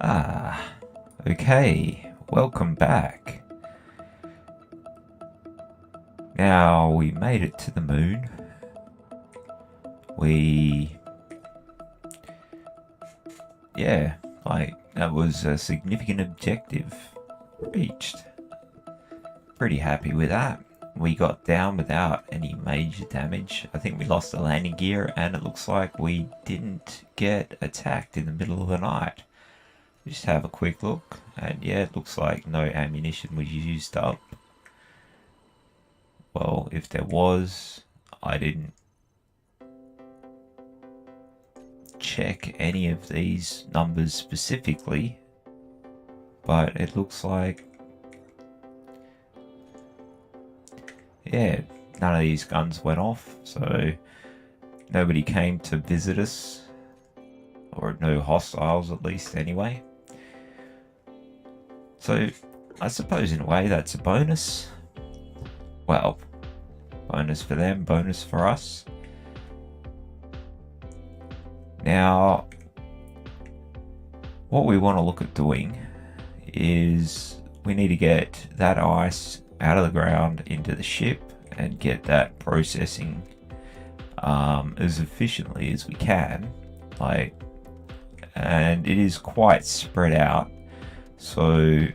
Okay, welcome back. Now, we made it to the moon. That was a significant objective reached. Pretty happy with that. We got down without any major damage. I think we lost the landing gear, and it looks like we didn't get attacked in the middle of the night. Just have a quick look, and yeah, it looks like no ammunition was used up. Well, if there was, I didn't check any of these numbers specifically, but it looks like, yeah, none of these guns went off, so nobody came to visit us, or no hostiles at least anyway. So I suppose in a way that's a bonus. Well, bonus for them, bonus for us. Now, what we want to look at doing is we need to get that ice out of the ground into the ship and get that processing as efficiently as we can. And it is quite spread out, so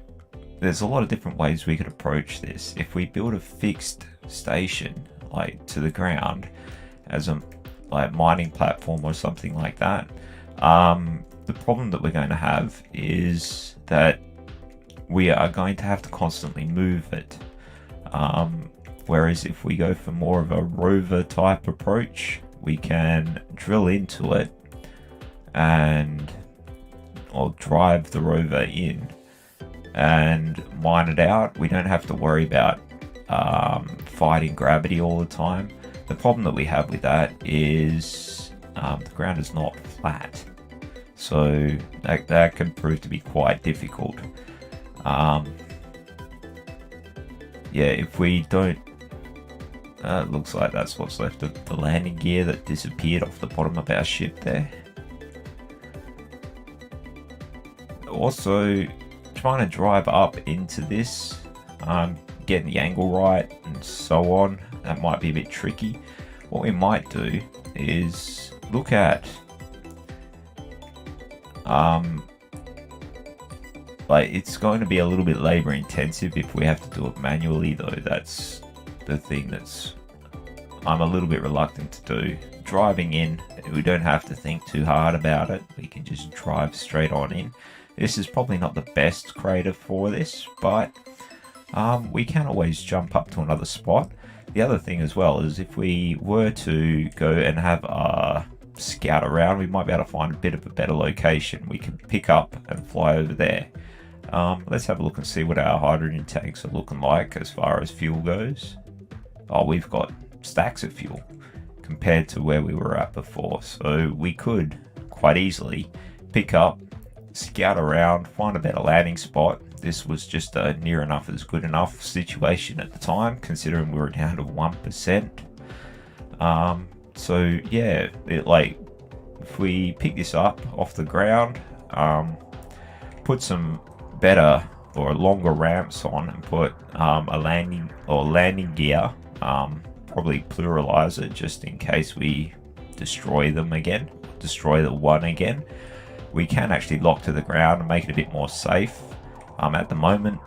there's a lot of different ways we could approach this. If we build a fixed station to the ground as a mining platform or something like that, the problem that we're going to have is that we are going to have to constantly move it. Whereas if we go for more of a rover type approach, we can drill into it or drive the rover in and mine it out. We don't have to worry about fighting gravity all the time. The problem that we have with that is the ground is not flat, so that can prove to be quite difficult. If we don't, it looks like that's what's left of the landing gear that disappeared off the bottom of our ship there. Also, trying to drive up into this, getting the angle right and so on, that might be a bit tricky. What we might do is look at it's going to be a little bit labor intensive if we have to do it manually, though. That's the thing that's I'm a little bit reluctant to do. Driving in, we don't have to think too hard about it. We can just drive straight on in. This is probably not the best crater for this, but we can always jump up to another spot. The other thing as well is if we were to go and have a scout around, we might be able to find a bit of a better location. We can pick up and fly over there. Let's have a look and see what our hydrogen tanks are looking like as far as fuel goes. Oh, we've got stacks of fuel compared to where we were at before, so we could quite easily pick up, scout around, find a better landing spot. This was just a near enough is good enough situation at the time, considering we were down to 1%. So yeah, if we pick this up off the ground, put some better or longer ramps on and put a landing gear, probably pluralize it just in case we destroy the one again. We can actually lock to the ground and make it a bit more safe. At the moment,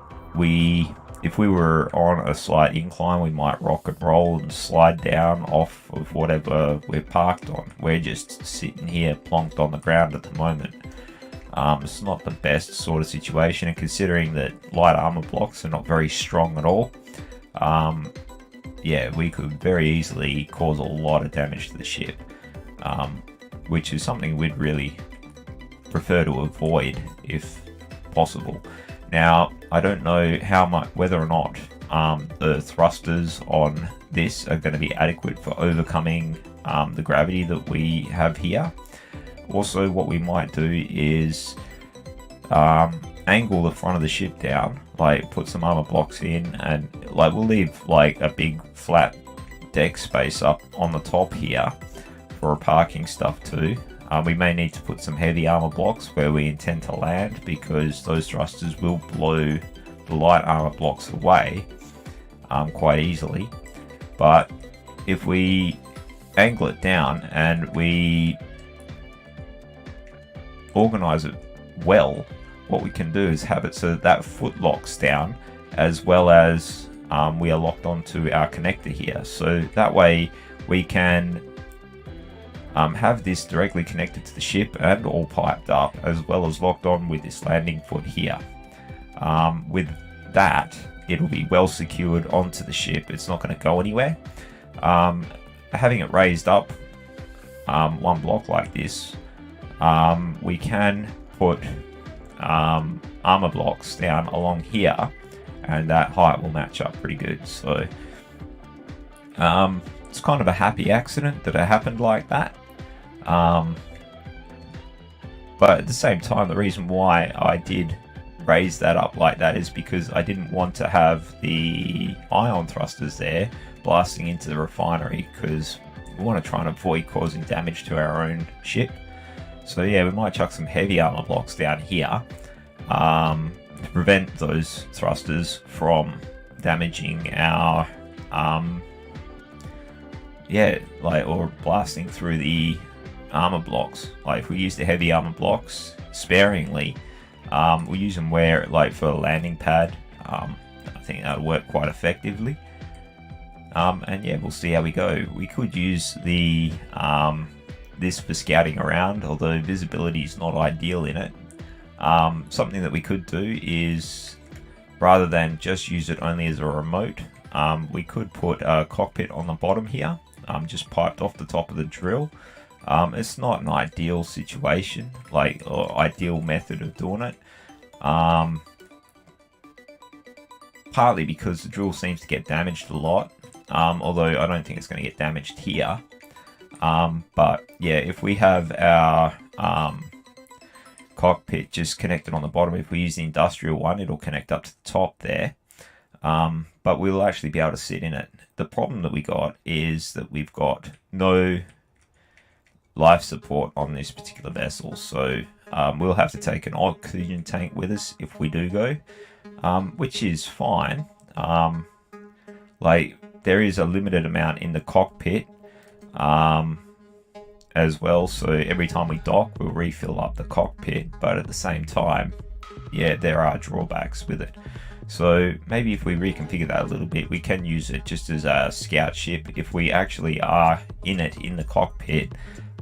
if we were on a slight incline, we might rock and roll and slide down off of whatever we're parked on. We're just sitting here plonked on the ground at the moment. It's not the best sort of situation, and considering that light armor blocks are not very strong at all, we could very easily cause a lot of damage to the ship, which is something we'd really prefer to avoid if possible. Now, I don't know whether or not the thrusters on this are going to be adequate for overcoming the gravity that we have here. Also, what we might do is angle the front of the ship down, put some armor blocks in, and we'll leave a big flat deck space up on the top here for parking stuff too. We may need to put some heavy armor blocks where we intend to land, because those thrusters will blow the light armor blocks away quite easily. But if we angle it down and we organize it well, what we can do is have it so that foot locks down, as well as we are locked onto our connector here. So that way we can have this directly connected to the ship and all piped up, as well as locked on with this landing foot here. With that, it'll be well secured onto the ship. It's not going to go anywhere. Having it raised up one block like this, we can put armor blocks down along here, and that height will match up pretty good. So it's kind of a happy accident that it happened like that. But at the same time, the reason why I did raise that up like that is because I didn't want to have the ion thrusters there blasting into the refinery, because we want to try and avoid causing damage to our own ship. So yeah, we might chuck some heavy armor blocks down here to prevent those thrusters from damaging our or blasting through the armor blocks. Like if we use the heavy armor blocks sparingly, we'll use them where, like for a landing pad. I think that'll work quite effectively. And yeah, we'll see how we go. We could use the this for scouting around, although visibility is not ideal in it. Something that we could do is, rather than just use it only as a remote, we could put a cockpit on the bottom here, just piped off the top of the drill. It's not an ideal situation, or ideal method of doing it. Partly because the drill seems to get damaged a lot, although I don't think it's going to get damaged here. But yeah, if we have our cockpit just connected on the bottom, if we use the industrial one, it'll connect up to the top there. But we'll actually be able to sit in it. The problem that we got is that we've got no life support on this particular vessel, so we'll have to take an oxygen tank with us if we do go, which is fine. There is a limited amount in the cockpit as well, so every time we dock we'll refill up the cockpit, but at the same time, yeah, there are drawbacks with it. So maybe if we reconfigure that a little bit, we can use it just as a scout ship. If we actually are in it in the cockpit,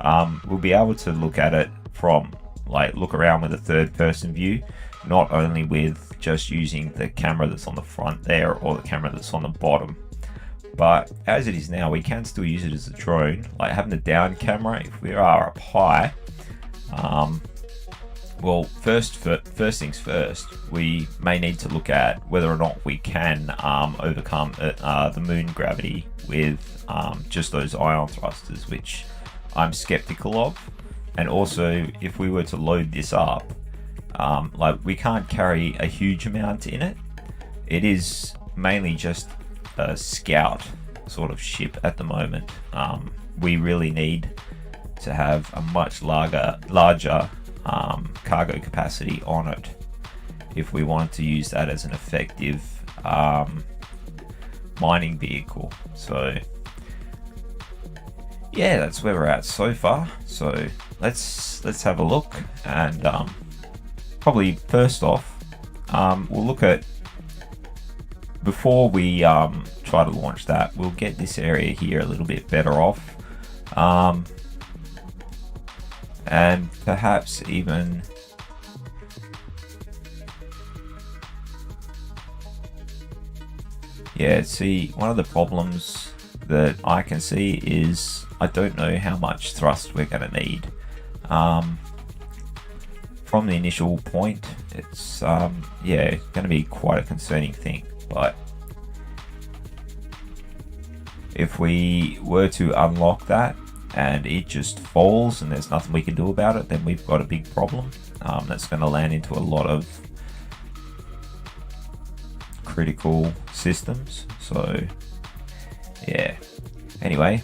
we'll be able to look at it from, look around with a third person view, not only with just using the camera that's on the front there or the camera that's on the bottom. But as it is now, we can still use it as a drone, like having the down camera. If we are up high, well, first things first, we may need to look at whether or not we can overcome the moon gravity with just those ion thrusters, which I'm skeptical of. And also, if we were to load this up, we can't carry a huge amount in it. It is mainly just a scout sort of ship at the moment. We really need to have a much larger cargo capacity on it if we wanted to use that as an effective mining vehicle. So yeah, that's where we're at so far. So let's have a look, and probably first off, we'll look at, before we try to launch that, we'll get this area here a little bit better off, and perhaps even see, one of the problems that I can see is I don't know how much thrust we're going to need. From the initial point, it's going to be quite a concerning thing. But if we were to unlock that and it just falls and there's nothing we can do about it, then we've got a big problem. That's going to land into a lot of critical systems. So yeah, anyway,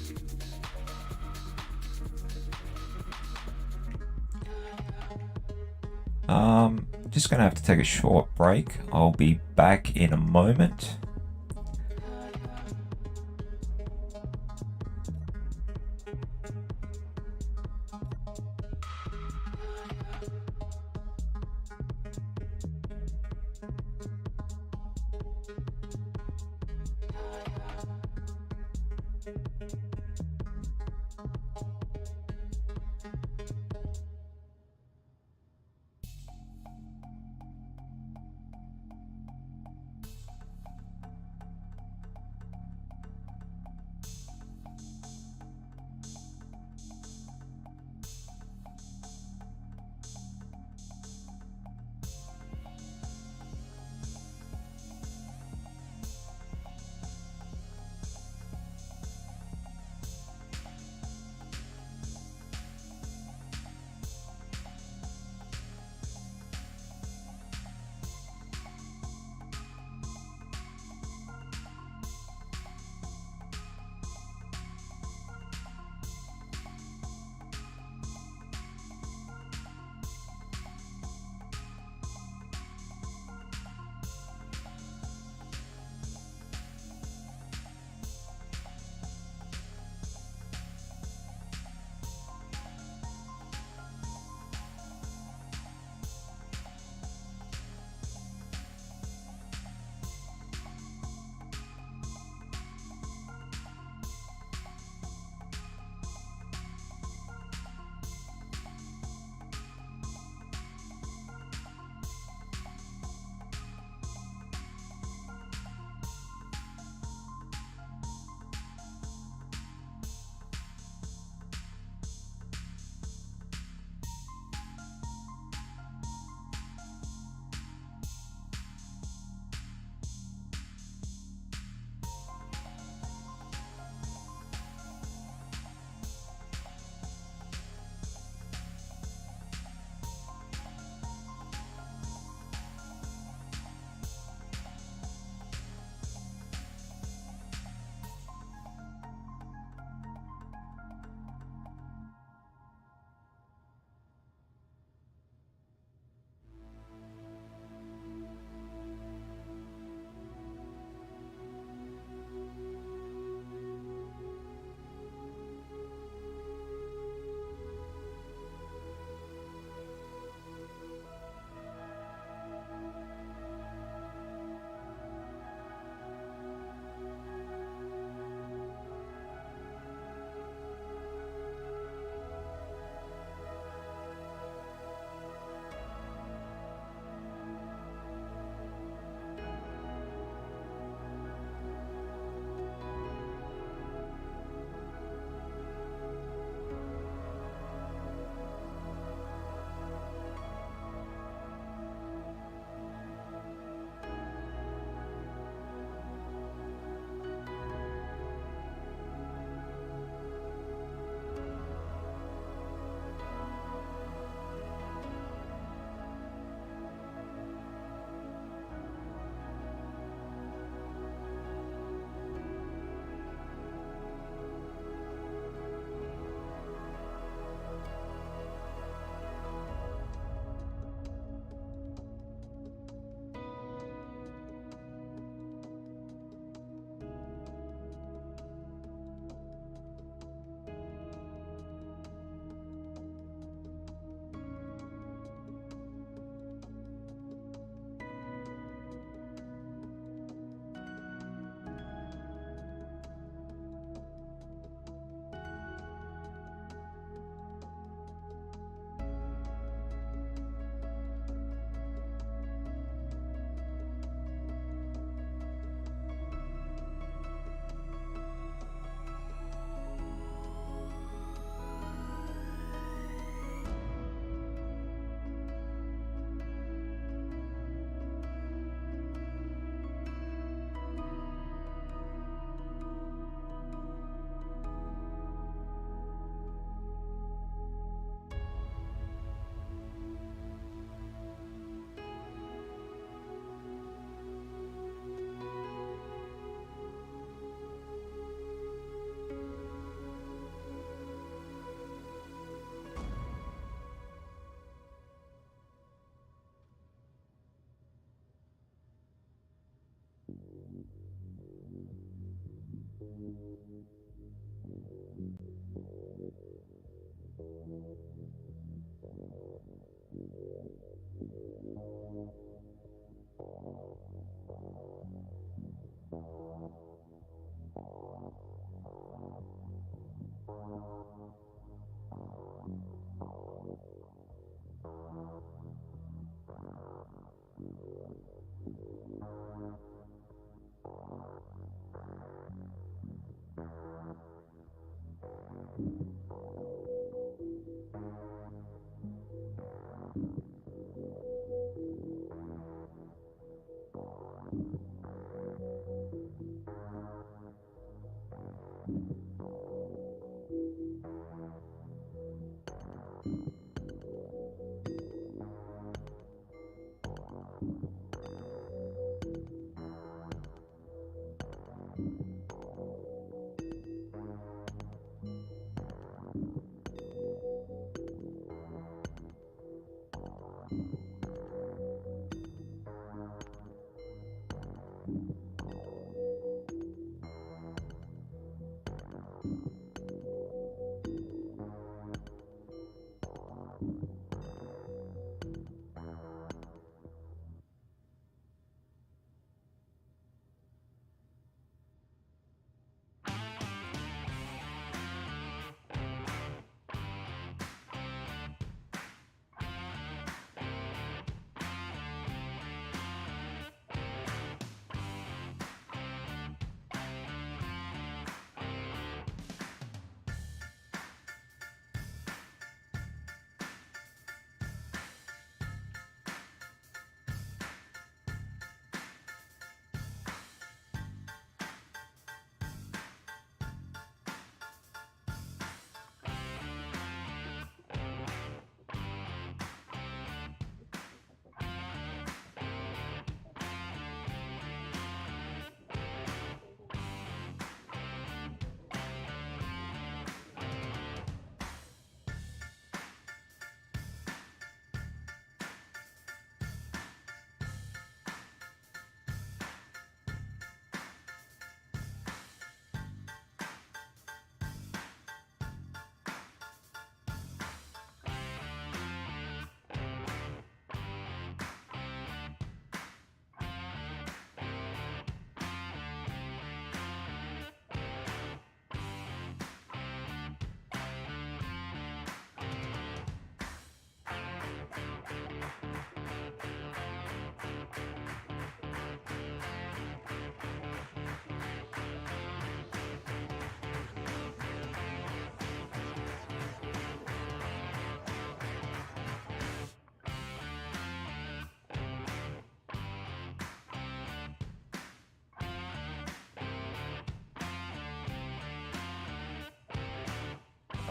Just gonna have to take a short break. I'll be back in a moment.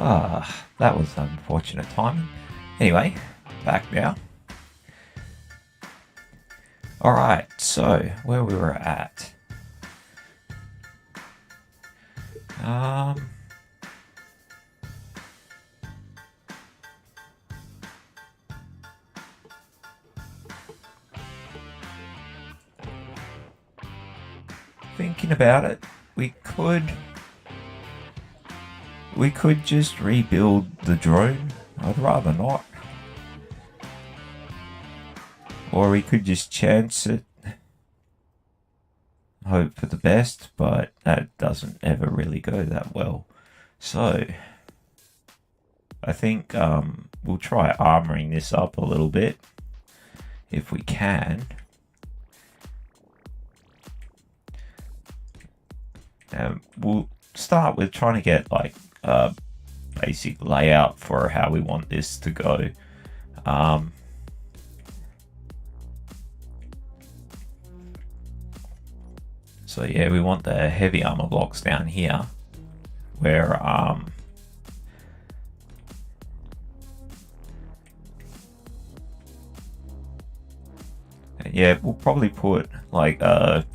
Ah, that was unfortunate timing. Anyway, back now. Alright, so where we were at. Thinking about it, we could just rebuild the drone. I'd rather not. Or we could just chance it. Hope for the best, but that doesn't ever really go that well. So I think we'll try armoring this up a little bit if we can. We'll start with trying to get like a basic layout for how we want this to go. So yeah, we want the heavy armor blocks down here, where and yeah, we'll probably put like a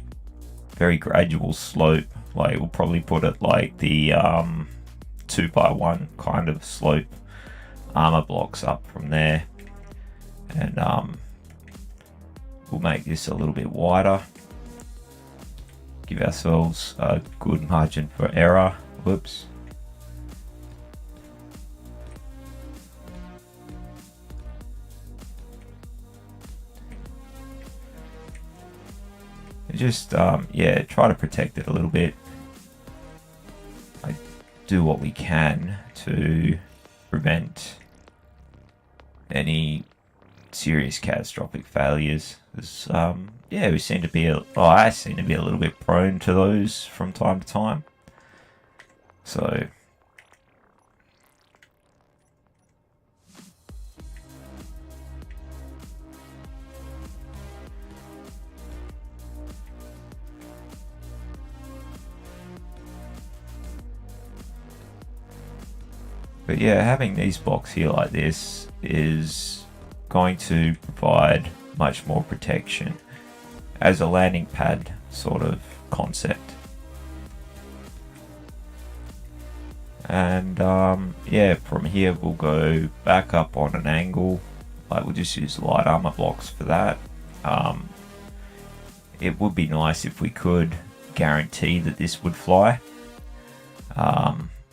very gradual slope. Like we'll probably put it like the 2x1 kind of slope armor blocks up from there, and we'll make this a little bit wider. Give ourselves a good margin for error. Whoops. Just yeah, try to protect it a little bit. Do what we can to prevent any serious catastrophic failures. Yeah, we seem to be I seem to be a little bit prone to those from time to time. So But yeah, having these blocks here like this is going to provide much more protection as a landing pad sort of concept. And yeah, from here we'll go back up on an angle. Like, we'll just use light armor blocks for that. It would be nice if we could guarantee that this would fly.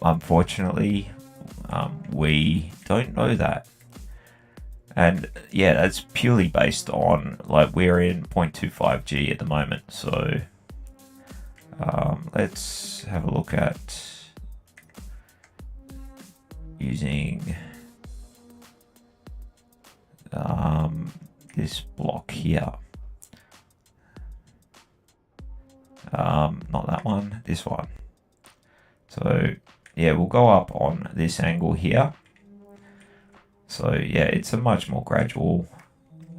Unfortunately, we don't know that. And yeah, that's purely based on, like, we're in 0.25G at the moment. So let's have a look at using this block here. Not that one, this one. So yeah, we'll go up on this angle here. So yeah, it's a much more gradual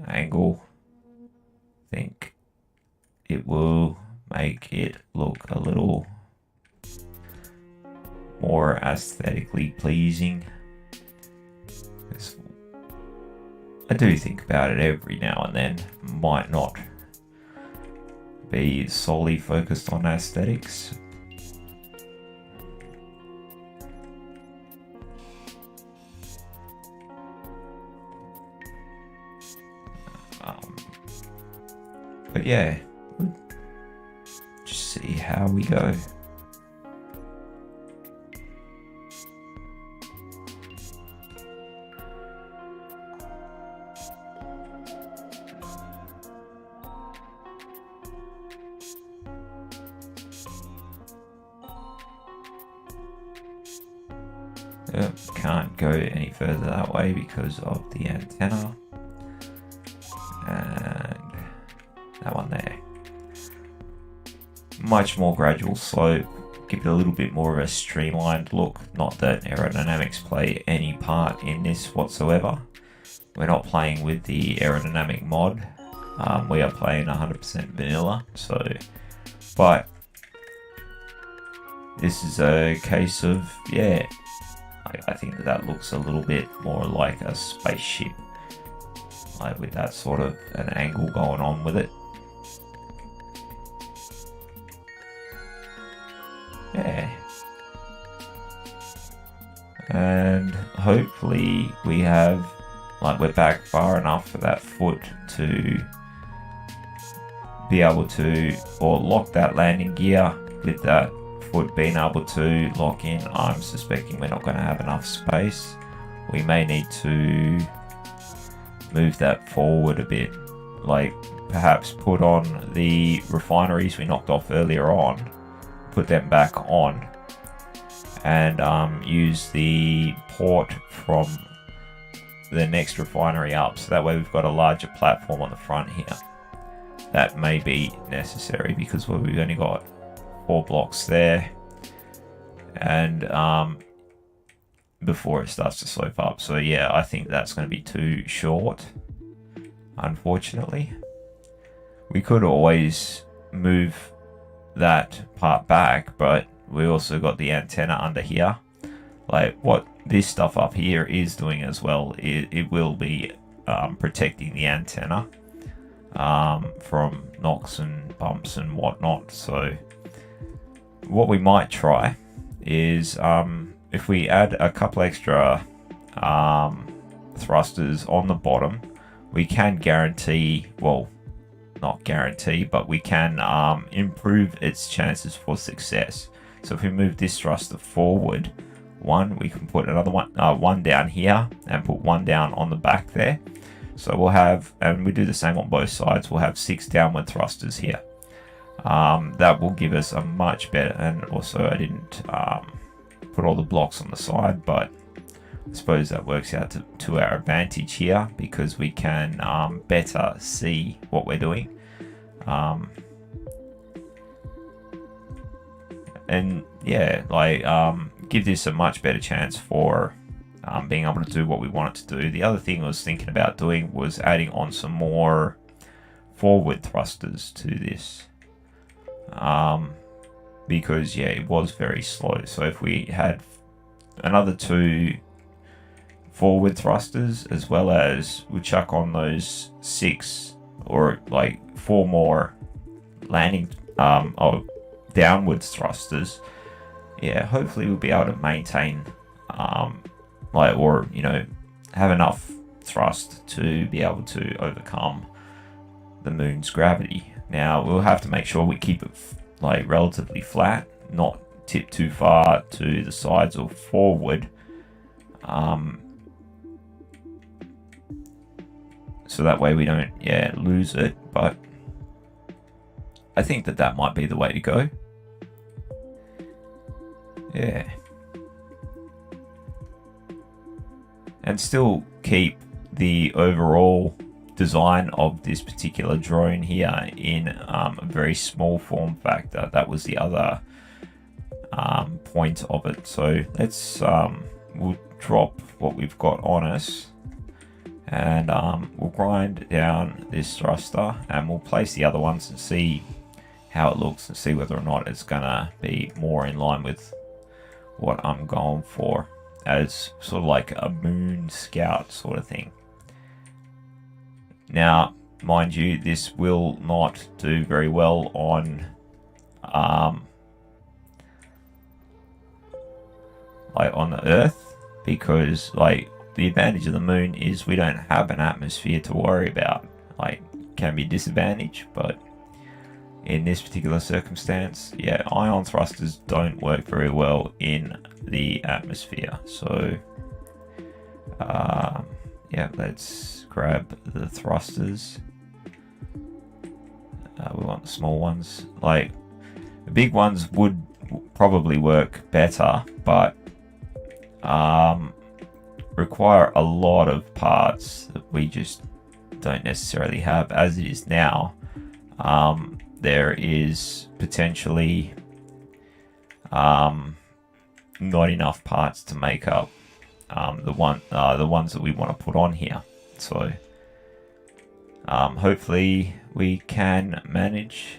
angle. I think it will make it look a little more aesthetically pleasing. I do think about it every now and then. Might not be solely focused on aesthetics. But yeah, just see how we go. Can't go any further that way because of the antenna. And that one there. Much more gradual slope. Give it a little bit more of a streamlined look. Not that aerodynamics play any part in this whatsoever. We're not playing with the aerodynamic mod. We are playing 100% vanilla. So, but this is a case of, yeah, I think that looks a little bit more like a spaceship, like with that sort of an angle going on with it. Yeah. And hopefully we have, like, we're back far enough for that foot to be able to, or lock that landing gear with that foot being able to lock in. I'm suspecting we're not going to have enough space. We may need to move that forward a bit, like perhaps put on the refineries we knocked off earlier on, put them back on, and use the port from the next refinery up, so that way we've got a larger platform on the front here. That may be necessary because we've only got 4 blocks there, and before it starts to slope up. So yeah, I think that's going to be too short, unfortunately. We could always move that part back, but we also got the antenna under here. Like, what this stuff up here is doing as well, it will be protecting the antenna from knocks and bumps and whatnot. So what we might try is, if we add a couple extra thrusters on the bottom, we can guarantee, well, not guarantee, but we can improve its chances for success. So if we move this thruster forward one, we can put another one down here and put one down on the back there. So we'll have, and we do the same on both sides, we'll have 6 downward thrusters here. That will give us a much better, and also I didn't put all the blocks on the side, but I suppose that works out to our advantage here because we can better see what we're doing. And yeah, like, give this a much better chance for being able to do what we want it to do. The other thing I was thinking about doing was adding on some more forward thrusters to this. Because yeah, it was very slow. So if we had another 2 forward thrusters, as well as we'll chuck on those 6 or like 4 more landing downwards thrusters. Yeah, hopefully we'll be able to maintain have enough thrust to be able to overcome the moon's gravity. Now we'll have to make sure we keep it like relatively flat, not tip too far to the sides or forward, so that way we don't lose it. But I think that might be the way to go. Yeah, and still keep the overall design of this particular drone here in a very small form factor. That was the other point of it. So let's we'll drop what we've got on us, and we'll grind down this thruster, and we'll place the other ones and see how it looks, and see whether or not it's gonna be more in line with what I'm going for as sort of like a moon scout sort of thing. Now, mind you, this will not do very well on like on the Earth, because like the advantage of the moon is we don't have an atmosphere to worry about. Like, can be a disadvantage, but in this particular circumstance, yeah, ion thrusters don't work very well in the atmosphere. So yeah, let's grab the thrusters. We want the small ones. Like, the big ones would probably work better, but require a lot of parts that we just don't necessarily have as it is now. There is potentially not enough parts to make up the ones that we want to put on here. So hopefully we can manage.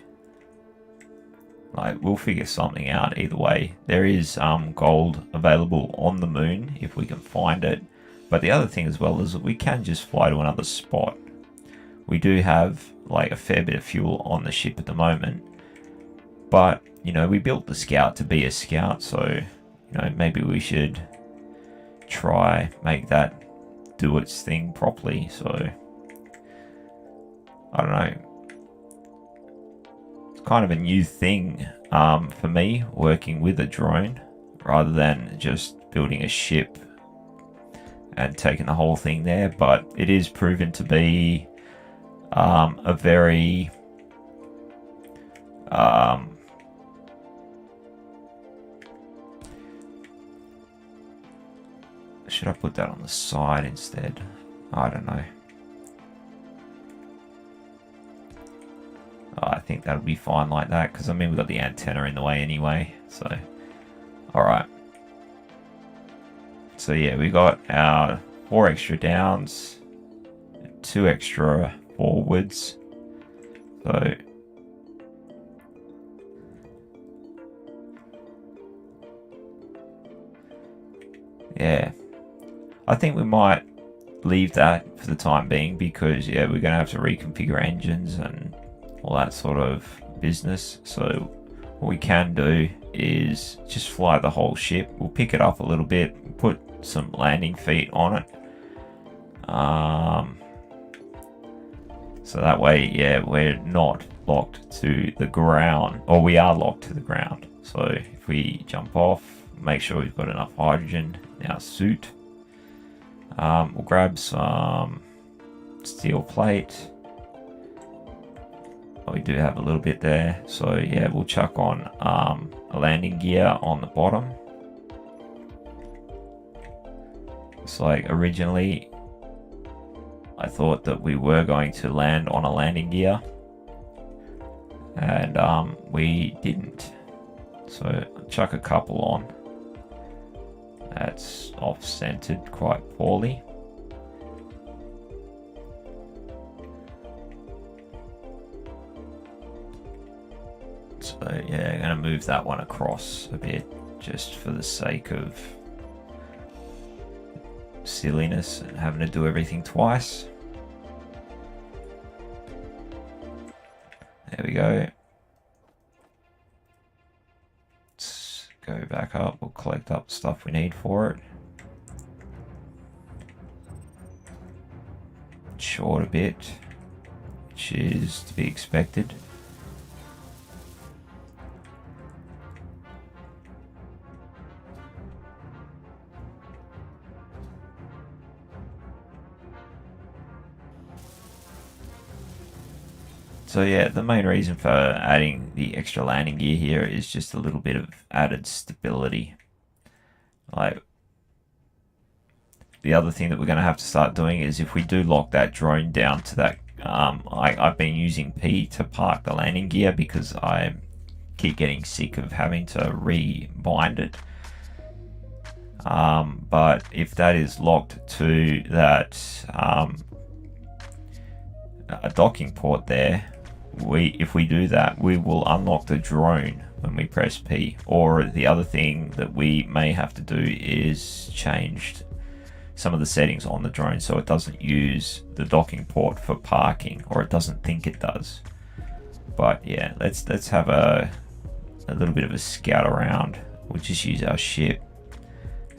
Like, we'll figure something out either way. There is gold available on the moon if we can find it. But the other thing as well is that we can just fly to another spot. We do have like a fair bit of fuel on the ship at the moment, but you know, we built the Scout to be a Scout, so you know, maybe we should try make that do its thing properly. So I don't know, it's kind of a new thing for me, working with a drone rather than just building a ship and taking the whole thing there. But it is proven to be a very should I put that on the side instead? I don't know. I think that'll be fine like that, because I mean, we've got the antenna in the way anyway. So alright, so yeah, we got our 4 extra downs, 2 extra forwards. So yeah, I think we might leave that for the time being, because yeah, we're gonna have to reconfigure engines and all that sort of business. So what we can do is just fly the whole ship. We'll pick it up a little bit, put some landing feet on it, so that way, yeah, we're not locked to the ground, or we are locked to the ground. So if we jump off, make sure we've got enough hydrogen in our suit. We'll grab some steel plate. We do have a little bit there, so yeah, we'll chuck on a landing gear on the bottom. It's like, originally I thought that we were going to land on a landing gear, and we didn't, so chuck a couple on. That's off-centered quite poorly. So yeah, I'm going to move that one across a bit, just for the sake of silliness and having to do everything twice. There we go. Let's go back up. We'll collect up stuff we need for it. Short a bit, which is to be expected. So yeah, the main reason for adding the extra landing gear here is just a little bit of added stability. Like, the other thing that we're going to have to start doing is if we do lock that drone down to that, I've been using P to park the landing gear because I keep getting sick of having to rebind it. But if that is locked to that a docking port there, if we do that, we will unlock the drone when we press P. Or the other thing that we may have to do is change some of the settings on the drone so it doesn't use the docking port for parking, or it doesn't think it does. But yeah, let's have a little bit of a scout around. We'll just use our ship,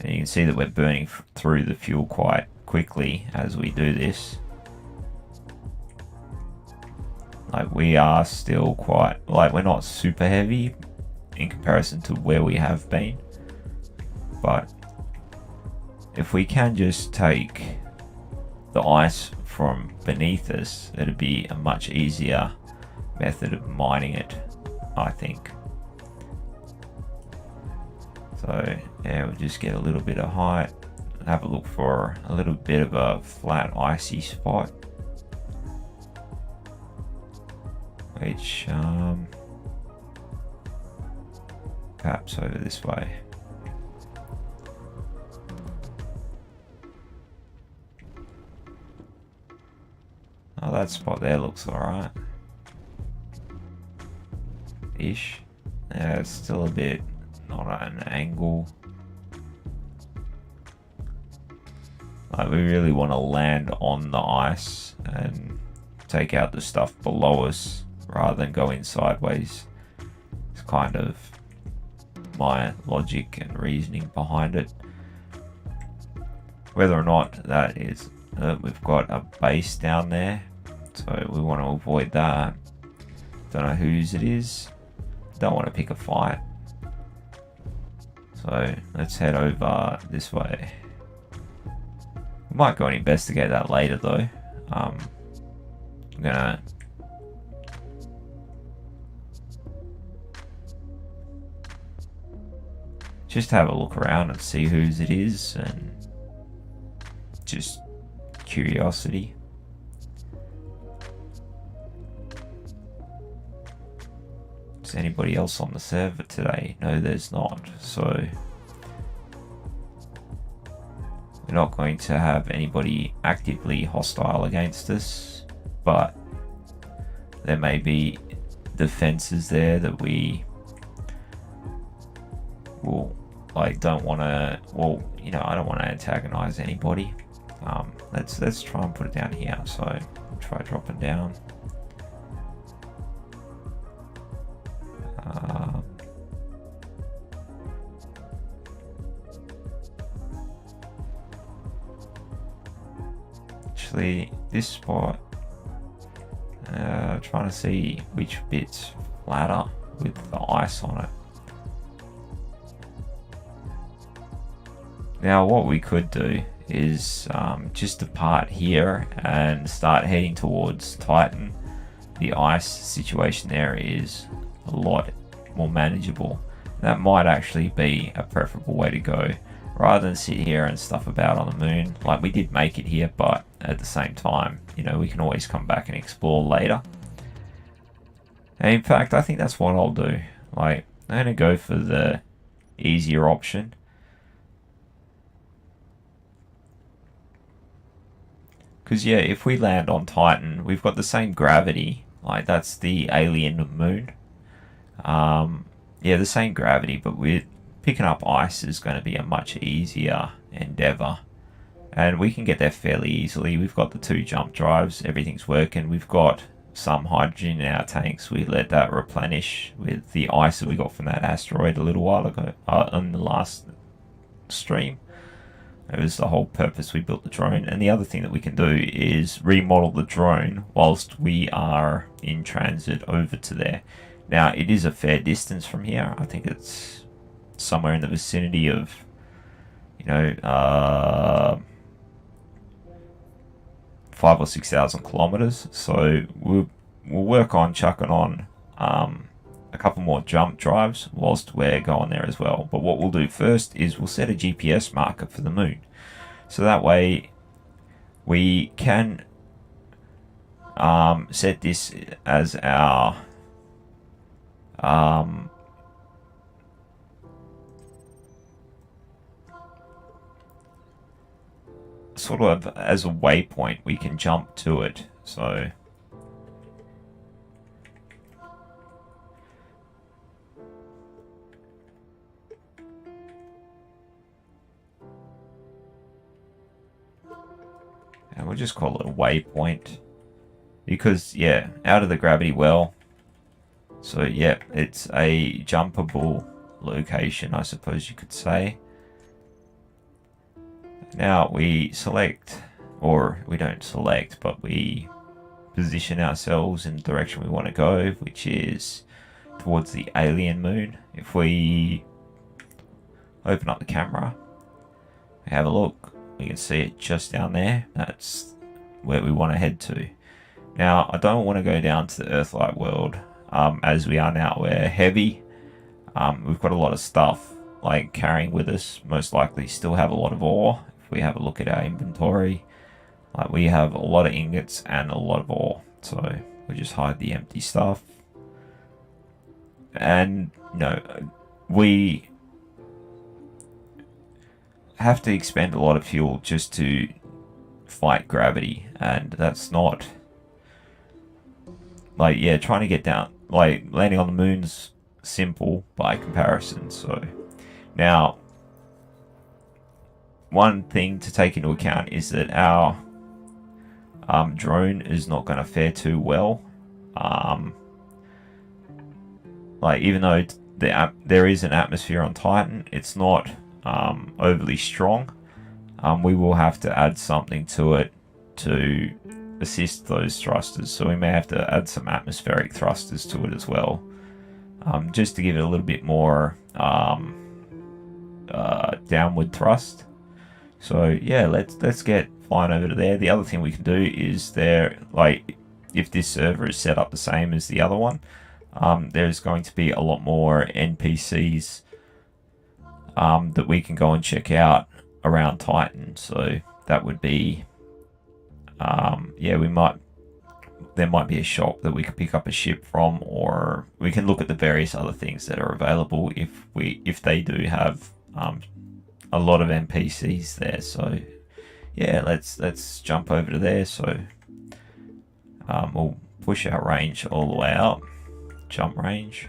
and you can see that we're burning through the fuel quite quickly as we do this. Like, we are still quite, like, we're not super heavy in comparison to where we have been, but if we can just take the ice from beneath us, it'd be a much easier method of mining it, I think. So yeah, we'll just get a little bit of height, have a look for a little bit of a flat icy spot, which perhaps over this way. Oh, that spot there looks alright. Ish. Yeah, it's still a bit not at an angle. Like, we really want to land on the ice and take out the stuff below us rather than going sideways. It's kind of my logic and reasoning behind it. Whether or not that is, we've got a base down there, so we want to avoid that. Don't know whose it is. Don't want to pick a fight. So let's head over this way. We might go and investigate that later though. I'm gonna just have a look around and see whose it is, and just curiosity. Is anybody else on the server today? No, there's not. So we're not going to have anybody actively hostile against us, but there may be defenses there that we will, like, don't want to, well, you know, I don't want to antagonize anybody. Let's try and put it down here. So we'll try dropping down. Actually, this spot, trying to see which bit's flatter with the ice on it. Now what we could do is just depart here and start heading towards Titan. The ice situation there is a lot more manageable. That might actually be a preferable way to go, rather than sit here and stuff about on the moon. Like, we did make it here, but at the same time, you know, we can always come back and explore later. And in fact, I think that's what I'll do. Like, I'm gonna go for the easier option. Because yeah, if we land on Titan, we've got the same gravity. Like, that's the alien moon. Yeah, the same gravity, but we're picking up ice is going to be a much easier endeavor And we can get there fairly easily. We've got the 2 jump drives, everything's working. We've got some hydrogen in our tanks. We let that replenish with the ice that we got from that asteroid a little while ago on the last stream. It was the whole purpose we built the drone. And the other thing that we can do is remodel the drone whilst we are in transit over to there. Now, it is a fair distance from here. I think it's somewhere in the vicinity of, 5,000 or 6,000 kilometers. So we'll work on chucking on a couple more jump drives whilst we're going there as well. But what we'll do first is we'll set a GPS marker for the moon. So that way we can set this as our sort of as a waypoint. We can jump to it. So and we'll just call it a waypoint because, yeah, out of the gravity well. So yeah, it's a jumpable location, I suppose you could say. Now we select, or we don't select, but we position ourselves in the direction we want to go, which is towards the alien moon. If we open up the camera, have a look, we can see it just down there. That's where we want to head to. Now, I don't want to go down to the Earth-like world as we are now. We're heavy. We've got a lot of stuff like carrying with us. Most likely still have a lot of ore. If we have a look at our inventory, like we have a lot of ingots and a lot of ore. So we'll just hide the empty stuff. And we have to expend a lot of fuel just to fight gravity, and that's not like, yeah, trying to get down, like landing on the moon's simple by comparison. So now one thing to take into account is that our drone is not going to fare too well. Like, even though there is an atmosphere on Titan, it's not overly strong. We will have to add something to it to assist those thrusters. So we may have to add some atmospheric thrusters to it as well, just to give it a little bit more downward thrust. So yeah, let's get flying over to there. The other thing we can do is if this server is set up the same as the other one, there's going to be a lot more NPCs that we can go and check out around Titan. So that would be, there might be a shop that we could pick up a ship from, or we can look at the various other things that are available if they do have a lot of NPCs there. So yeah, let's jump over to there. So we'll push our range all the way up, jump range.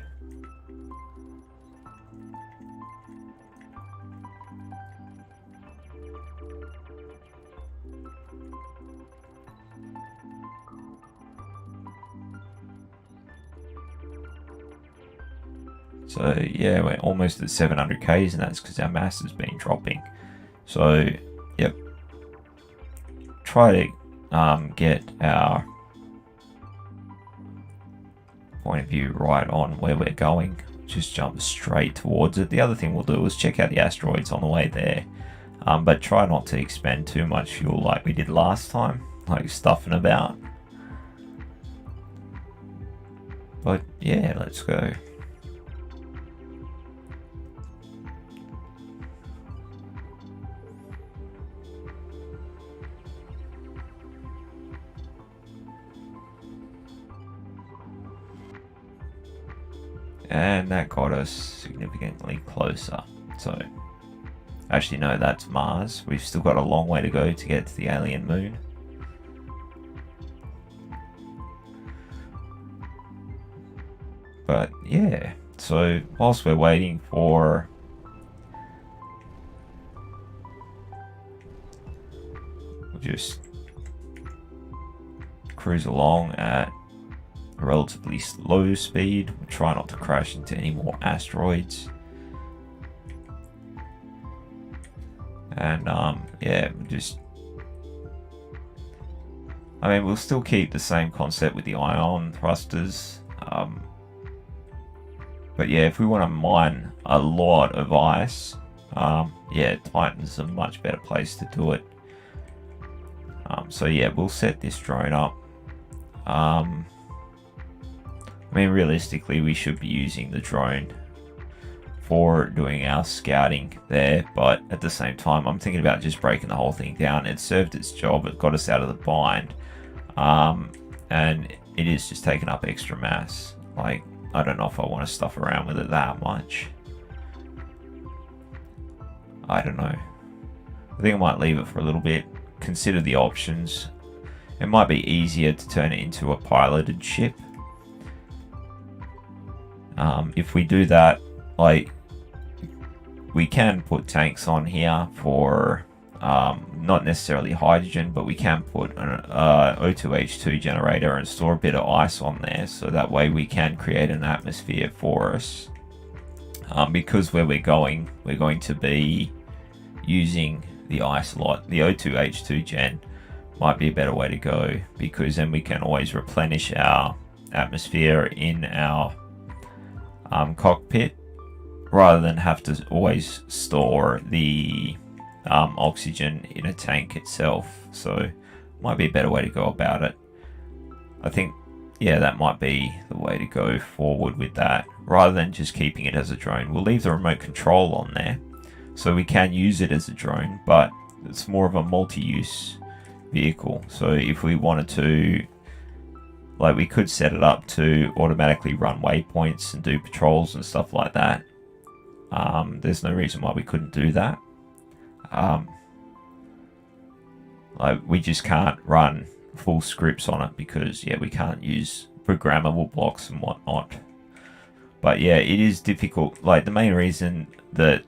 So yeah, we're almost at 700 Ks, and that's because our mass has been dropping. So yep, try to get our point of view right on where we're going. Just jump straight towards it. The other thing we'll do is check out the asteroids on the way there, but try not to expend too much fuel like we did last time, like stuffing about. But yeah, let's go. And that got us significantly closer. So, actually no, that's Mars. We've still got a long way to go to get to the alien moon. But yeah, so whilst we're waiting for just cruise along at a relatively low speed. We'll try not to crash into any more asteroids. And yeah, we'll still keep the same concept with the ion thrusters. But yeah, if we want to mine a lot of ice, yeah, Titan's a much better place to do it. So yeah, we'll set this drone up. Realistically, we should be using the drone for doing our scouting there, but at the same time, I'm thinking about just breaking the whole thing down. It served its job, it got us out of the bind, and it is just taking up extra mass. Like, I don't know if I want to stuff around with it that much. I don't know. I think I might leave it for a little bit, consider the options. It might be easier to turn it into a piloted ship. If we do that, like, we can put tanks on here for not necessarily hydrogen, but we can put an O2H2 generator and store a bit of ice on there, so that way we can create an atmosphere for us. Because where we're going to be using the ice a lot. The O2H2 gen might be a better way to go, because then we can always replenish our atmosphere in our cockpit, rather than have to always store the oxygen in a tank itself. So might be a better way to go about it. I think, yeah, that might be the way to go forward with that, rather than just keeping it as a drone. We'll leave the remote control on there, so we can use it as a drone, but it's more of a multi-use vehicle. So if we wanted to, like, we could set it up to automatically run waypoints and do patrols and stuff like that. There's no reason why we couldn't do that. Like, we just can't run full scripts on it because, yeah, we can't use programmable blocks and whatnot. But yeah, it is difficult. Like, the main reason that,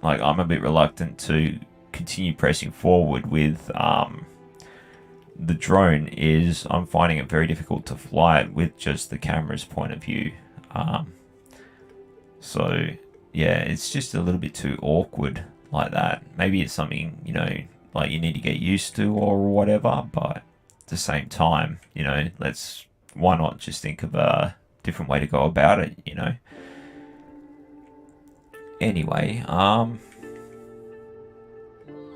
like, I'm a bit reluctant to continue pressing forward with the drone is I'm finding it very difficult to fly it with just the camera's point of view. So yeah, it's just a little bit too awkward like that. Maybe it's something, you know, like you need to get used to or whatever, but at the same time, you know, why not just think of a different way to go about it, you know? Anyway,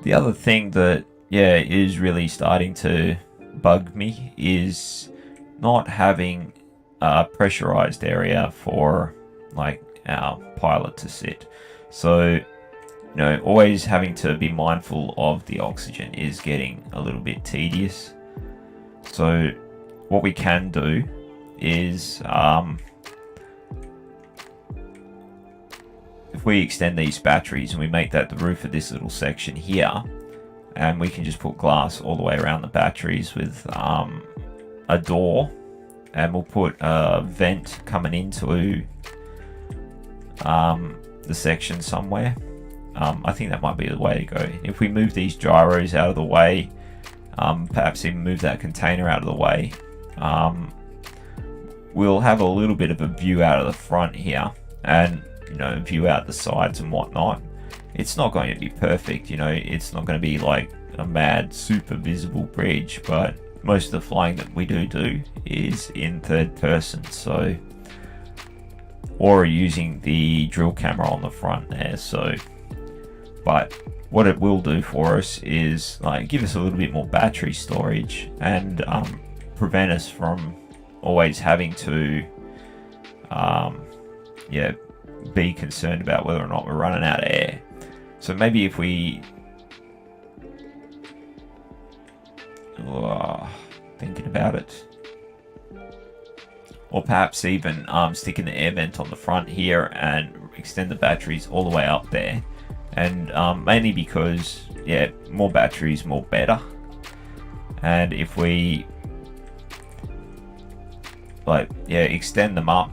the other thing that, yeah, is really starting to bug me is not having a pressurized area for, like, our pilot to sit. So, you know, always having to be mindful of the oxygen is getting a little bit tedious. So what we can do is, if we extend these batteries and we make that the roof of this little section here, and we can just put glass all the way around the batteries with a door, and we'll put a vent coming into the section somewhere. I think that might be the way to go. If we move these gyros out of the way, perhaps even move that container out of the way, we'll have a little bit of a view out of the front here, and, you know, view out the sides and whatnot. It's not going to be perfect, you know, it's not going to be like a mad super visible bridge, but most of the flying that we do is in third person, so, or using the drill camera on the front there. So, but what it will do for us is, like, give us a little bit more battery storage and prevent us from always having to yeah, be concerned about whether or not we're running out of air. So maybe if we thinking about it, or perhaps even sticking the air vent on the front here and extend the batteries all the way up there, and mainly because, yeah, more batteries, more better. And if we, like, yeah, extend them up,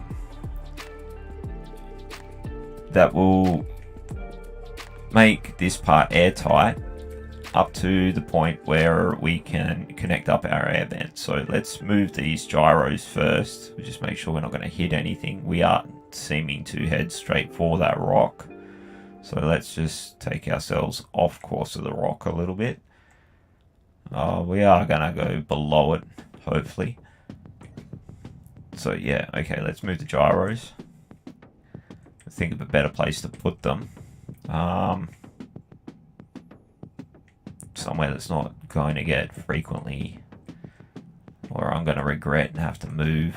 that will make this part airtight, up to the point where we can connect up our air vent. So let's move these gyros first. We just make sure we're not going to hit anything. We are seeming to head straight for that rock. So let's just take ourselves off course of the rock a little bit. We are going to go below it, hopefully. So yeah, okay, let's move the gyros. Think of a better place to put them. Somewhere that's not going to get frequently, or I'm going to regret and have to move.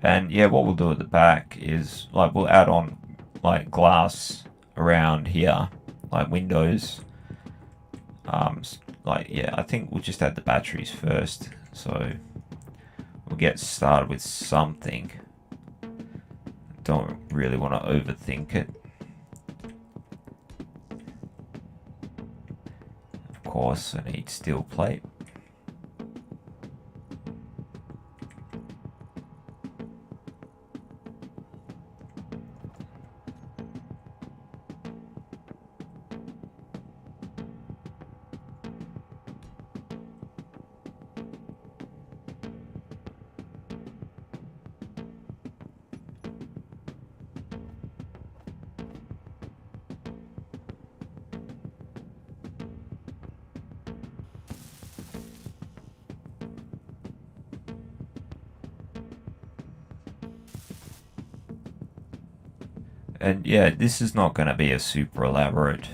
And yeah, what we'll do at the back is like we'll add on like glass around here, like windows. Like yeah, I think we'll just add the batteries first. So we'll get started with something. Don't really want to overthink it. Of course, I need steel plate. And yeah, this is not going to be a super elaborate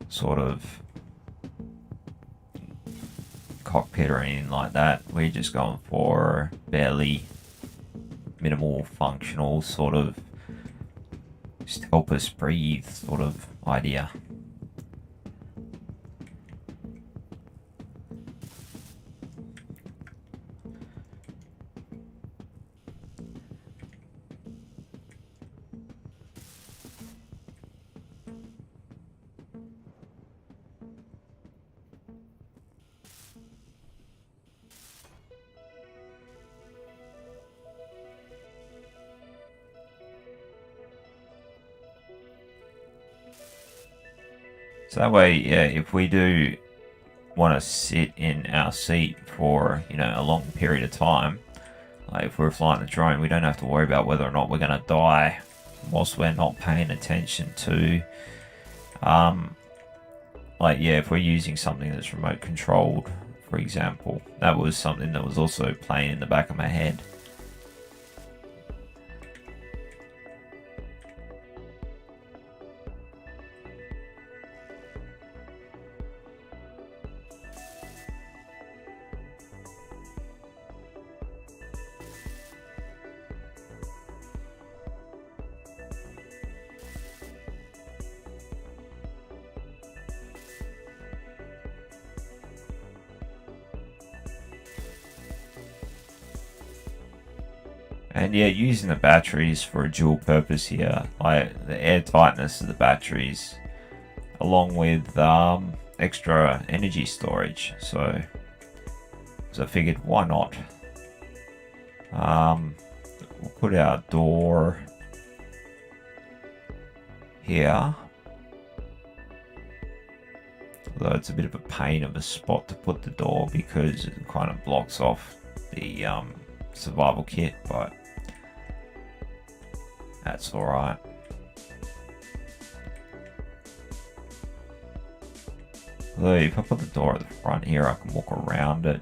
sort of cockpit or anything like that. We're just going for barely minimal functional sort of just help us breathe sort of idea. So that way, yeah, if we do want to sit in our seat for, you know, a long period of time, like if we're flying the drone, we don't have to worry about whether or not we're going to die whilst we're not paying attention to, like, yeah, if we're using something that's remote controlled, for example. That was something that was also playing in the back of my head. And yeah, using the batteries for a dual purpose here, like the air tightness of the batteries, along with extra energy storage. So I figured, why not? We'll put our door here. Although it's a bit of a pain of a spot to put the door because it kind of blocks off the survival kit, but that's alright. Although if I put the door at the front here, I can walk around it.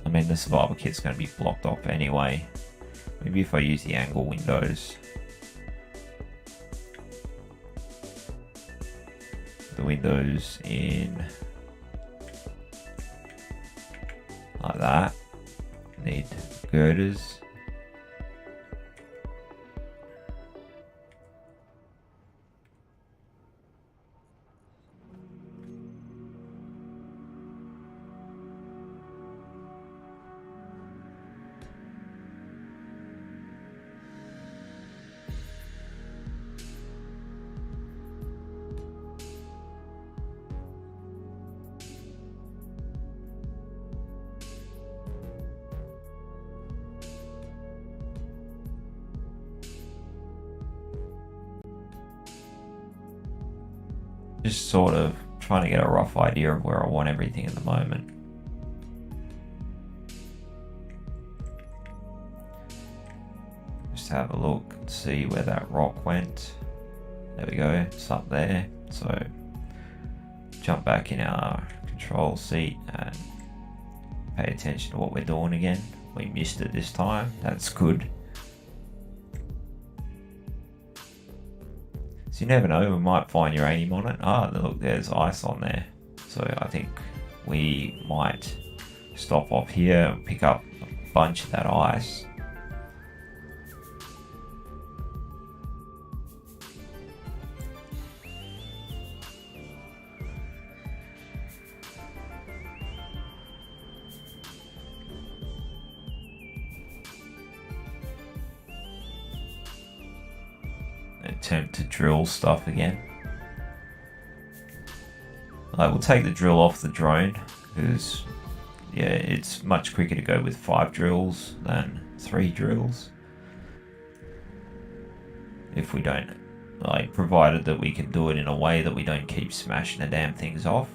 I mean, the survival kit's going to be blocked off anyway. Maybe if I use the angle windows. The windows in like that. Need girders. Just sort of trying to get a rough idea of where I want everything at the moment. Just have a look and see where that rock went. There we go, it's up there. So jump back in our control seat and pay attention to what we're doing again. We missed it this time, that's good. So you never know, we might find uranium on it. Ah, look, there's ice on there. So I think we might stop off here and pick up a bunch of that ice. Attempt to drill stuff again. We'll take the drill off the drone because yeah, it's much quicker to go with 5 drills than 3 drills. If we don't, provided that we can do it in a way that we don't keep smashing the damn things off.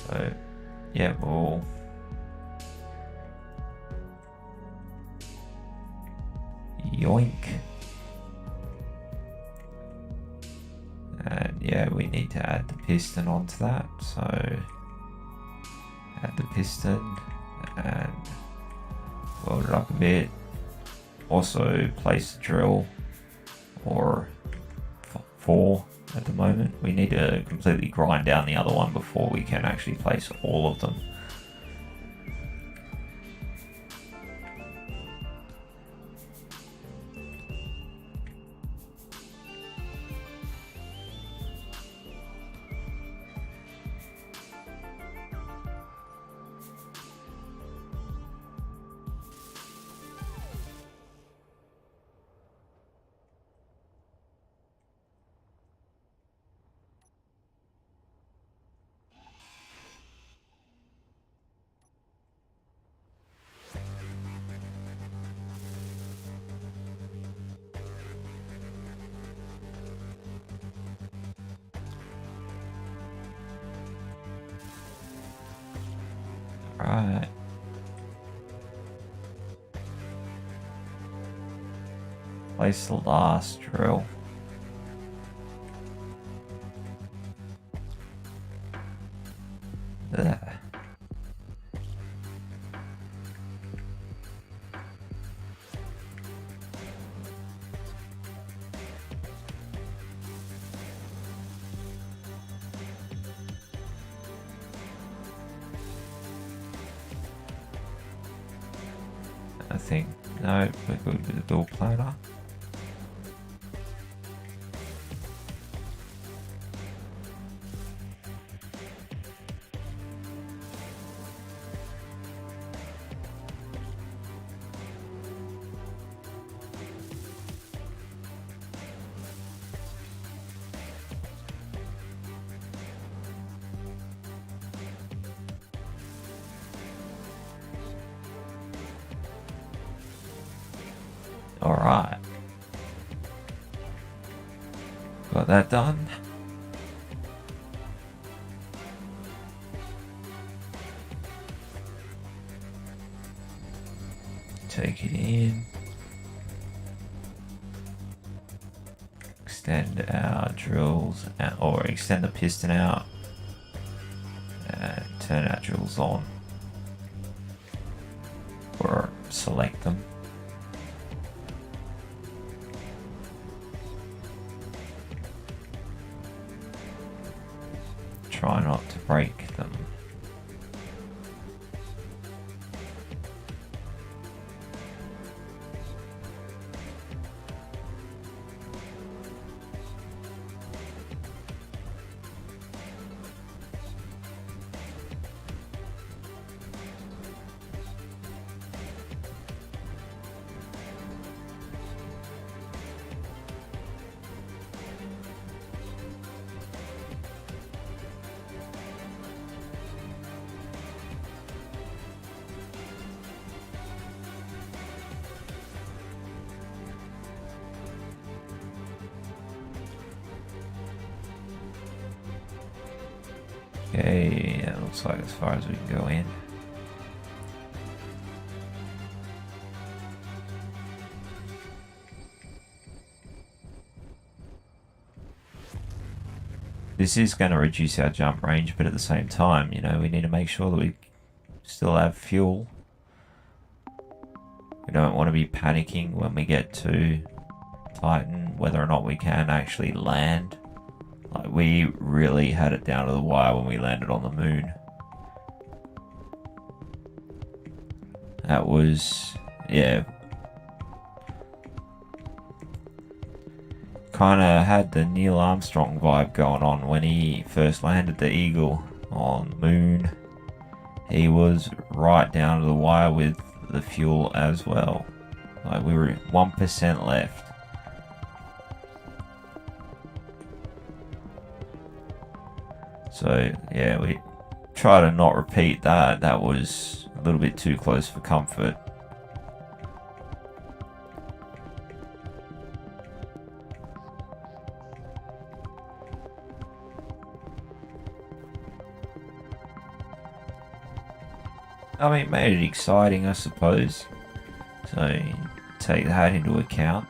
So, yeah, we'll yoink. And yeah, we need to add the piston onto that. So, add the piston and weld it up a bit. Also, place the drill or 4. At the moment, we need to completely grind down the other one before we can actually place all of them. Right. Place the last drill. There. I think, no, we're good with the door planer. Alright. Got that done. Take it in. Extend our drills out, or extend the piston out. And turn our drills on. Or select them. Try not to break them. Okay, that looks like as far as we can go in. This is going to reduce our jump range, but at the same time, you know, we need to make sure that we still have fuel. We don't want to be panicking when we get to Titan, whether or not we can actually land. Like, we really had it down to the wire when we landed on the moon. That was, yeah. Kind of had the Neil Armstrong vibe going on when he first landed the Eagle on the moon. He was right down to the wire with the fuel as well. Like, we were 1% left. So yeah, we try to not repeat that. That was a little bit too close for comfort. I mean, it made it exciting, I suppose. So take that into account.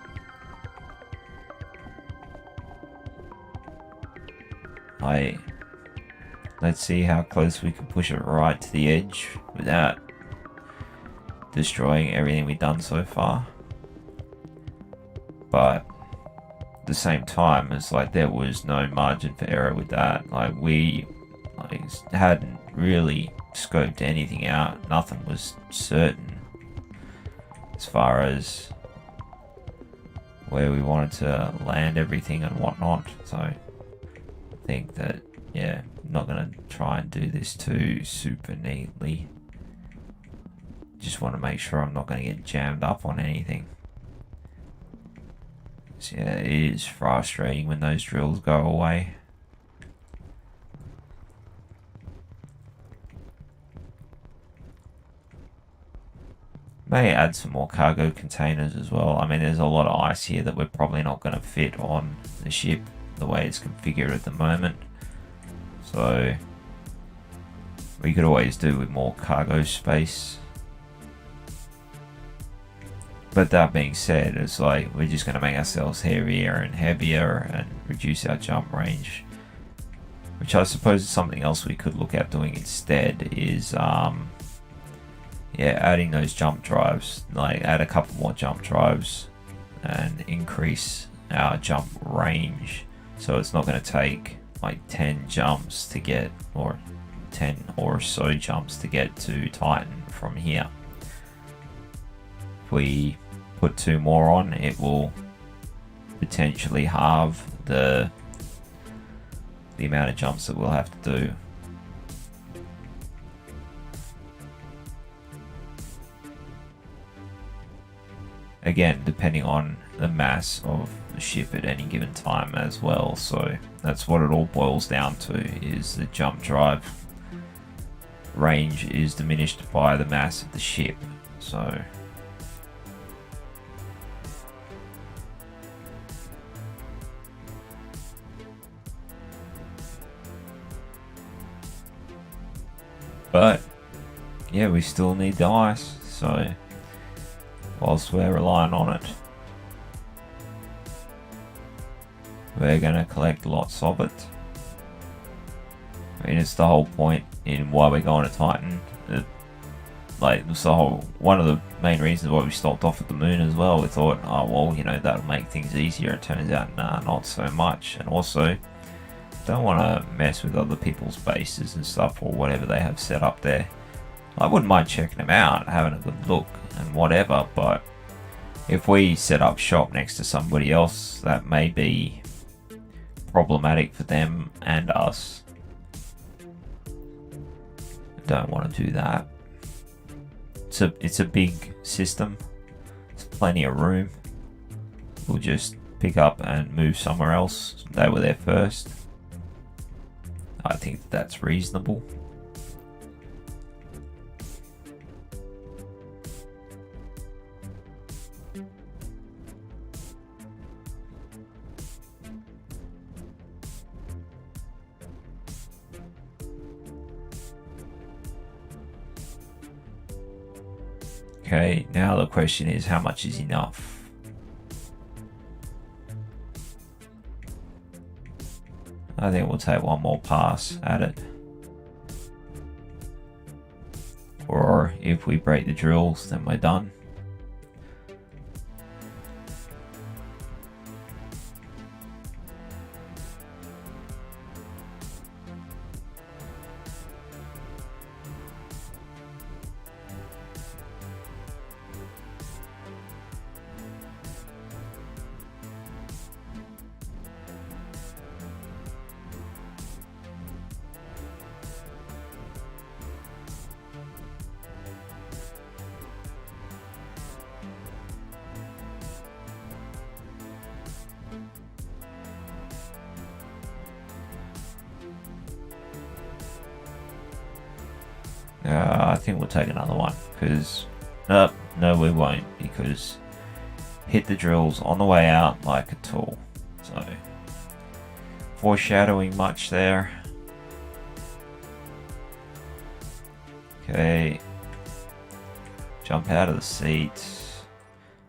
Let's see how close we can push it right to the edge without destroying everything we've done so far. But at the same time, it's like there was no margin for error with that. Like, we hadn't really scoped anything out. Nothing was certain as far as where we wanted to land everything and whatnot. So I think that, yeah, I'm not going to try and do this too super neatly. Just want to make sure I'm not going to get jammed up on anything. So yeah, it is frustrating when those drills go away. May add some more cargo containers as well. I mean, there's a lot of ice here that we're probably not going to fit on the ship the way it's configured at the moment. So we could always do with more cargo space. But that being said, it's like we're just going to make ourselves heavier and heavier and reduce our jump range. Which I suppose is something else we could look at doing instead is, yeah, adding those jump drives. Like, add a couple more jump drives and increase our jump range. So it's not going to take like 10 jumps to get, or 10 or so jumps to get to Titan from here. If we put 2 more on, it will potentially halve the amount of jumps that we'll have to do. Again, depending on the mass of the ship at any given time as well. So that's what it all boils down to, is the jump drive range is diminished by the mass of the ship. So but yeah, we still need the ice, so whilst we're relying on it, we're going to collect lots of it. I mean, it's the whole point in why we're going to Titan. It's the whole, one of the main reasons why we stopped off at the moon as well. We thought, oh well, you know, that'll make things easier. It turns out, nah, not so much. And also, don't want to mess with other people's bases and stuff, or whatever they have set up there. I wouldn't mind checking them out, having a good look and whatever, but if we set up shop next to somebody else, that may be problematic for them and us. Don't want to do that. It's a big system. There's plenty of room. We'll just pick up and move somewhere else. They were there first. I think that's reasonable. Okay, now the question is, how much is enough? I think we'll take one more pass at it. Or if we break the drills, then we're done. I think we'll take another one, because no, we won't, because hit the drills on the way out like a tool. So foreshadowing much there. Okay, jump out of the seat,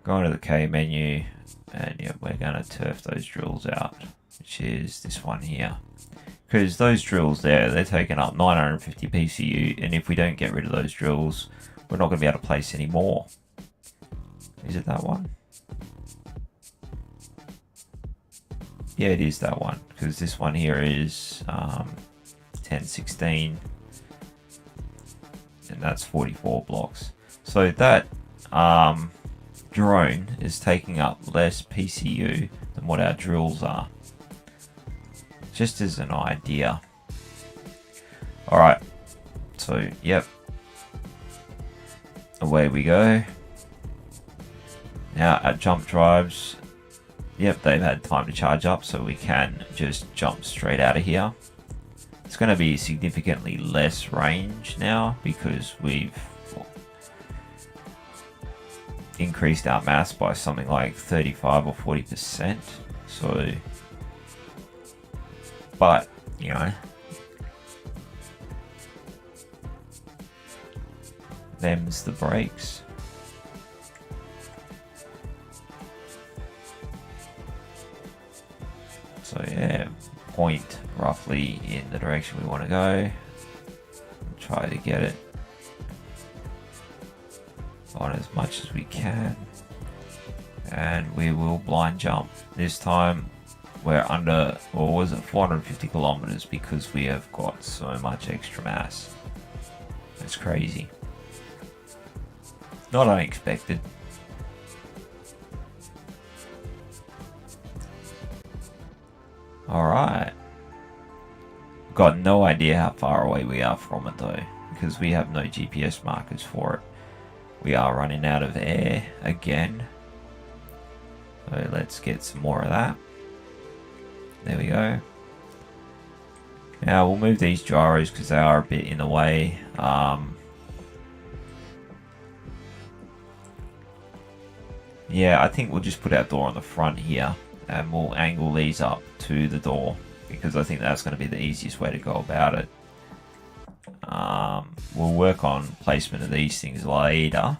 go into the K menu, and yeah, we're gonna turf those drills out, which is this one here. Because those drills there, they're taking up 950 PCU, and if we don't get rid of those drills, we're not going to be able to place any more. Is it that one? Yeah, it is that one, because this one here is 1016, and that's 44 blocks. So that drone is taking up less PCU than what our drills are. Just as an idea. Alright, so yep, away we go. Now our jump drives, yep, they've had time to charge up, so we can just jump straight out of here. It's going to be significantly less range now because we've increased our mass by something like 35 or 40%. So, but, you know, them's the brakes. So yeah, point roughly in the direction we want to go. Try to get it on as much as we can. And we will blind jump. This time we're under, or was it 450 kilometers, because we have got so much extra mass. That's crazy. Not unexpected. Alright. Got no idea how far away we are from it though, because we have no GPS markers for it. We are running out of air again. So let's get some more of that. There we go. Now we'll move these gyros because they are a bit in the way. Yeah, I think we'll just put our door on the front here and we'll angle these up to the door because I think that's going to be the easiest way to go about it. We'll work on placement of these things later.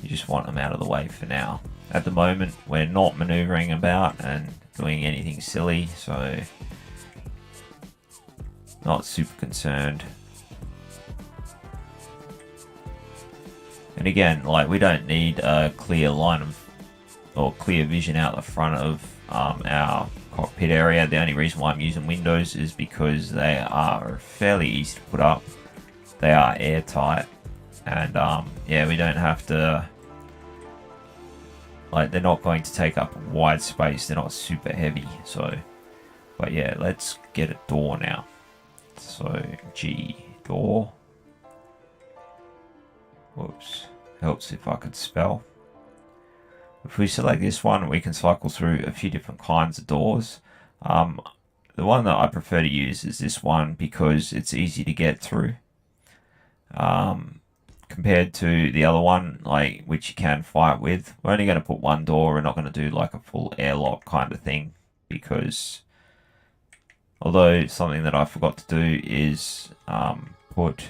You just want them out of the way for now. At the moment, we're not maneuvering about and doing anything silly, so not super concerned. And again, like, we don't need a clear line of, or clear vision out the front of our cockpit area. The only reason why I'm using windows is because they are fairly easy to put up. They are airtight, and yeah, we don't have to, like, they're not going to take up wide space. They're not super heavy. So, but yeah, let's get a door now. So G, door. Whoops, helps if I could spell. If we select this one, we can cycle through a few different kinds of doors. The one that I prefer to use is this one because it's easy to get through. Compared to the other one, like, which you can fight with. We're only going to put one door. We're not going to do like a full airlock kind of thing, because although something that I forgot to do is put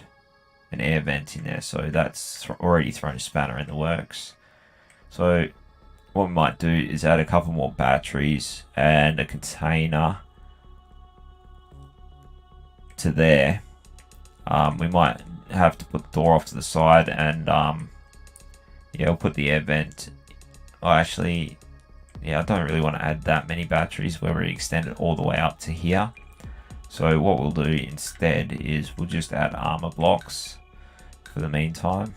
an air vent in there, so that's already thrown a spanner in the works. So what we might do is add a couple more batteries and a container to there. We might have to put the door off to the side, and yeah, we'll put the air vent. Oh, actually, yeah, I don't really want to add that many batteries where we extend it all the way up to here. So what we'll do instead is we'll just add armor blocks for the meantime.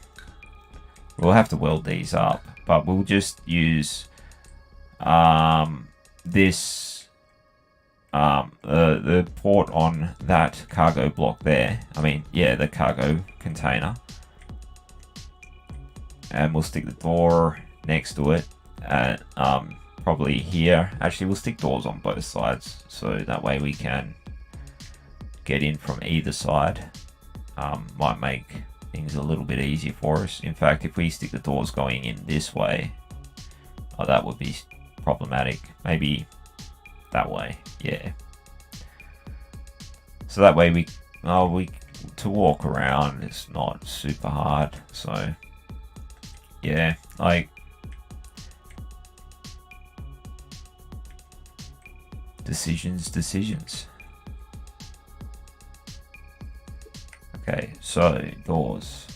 We'll have to weld these up, but we'll just use this the port on that cargo block there. I mean, yeah, the cargo container. And we'll stick the door next to it, and probably here. Actually, we'll stick doors on both sides, so that way we can get in from either side. Might make things a little bit easier for us. In fact, if we stick the doors going in this way, oh, that would be problematic. Maybe that way, yeah. So that way we to walk around, it's not super hard. So yeah, like decisions. Okay, so doors.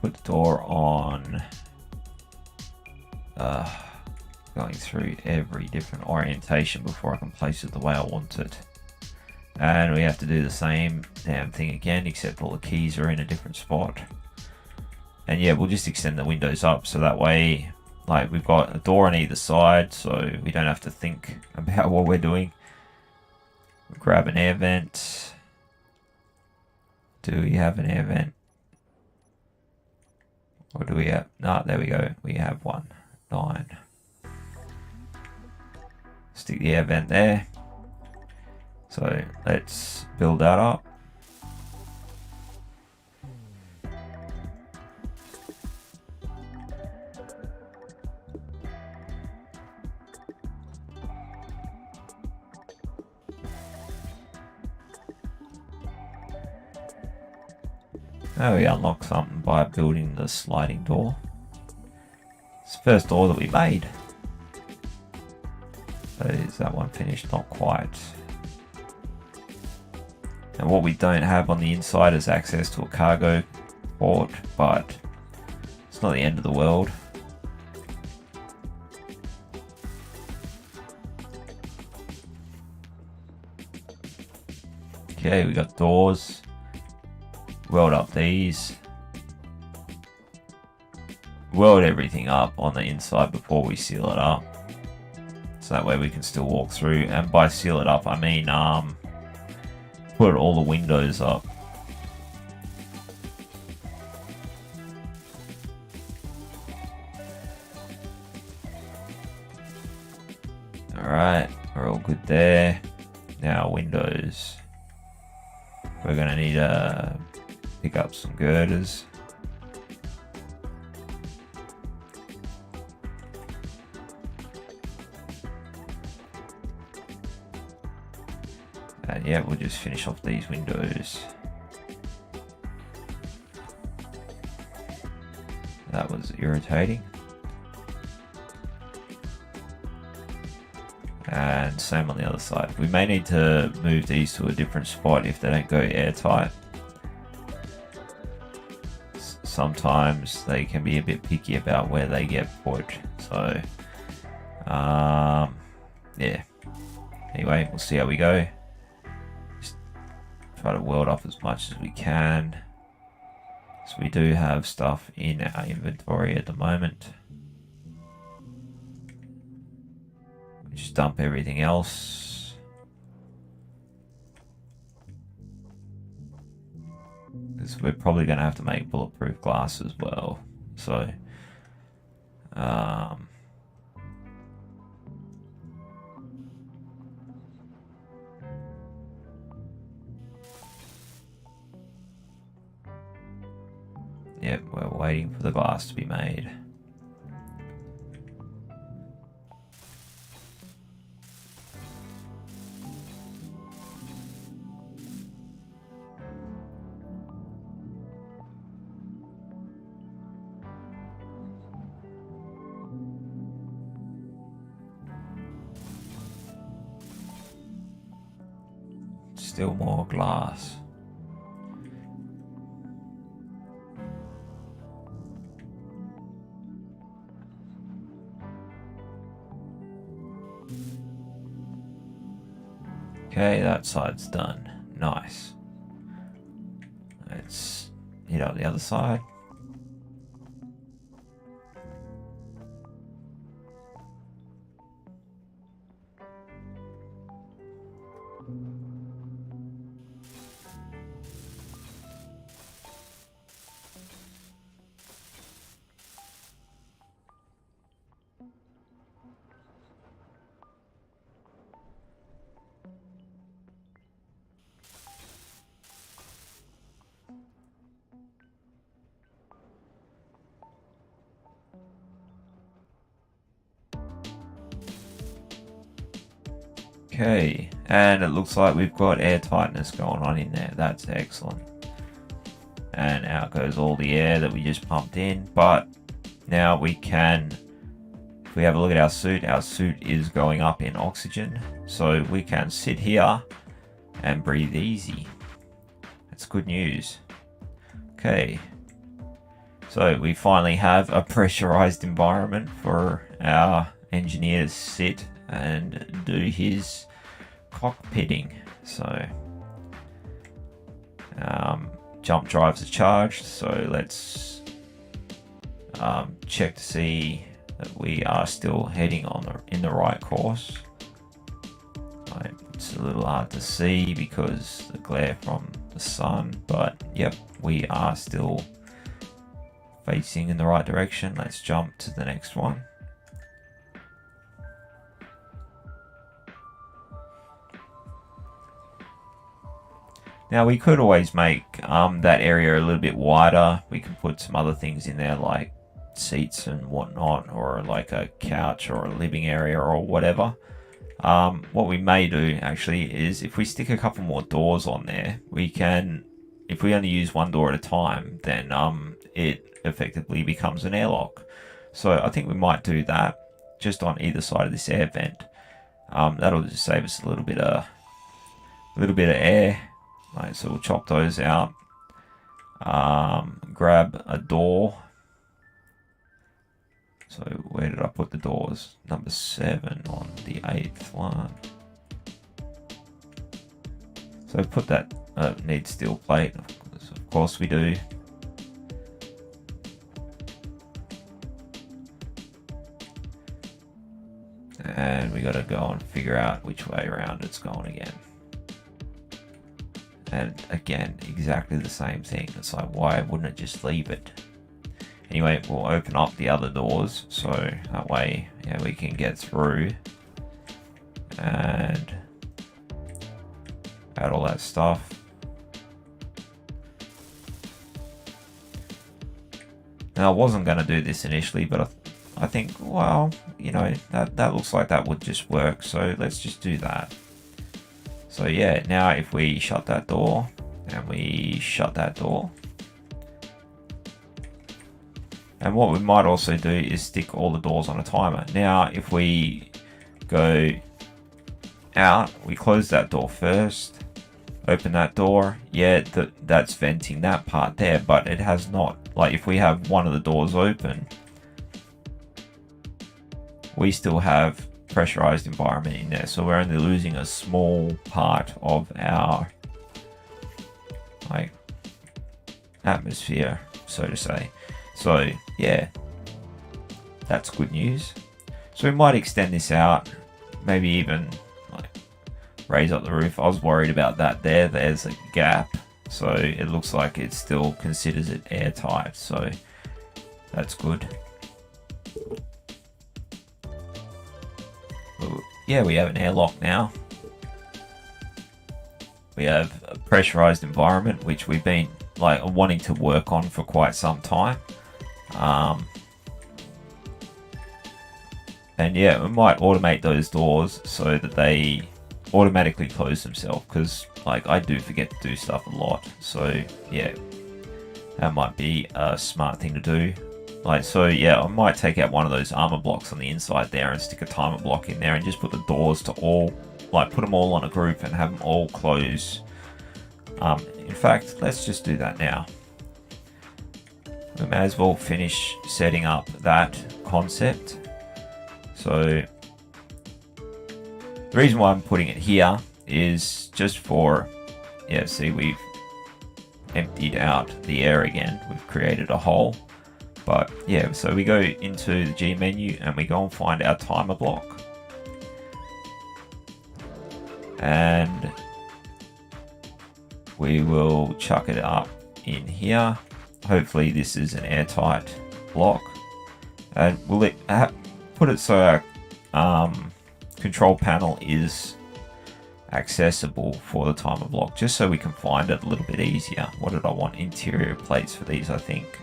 Put the door on. Going through every different orientation before I can place it the way I want it. And we have to do the same damn thing again, except all the keys are in a different spot. And yeah, we'll just extend the windows up so that way, like, we've got a door on either side, so we don't have to think about what we're doing. We'll grab an air vent. Do we have an air vent? Or do we have? No, there we go. We have one. 9. Stick the air vent there. So let's build that up. Now we unlock something by building the sliding door. It's the first door that we made. So is that one finished? Not quite. And what we don't have on the inside is access to a cargo port, but it's not the end of the world. Okay, we got doors. Weld up these. Weld everything up on the inside before we seal it up. So that way we can still walk through. And by seal it up, I mean put all the windows up. Alright, we're all good there. Now windows. We're gonna need to pick up some girders. And yeah, we'll just finish off these windows. That was irritating. And same on the other side. We may need to move these to a different spot if they don't go airtight. Sometimes they can be a bit picky about where they get put. So, yeah. Anyway, we'll see how we go. Just try to weld up as much as we can. So we do have stuff in our inventory at the moment. Just dump everything else. Because we're probably going to have to make bulletproof glass as well. So, yep, we're waiting for the glass to be made. Still more glass. Okay, that side's done. Nice. Let's hit up the other side. Okay, and it looks like we've got air tightness going on in there. That's excellent. And out goes all the air that we just pumped in. But now we can, if we have a look at our suit is going up in oxygen. So we can sit here and breathe easy. That's good news. Okay. So we finally have a pressurized environment for our engineer to sit and do his cockpitting. So jump drives are charged, so let's check to see that we are still heading on in the right course. It's a little hard to see because the glare from the sun, but yep, we are still facing in the right direction. Let's jump to the next one. Now we could always make that area a little bit wider. We can put some other things in there like seats and whatnot, or like a couch or a living area or whatever. What we may do actually is if we stick a couple more doors on there, we can, if we only use one door at a time, then it effectively becomes an airlock. So I think we might do that just on either side of this air vent. That'll just save us a little bit of air. Right, so we'll chop those out. Grab a door. So where did I put the doors? Number 7 on the 8th one. So put that, need steel plate. Of course we do. And we got to go and figure out which way around it's going again. And again, exactly the same thing. It's like, why wouldn't it just leave it? Anyway, we'll open up the other doors so that way, yeah, we can get through and add all that stuff. Now, I wasn't going to do this initially, but I think, well, you know, that looks like that would just work. So let's just do that. So yeah, now if we shut that door and we shut that door, and what we might also do is stick all the doors on a timer. Now, if we go out, we close that door first, open that door. Yeah, that's venting that part there, but it has not, like if we have one of the doors open, we still have pressurized environment in there. So we're only losing a small part of our like atmosphere, so to say. So yeah, that's good news. So we might extend this out, maybe even like raise up the roof. I was worried about that there. There's a gap, so it looks like it still considers it airtight, so that's good. Yeah, we have an airlock now. We have a pressurized environment, which we've been like wanting to work on for quite some time. And yeah, we might automate those doors so that they automatically close themselves, because like I do forget to do stuff a lot. So yeah, that might be a smart thing to do. Like, so yeah, I might take out one of those armor blocks on the inside there and stick a timer block in there and just put the doors to all, like put them all on a group and have them all close In fact, let's just do that now. We may as well finish setting up that concept. So the reason why I'm putting it here is just for, yeah, see, we've emptied out the air again. We've created a hole. But yeah, so we go into the G menu and we go and find our timer block. And we will chuck it up in here. Hopefully this is an airtight block. And we'll put it so our control panel is accessible for the timer block, just so we can find it a little bit easier. What did I want? Interior plates for these, I think.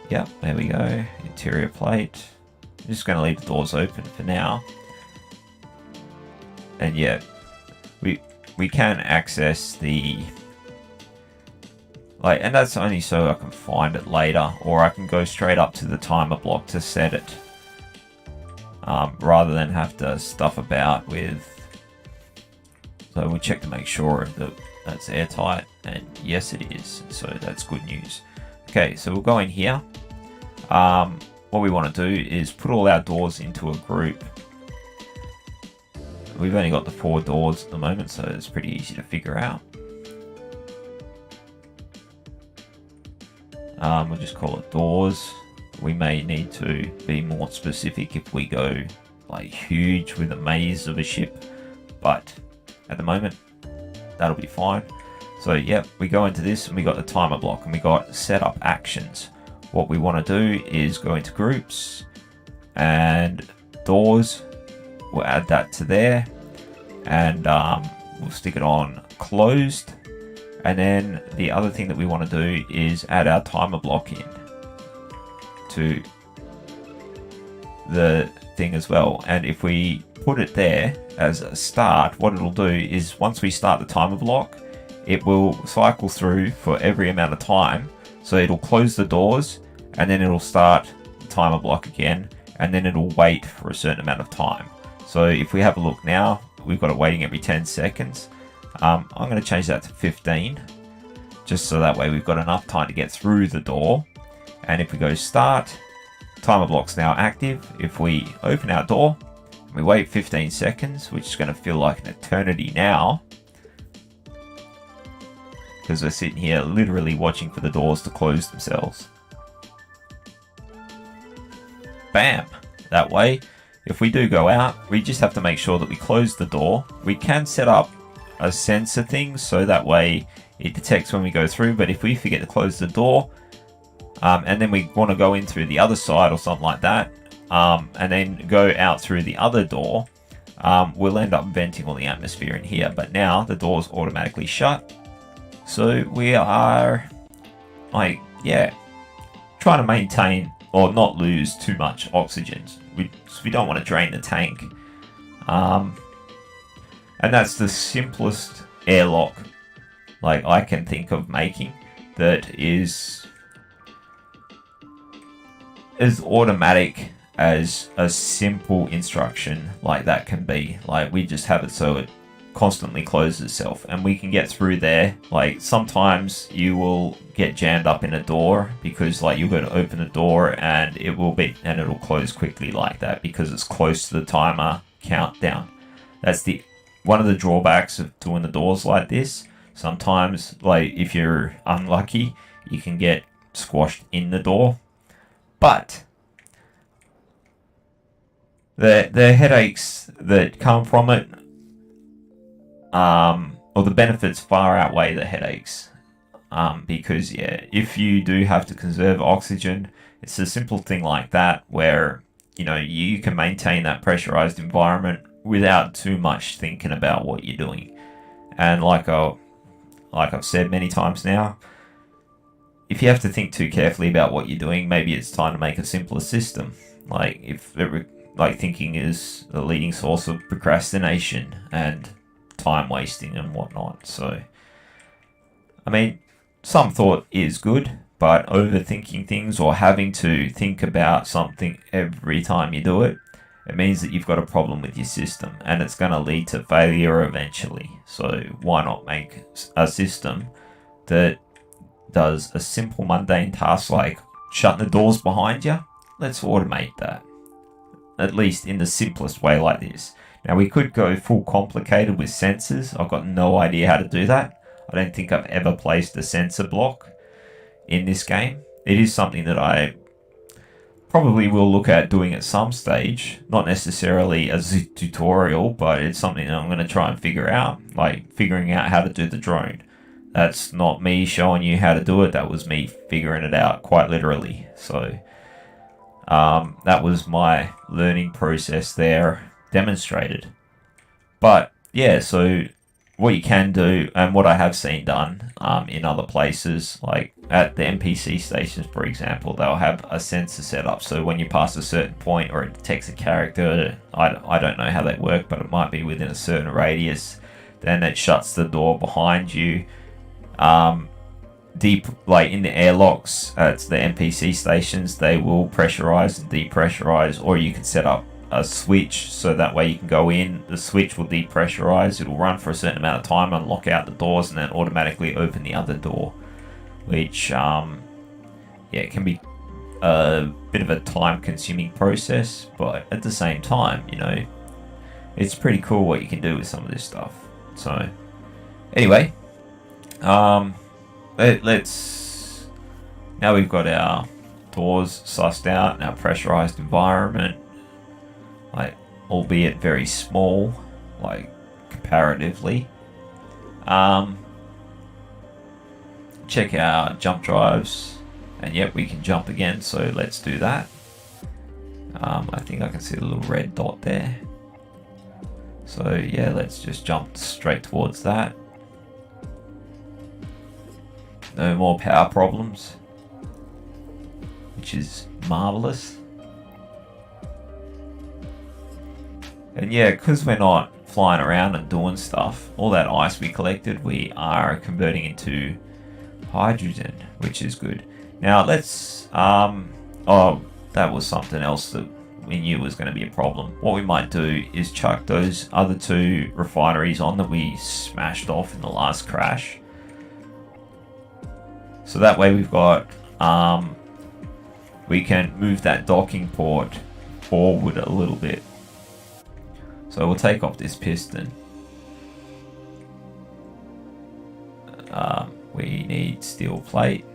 Yep, there we go. Interior plate. I'm just going to leave the doors open for now. And yeah, we can access the, like, and that's only so I can find it later, or I can go straight up to the timer block to set it, rather than have to stuff about with. So we'll check to make sure that that's airtight, and yes it is, so that's good news. Okay, so we'll go in here. What we want to do is put all our doors into a group. We've only got the 4 doors at the moment, so it's pretty easy to figure out. We'll just call it doors. We may need to be more specific if we go like huge with a maze of a ship, but at the moment that'll be fine. So yep, we go into this and we got the timer block and we got setup actions. What we want to do is go into groups and doors. We'll add that to there, and we'll stick it on closed. And then the other thing that we want to do is add our timer block in to the thing as well. And if we put it there as a start, what it'll do is once we start the timer block, it will cycle through for every amount of time. So it'll close the doors and then it'll start the timer block again, and then it'll wait for a certain amount of time. So if we have a look now, we've got it waiting every 10 seconds. I'm going to change that to 15, just so that way we've got enough time to get through the door. And if we go start, timer block's now active. If we open our door, we wait 15 seconds, which is going to feel like an eternity now, because we're sitting here literally watching for the doors to close themselves. Bam! That way, if we do go out, we just have to make sure that we close the door. We can set up a sensor thing so that way it detects when we go through, but if we forget to close the door, and then we want to go in through the other side or something like that, and then go out through the other door, we'll end up venting all the atmosphere in here. But now the door's automatically shut, so we are, like, yeah, trying to maintain or not lose too much oxygen. We don't want to drain the tank, and that's the simplest airlock like I can think of making that is as automatic as a simple instruction like that can be. Like, we just have it so it constantly closes itself and we can get through there. Like, sometimes you will get jammed up in a door because, like, you're going to open the door and it'll close quickly like that because it's close to the timer countdown. That's one of the drawbacks of doing the doors like this. Sometimes, like, if you're unlucky, you can get squashed in the door. But the headaches that come from it, or the benefits far outweigh the headaches. Because, yeah, if you do have to conserve oxygen, it's a simple thing like that where, you know, you can maintain that pressurized environment without too much thinking about what you're doing. And like I've said many times now, if you have to think too carefully about what you're doing, maybe it's time to make a simpler system. Like, thinking is the leading source of procrastination and time wasting and whatnot. So, I mean, some thought is good, but overthinking things or having to think about something every time you do it, it means that you've got a problem with your system, and it's going to lead to failure eventually. So why not make a system that does a simple mundane task like shutting the doors behind you? Let's automate that, at least in the simplest way like this. Now we could go full complicated with sensors. I've got no idea how to do that. I don't think I've ever placed a sensor block in this game. It is something that I probably will look at doing at some stage, not necessarily as a tutorial, but it's something that I'm going to try and figure out, like figuring out how to do the drone. That's not me showing you how to do it, that was me figuring it out quite literally. So that was my learning process there demonstrated. But yeah, so what you can do, and what I have seen done in other places, like at the NPC stations, for example, they'll have a sensor set up. So when you pass a certain point or it detects a character, I don't know how they work, but it might be within a certain radius, then it shuts the door behind you. Deep, like in the airlocks at the NPC stations, they will pressurize and depressurize, or you can set up a switch so that way you can go in, the switch will depressurize, it'll run for a certain amount of time, unlock out the doors, and then automatically open the other door, which it can be a bit of a time consuming process, but at the same time, you know, it's pretty cool what you can do with some of this stuff. So anyway, let's, now we've got our doors sussed out and our pressurized environment, like, albeit very small, like comparatively. Check our jump drives, and yep, we can jump again, so let's do that. I think I can see the little red dot there. So yeah, let's just jump straight towards that. No more power problems, which is marvelous. And yeah, because we're not flying around and doing stuff, all that ice we collected, we are converting into hydrogen, which is good. Now let's, oh, that was something else that we knew was going to be a problem. What we might do is chuck those other two refineries on that we smashed off in the last crash. So that way we've got, we can move that docking port forward a little bit. So we'll take off this piston. We need steel plate.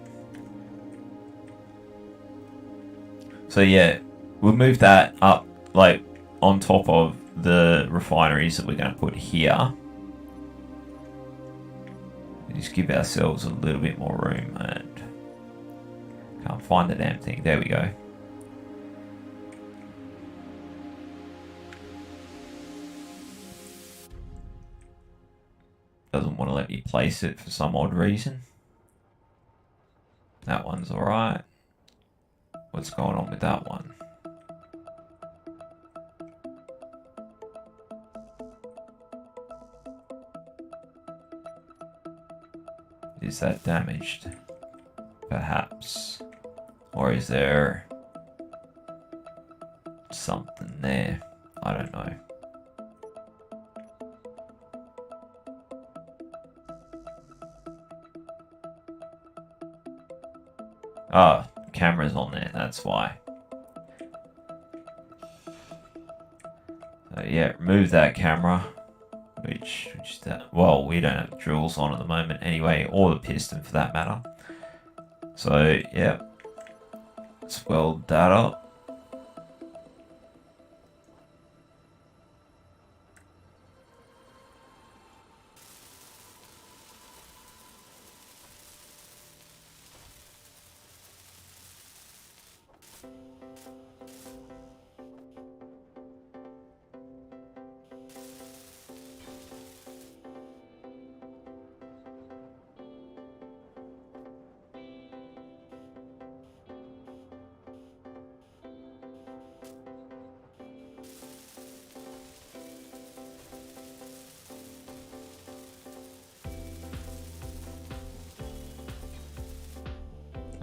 So yeah, we'll move that up, like on top of the refineries that we're going to put here. Just give ourselves a little bit more room, and can't find the damn thing. There we go. Doesn't want to let me place it for some odd reason. That one's alright. What's going on with that one? Is that damaged? Perhaps. Or is there something there? I don't know. Oh, camera's on there, that's why. So yeah, remove that camera. Which that, well, we don't have drills on at the moment anyway, or the piston for that matter. So yeah, let's weld that up.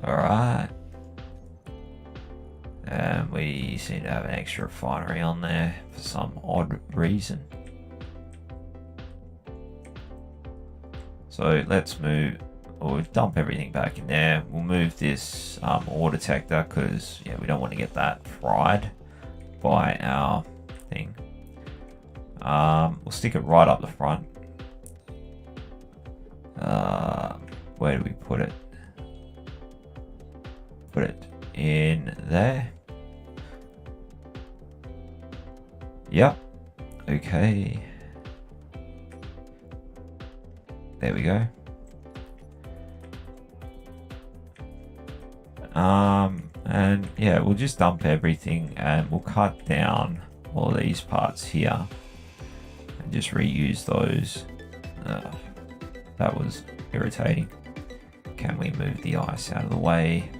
Alright. And we seem to have an extra refinery on there for some odd reason. So let's move, or dump everything back in there. We'll move this ore detector because we don't want to get that fried by our thing. We'll stick it right up the front. Where do we put it? Put it in there. Yep. Okay. There we go. And yeah, we'll just dump everything and we'll cut down all these parts here and just reuse those. That was irritating. Can we move the ice out of the way?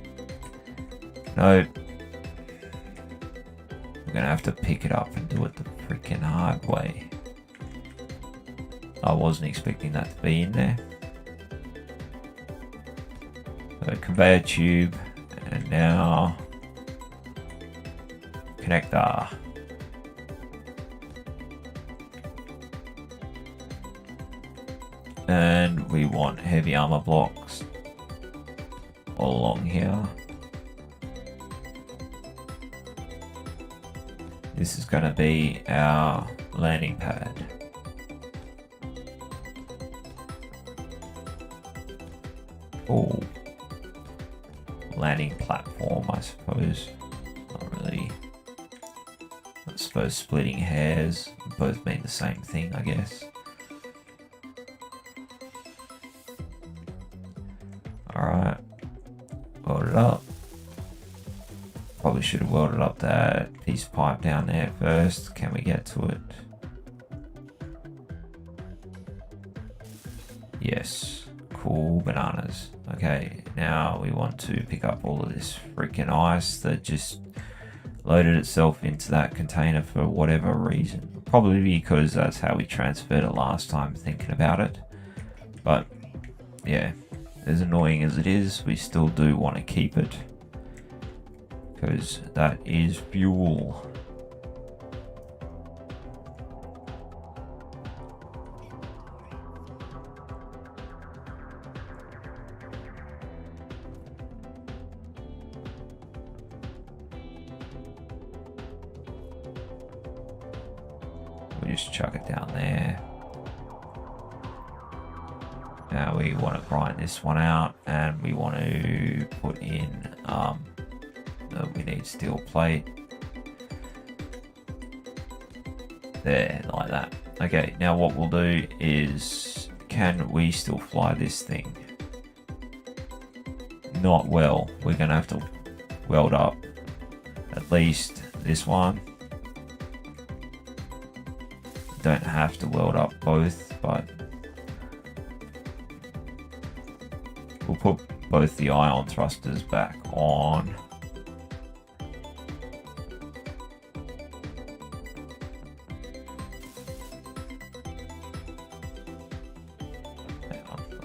No. We're gonna have to pick it up and do it the freaking hard way. I wasn't expecting that to be in there. So conveyor tube, and now connector. And we want heavy armor blocks all along here. This is going to be our landing pad. Oh, landing platform, I suppose. Not really. I suppose splitting hairs both mean the same thing, I guess. Alright, weld it up. Probably should have welded up that piece of pipe down there first. Can we get to it? Yes. Cool bananas. Okay, now we want to pick up all of this freaking ice that just loaded itself into that container for whatever reason. Probably because that's how we transferred it last time, thinking about it. But yeah, as annoying as it is, we still do want to keep it because that is fuel. We'll just chuck it down there. Now we want to grind this one out, and we want to put in, we need steel plate. There, like that. Okay, now what we'll do is, can we still fly this thing? Not well. We're going to have to weld up at least this one. Don't have to weld up both, but we'll put both the ion thrusters back on.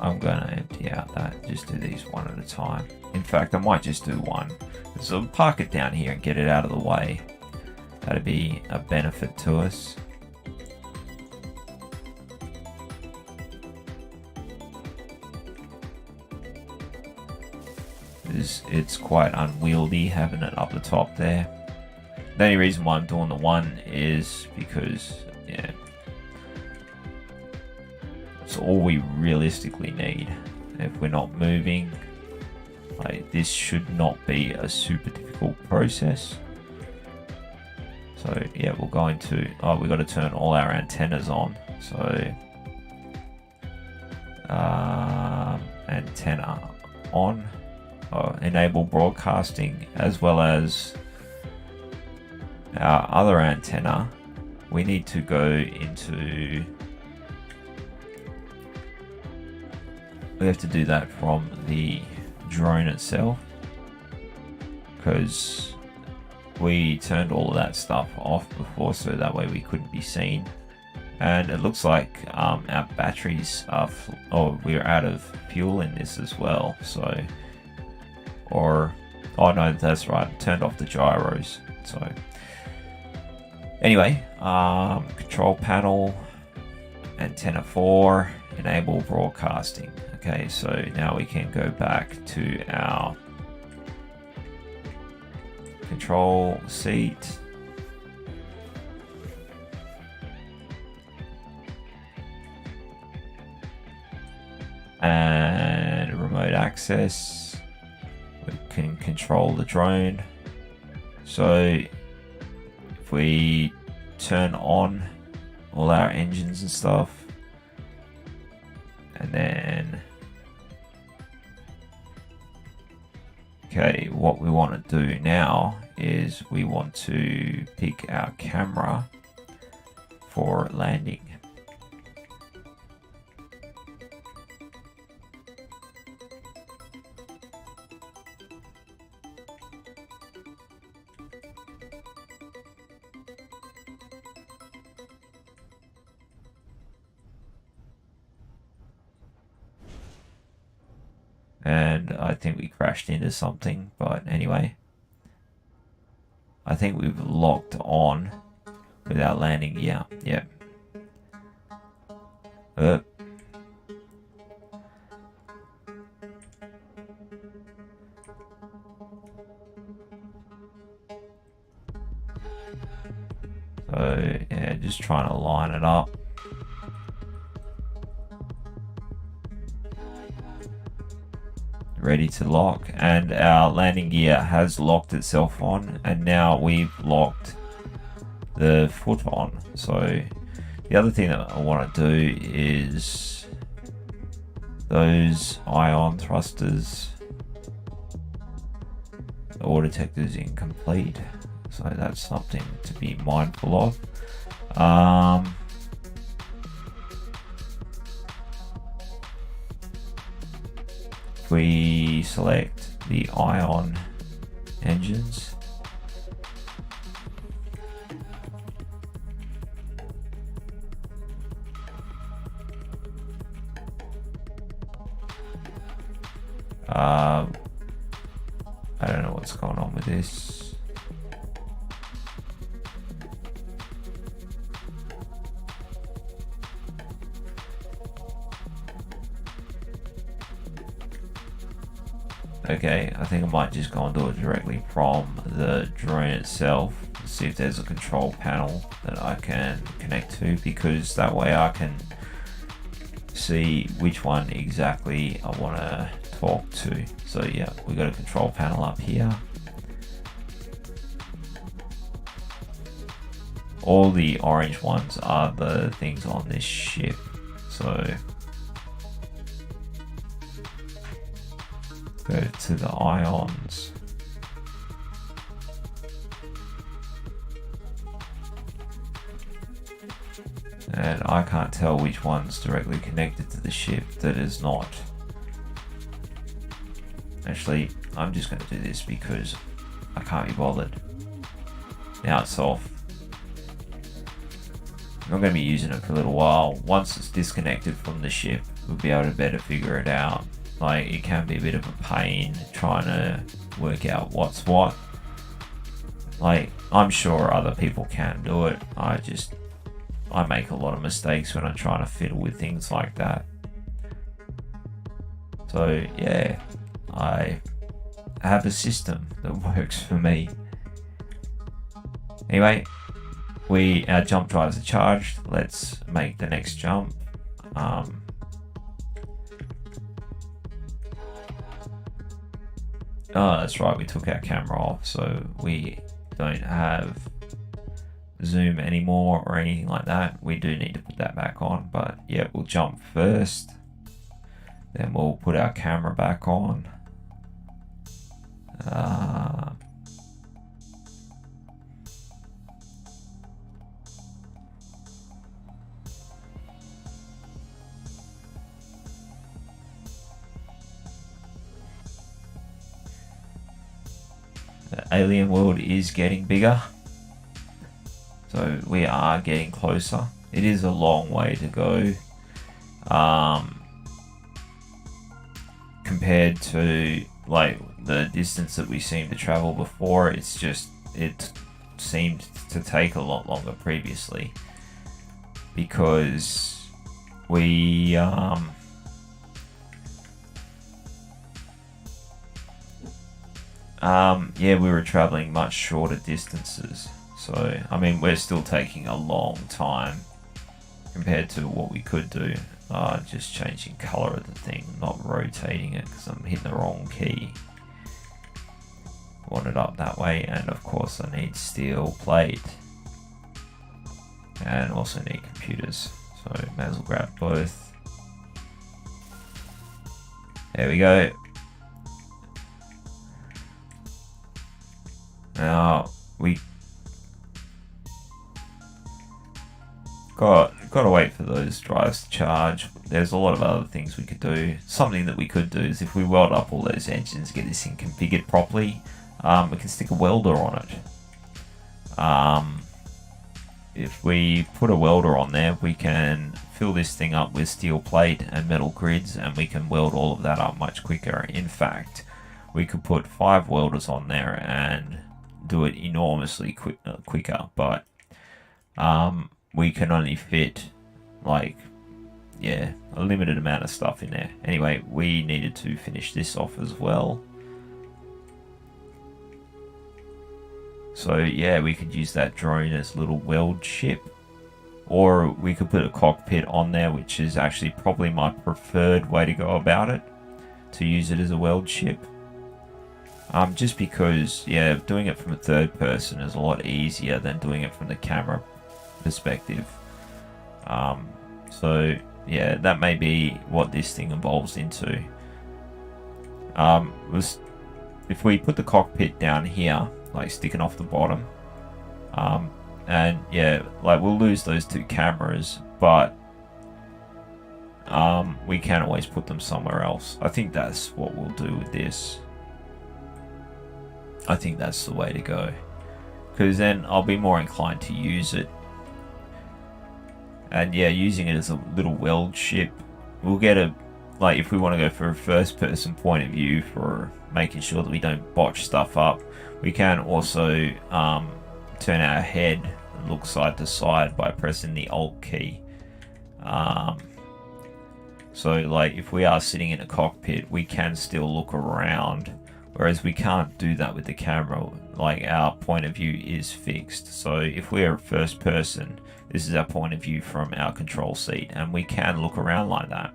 I'm going to empty out that, just do these one at a time. In fact, I might just do one. So I'll park it down here and get it out of the way. That'd be a benefit to us. It's quite unwieldy having it up the top there. The only reason why I'm doing the one is because, yeah, it's all we realistically need. If we're not moving, like, this should not be a super difficult process. So yeah, we're going to, we've got to turn all our antennas on. So antenna on. Enable broadcasting, as well as our other antenna. We need to go into, we have to do that from the drone itself, because we turned all of that stuff off before, so that way we couldn't be seen. And it looks like our batteries are we're out of fuel in this as well, so, or, oh no, that's right, turned off the gyros. So anyway, control panel, antenna 4, enable broadcasting. Okay, so now we can go back to our control seat. And remote access. We can control the drone. So if we turn on all our engines and stuff, and then okay, what we want to do now is we want to pick our camera for landing. And I think we crashed into something, but anyway. I think we've locked on without landing gear. Yep. So yeah, just trying to line it up. Ready to lock, and our landing gear has locked itself on, and now we've locked the foot on. So the other thing that I want to do is those ion thrusters, the ore detector is incomplete, so that's something to be mindful of. If we select the ion engines, I don't know what's going on with this. Okay, I think I might just go and do it directly from the drone itself. See if there's a control panel that I can connect to, because that way I can see which one exactly I want to talk to. So yeah, we got a control panel up here. All the orange ones are the things on this ship. So go to the ions. And I can't tell which one's directly connected to the ship that is not. Actually, I'm just going to do this because I can't be bothered. Now it's off. I'm not going to be using it for a little while. Once it's disconnected from the ship, we'll be able to better figure it out. Like, it can be a bit of a pain trying to work out what's what. Like, I'm sure other people can do it. I make a lot of mistakes when I'm trying to fiddle with things like that. So yeah, I have a system that works for me. Anyway, our jump drives are charged. Let's make the next jump. Oh, that's right, we took our camera off, so we don't have zoom anymore or anything like that. We do need to put that back on, but yeah, we'll jump first, then we'll put our camera back on. The alien world is getting bigger, so we are getting closer. It is a long way to go compared to like the distance that we seem to travel before. It's seemed to take a lot longer previously, because we yeah, we were traveling much shorter distances. So, I mean, we're still taking a long time compared to what we could do. Just changing color of the thing, not rotating it because I'm hitting the wrong key. Want it up that way, and of course I need steel plate. And also need computers. So, may as well grab both. There we go. Now, we got to wait for those drives to charge. There's a lot of other things we could do. Something that we could do is if we weld up all those engines, get this thing configured properly, we can stick a welder on it. If we put a welder on there, we can fill this thing up with steel plate and metal grids, and we can weld all of that up much quicker. In fact, we could put 5 welders on there and do it enormously quicker, but we can only fit like, yeah, a limited amount of stuff in there. Anyway, we needed to finish this off as well. So yeah, we could use that drone as a little weld ship, or we could put a cockpit on there, which is actually probably my preferred way to go about it, to use it as a weld ship. Just because, yeah, doing it from a third person is a lot easier than doing it from the camera perspective. So yeah, that may be what this thing evolves into. If we put the cockpit down here, like sticking off the bottom, and yeah, like we'll lose those 2 cameras, but we can always put them somewhere else. I think that's what we'll do with this. I think that's the way to go, because then I'll be more inclined to use it. And yeah, using it as a little weld ship, we'll get a, like if we want to go for a first person point of view for making sure that we don't botch stuff up, we can also turn our head and look side to side by pressing the Alt key. So like if we are sitting in a cockpit, we can still look around, whereas we can't do that with the camera. Like our point of view is fixed. So if we're first person, this is our point of view from our control seat, and we can look around like that.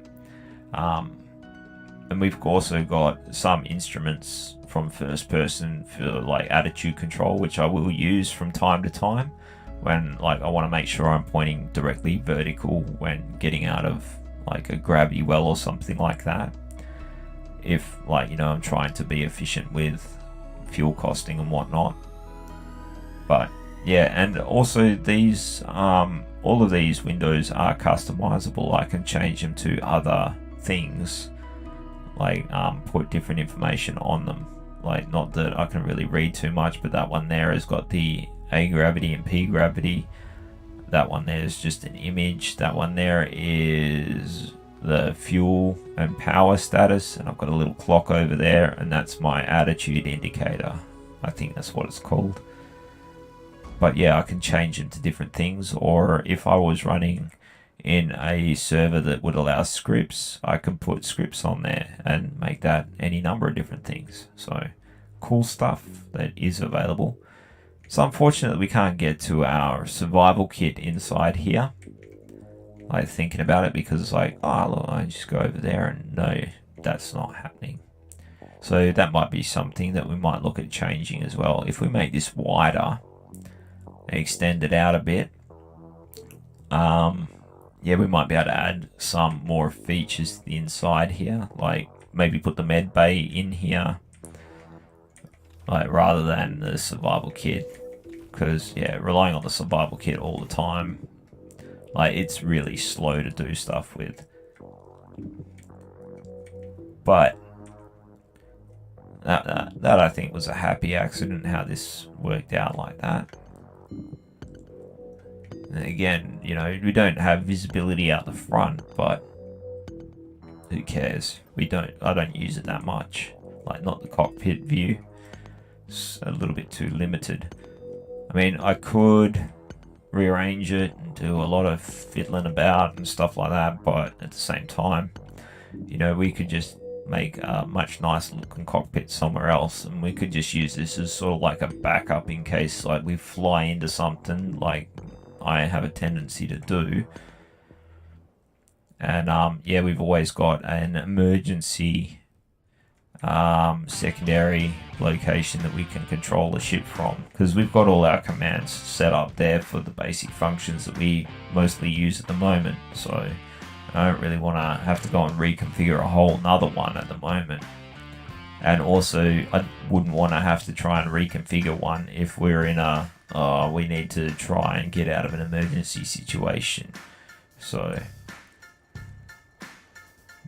And we've also got some instruments from first person for like attitude control, which I will use from time to time when like I want to make sure I'm pointing directly vertical when getting out of like a gravity well or something like that. If like, you know, I'm trying to be efficient with fuel costing and whatnot. But yeah, and also these all of these windows are customizable. I can change them to other things, like put different information on them. Like, not that I can really read too much, but that one there has got the A gravity and P gravity. That one there is just an image. That one there is the fuel and power status, and I've got a little clock over there, and that's my attitude indicator. I think that's what it's called. But yeah, I can change them to different things, or if I was running in a server that would allow scripts, I can put scripts on there and make that any number of different things. So cool stuff that is available. It's unfortunate that we can't get to our survival kit inside here. Like thinking about it, because it's like, oh look, I just go over there, and no, that's not happening. So that might be something that we might look at changing as well. If we make this wider, extend it out a bit, yeah, we might be able to add some more features to the inside here, like maybe put the med bay in here, like rather than the survival kit, because yeah, relying on the survival kit all the time, like it's really slow to do stuff with. But that I think was a happy accident, how this worked out like that. And again, you know, we don't have visibility out the front, but who cares? I don't use it that much. Like, not the cockpit view. It's a little bit too limited. I mean, I could rearrange it and do a lot of fiddling about and stuff like that, but at the same time, you know, we could just make a much nicer looking cockpit somewhere else, and we could just use this as sort of like a backup in case like we fly into something like I have a tendency to do. And yeah, we've always got an emergency secondary location that we can control the ship from, because we've got all our commands set up there for the basic functions that we mostly use at the moment. So I don't really want to have to go and reconfigure a whole nother one at the moment. And also, I wouldn't want to have to try and reconfigure one if we're in a we need to try and get out of an emergency situation. So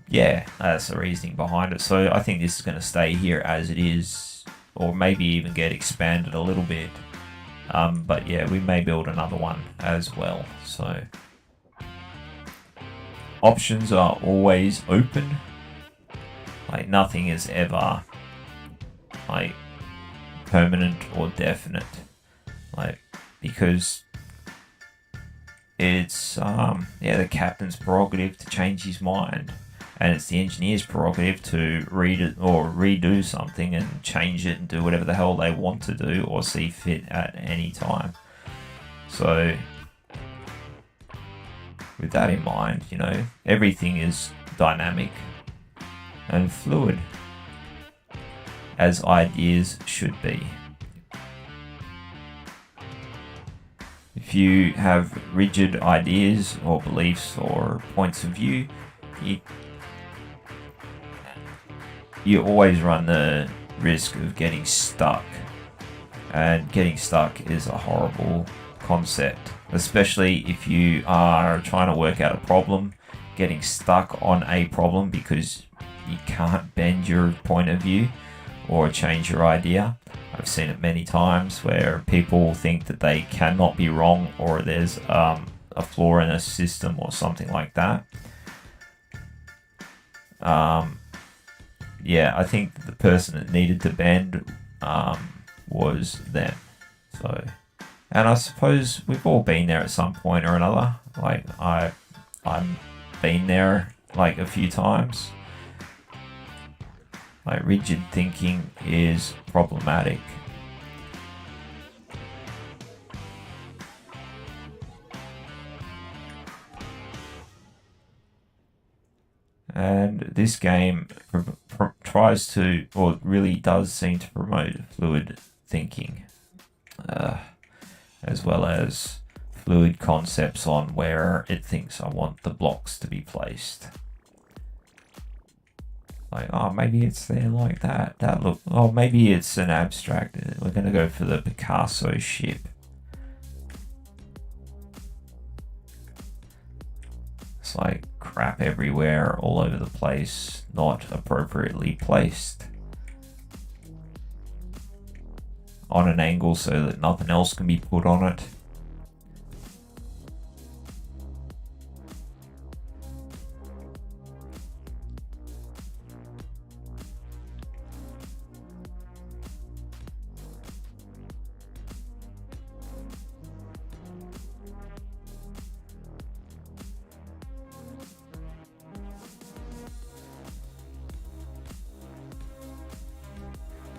yeah, that's the reasoning behind it. So I think this is going to stay here as it is, or maybe even get expanded a little bit. But yeah, we may build another one as well. So options are always open. Like nothing is ever like permanent or definite. Like, because it's the captain's prerogative to change his mind, and it's the engineer's prerogative to read it or redo something and change it and do whatever the hell they want to do or see fit at any time. So with that in mind, you know, everything is dynamic and fluid, as ideas should be. If you have rigid ideas or beliefs or points of view, you always run the risk of getting stuck. And getting stuck is a horrible concept, especially if you are trying to work out a problem. Getting stuck on a problem because you can't bend your point of view or change your idea. I've seen it many times where people think that they cannot be wrong, or there's a flaw in a system or something like that. Yeah, I think the person that needed to bend was them. So, and I suppose we've all been there at some point or another. Like I've been there like a few times. Like rigid thinking is problematic. And this game tries to, or really does seem to promote fluid thinking, as well as fluid concepts on where it thinks I want the blocks to be placed. Like, oh, maybe it's there like that. That look. Oh, maybe it's an abstract. We're going to go for the Picasso ship. It's like crap everywhere, all over the place, not appropriately placed. On an angle so that nothing else can be put on it.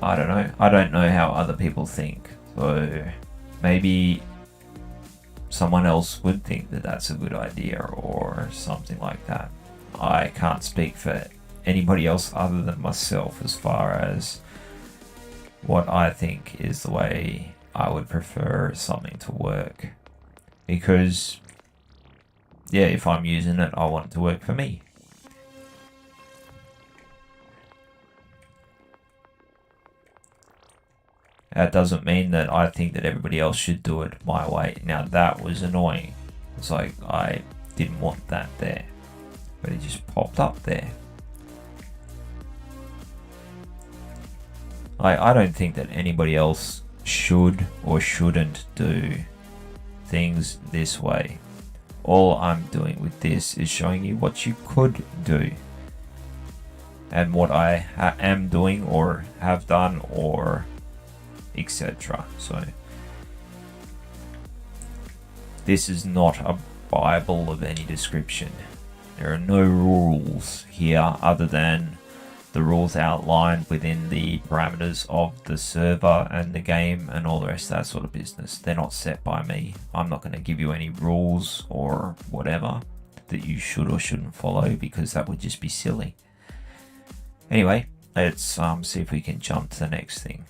I don't know. I don't know how other people think. So maybe someone else would think that that's a good idea or something like that. I can't speak for anybody else other than myself as far as what I think is the way I would prefer something to work. Because, yeah, if I'm using it, I want it to work for me. That doesn't mean that I think that everybody else should do it my way. Now that was annoying. It's like I didn't want that there, but it just popped up there. I don't think that anybody else should or shouldn't do things this way. All I'm doing with this is showing you what you could do. And what I am doing or have done or etc. So This is not a Bible of any description. There are no rules here other than the rules outlined within the parameters of the server and the game and all the rest of that sort of business. They're not set by me. I'm not going to give you any rules or whatever that you should or shouldn't follow, because that would just be silly. Anyway, let's see if we can jump to the next thing.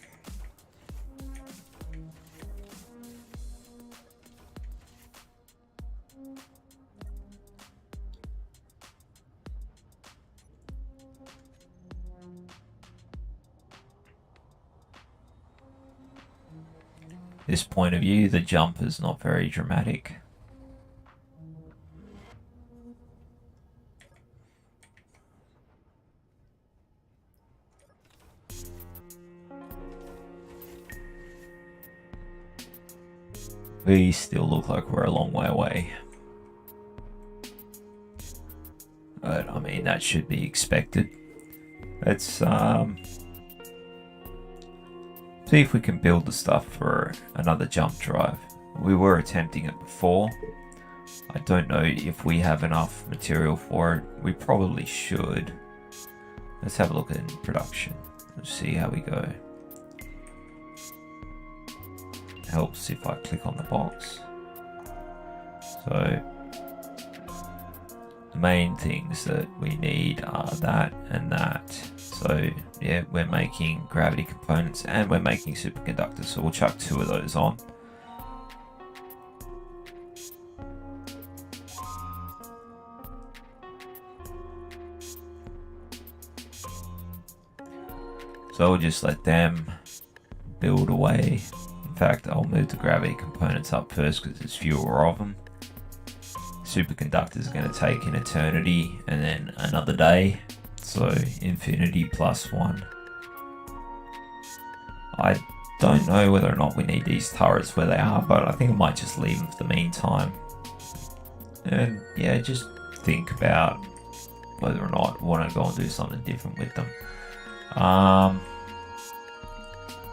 This point of view, the jump is not very dramatic. We still look like we're a long way away. But I mean, that should be expected. Let's see if we can build the stuff for another jump drive. We were attempting it before. I don't know if we have enough material for it. We probably should. Let's have a look in production. Let's see how we go. Helps if I click on the box. So the main things that we need are that and that. So yeah, we're making gravity components and we're making superconductors, so we'll chuck 2 of those on. So we'll just let them build away. In fact, I'll move the gravity components up first because there's fewer of them. Superconductors are going to take an eternity and then another day. So infinity plus 1. I don't know whether or not we need these turrets where they are, but I think I might just leave them for the meantime. And yeah, just think about whether or not I want to go and do something different with them.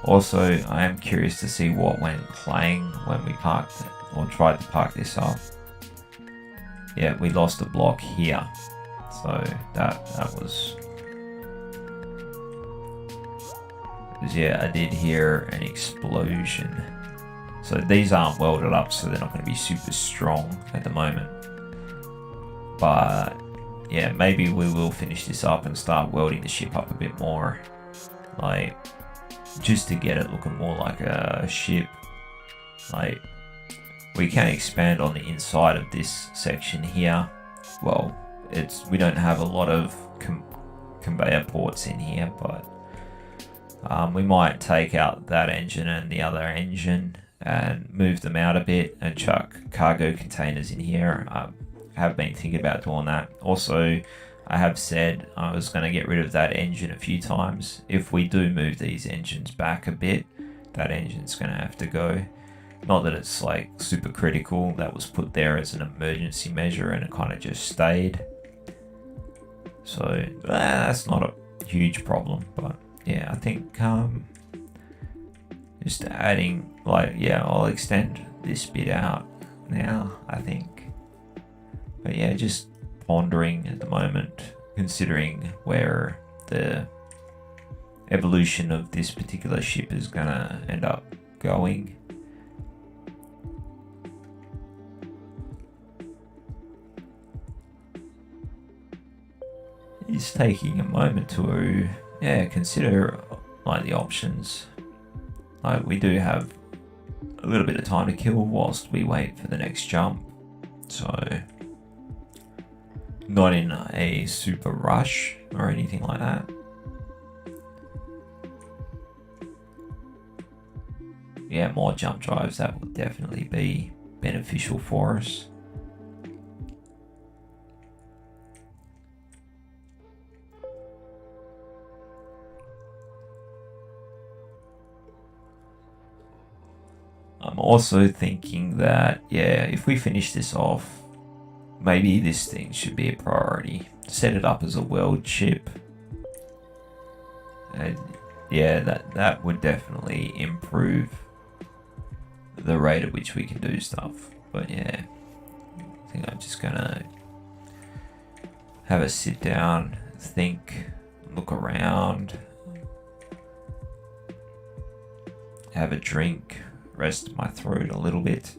Also, I am curious to see what went playing when we parked it, or tried to park this up. Yeah, we lost a block here. So that was... Yeah, I did hear an explosion. So these aren't welded up, so they're not going to be super strong at the moment. But yeah, maybe we will finish this up and start welding the ship up a bit more. Like, just to get it looking more like a ship. Like, we can expand on the inside of this section here. Well, we don't have a lot of conveyor ports in here, but we might take out that engine and the other engine and move them out a bit and chuck cargo containers in here. I have been thinking about doing that. Also, I have said I was going to get rid of that engine a few times. If we do move these engines back a bit, that engine's going to have to go. Not that it's like super critical. That was put there as an emergency measure and it kind of just stayed. So that's not a huge problem, but yeah, I think just adding, like, yeah, I'll extend this bit out now, I think. But yeah, just pondering at the moment, considering where the evolution of this particular ship is gonna end up going. It's taking a moment to, yeah, consider like the options. Like, we do have a little bit of time to kill whilst we wait for the next jump, so not in a super rush or anything like that. Yeah, more jump drives, that would definitely be beneficial for us. I'm also thinking that, yeah, if we finish this off, maybe this thing should be a priority. Set it up as a world ship. And yeah, that would definitely improve the rate at which we can do stuff. But yeah, I think I'm just gonna have a sit down, think, look around, have a drink, rest my throat a little bit.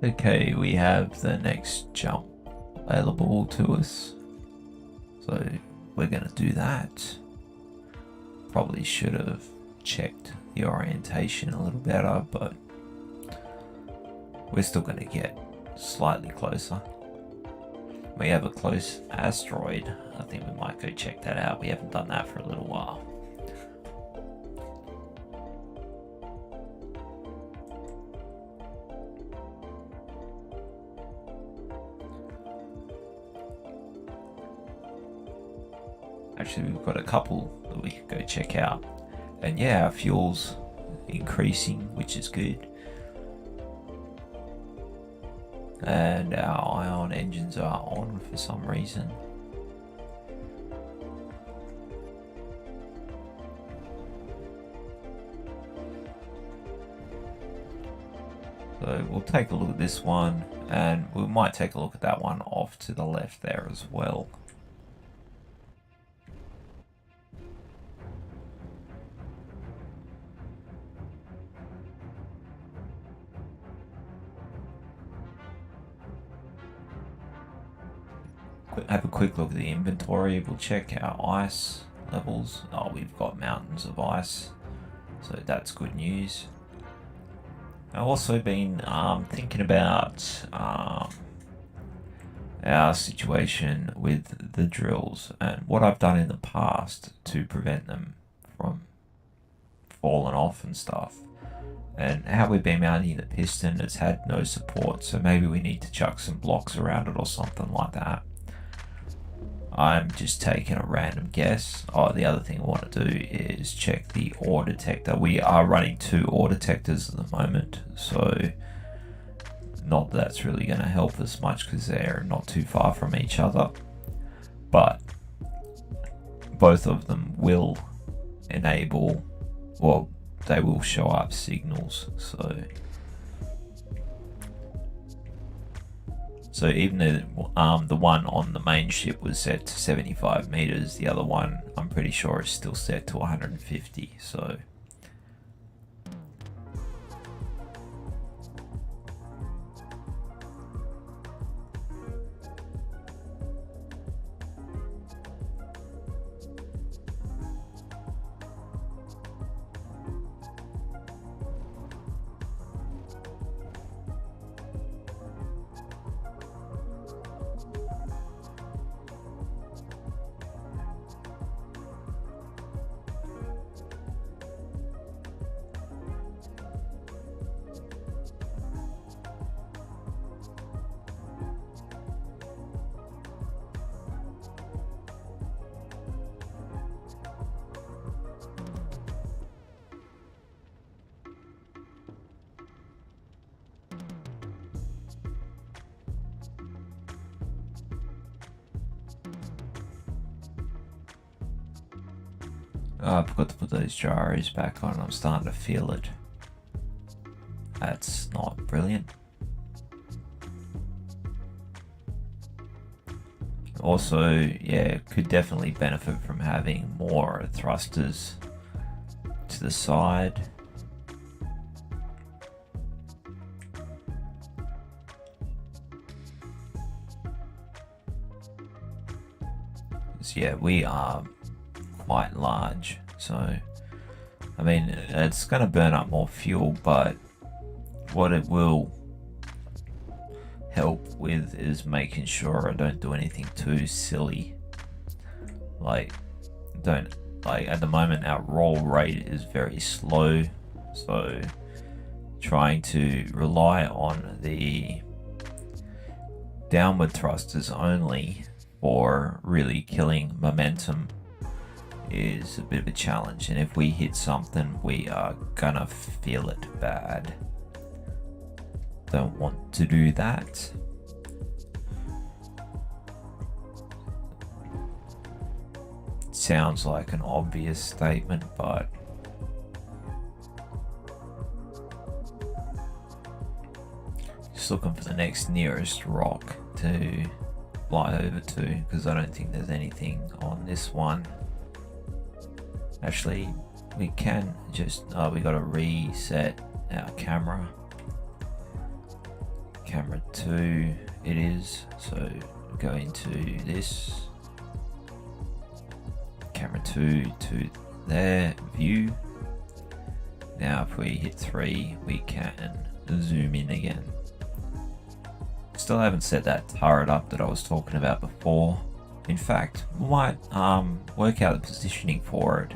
Okay, we have the next jump available to us, so we're gonna do that. Probably should have checked the orientation a little better, but we're still gonna get slightly closer. We have a close asteroid. I think we might go check that out. We haven't done that for a little while. Actually, we've got a couple that we could go check out. And yeah, our fuel's increasing, which is good. And our ion engines are on for some reason. So we'll take a look at this one, and we might take a look at that one off to the left there as well. have a quick look at the inventory. We'll check our ice levels. Oh, we've got mountains of ice, so that's good news. I've also been thinking about our situation with the drills and what I've done in the past to prevent them from falling off and stuff. And how we've been mounting the piston, it's had no support, so maybe we need to chuck some blocks around it or something like that. I'm just taking a random guess. Oh, the other thing I want to do is check the ore detector. We are running 2 ore detectors at the moment, so not that that's really going to help us much because they're not too far from each other. But both of them will enable, well, they will show up signals. So even though the one on the main ship was set to 75 meters, the other one I'm pretty sure is still set to 150. So I forgot to put those gyros back on. I'm starting to feel it. That's not brilliant. Also, yeah, could definitely benefit from having more thrusters to the side. So yeah, we are quite large, so I mean it's going to burn up more fuel, but what it will help with is making sure I don't do anything too silly. Like at the moment our roll rate is very slow, so trying to rely on the downward thrusters only for really killing momentum is a bit of a challenge, and if we hit something we are gonna feel it bad. Don't want to do that. Sounds like an obvious statement, but just looking for the next nearest rock to fly over to, because I don't think there's anything on this one. Actually, we can just, we got to reset our camera. Camera 2 it is, so go into this. Camera 2 to there, view. Now if we hit 3, we can zoom in again. Still haven't set that turret up that I was talking about before. In fact, we might work out the positioning for it.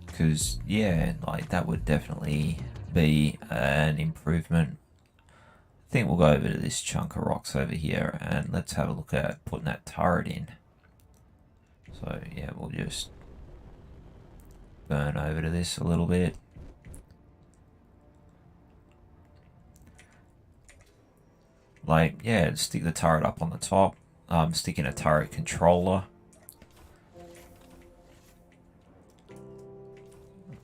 Because yeah, like that would definitely be an improvement. I think we'll go over to this chunk of rocks over here and let's have a look at putting that turret in. So yeah, we'll just burn over to this a little bit. Like, yeah, stick the turret up on the top. Stick in a turret controller.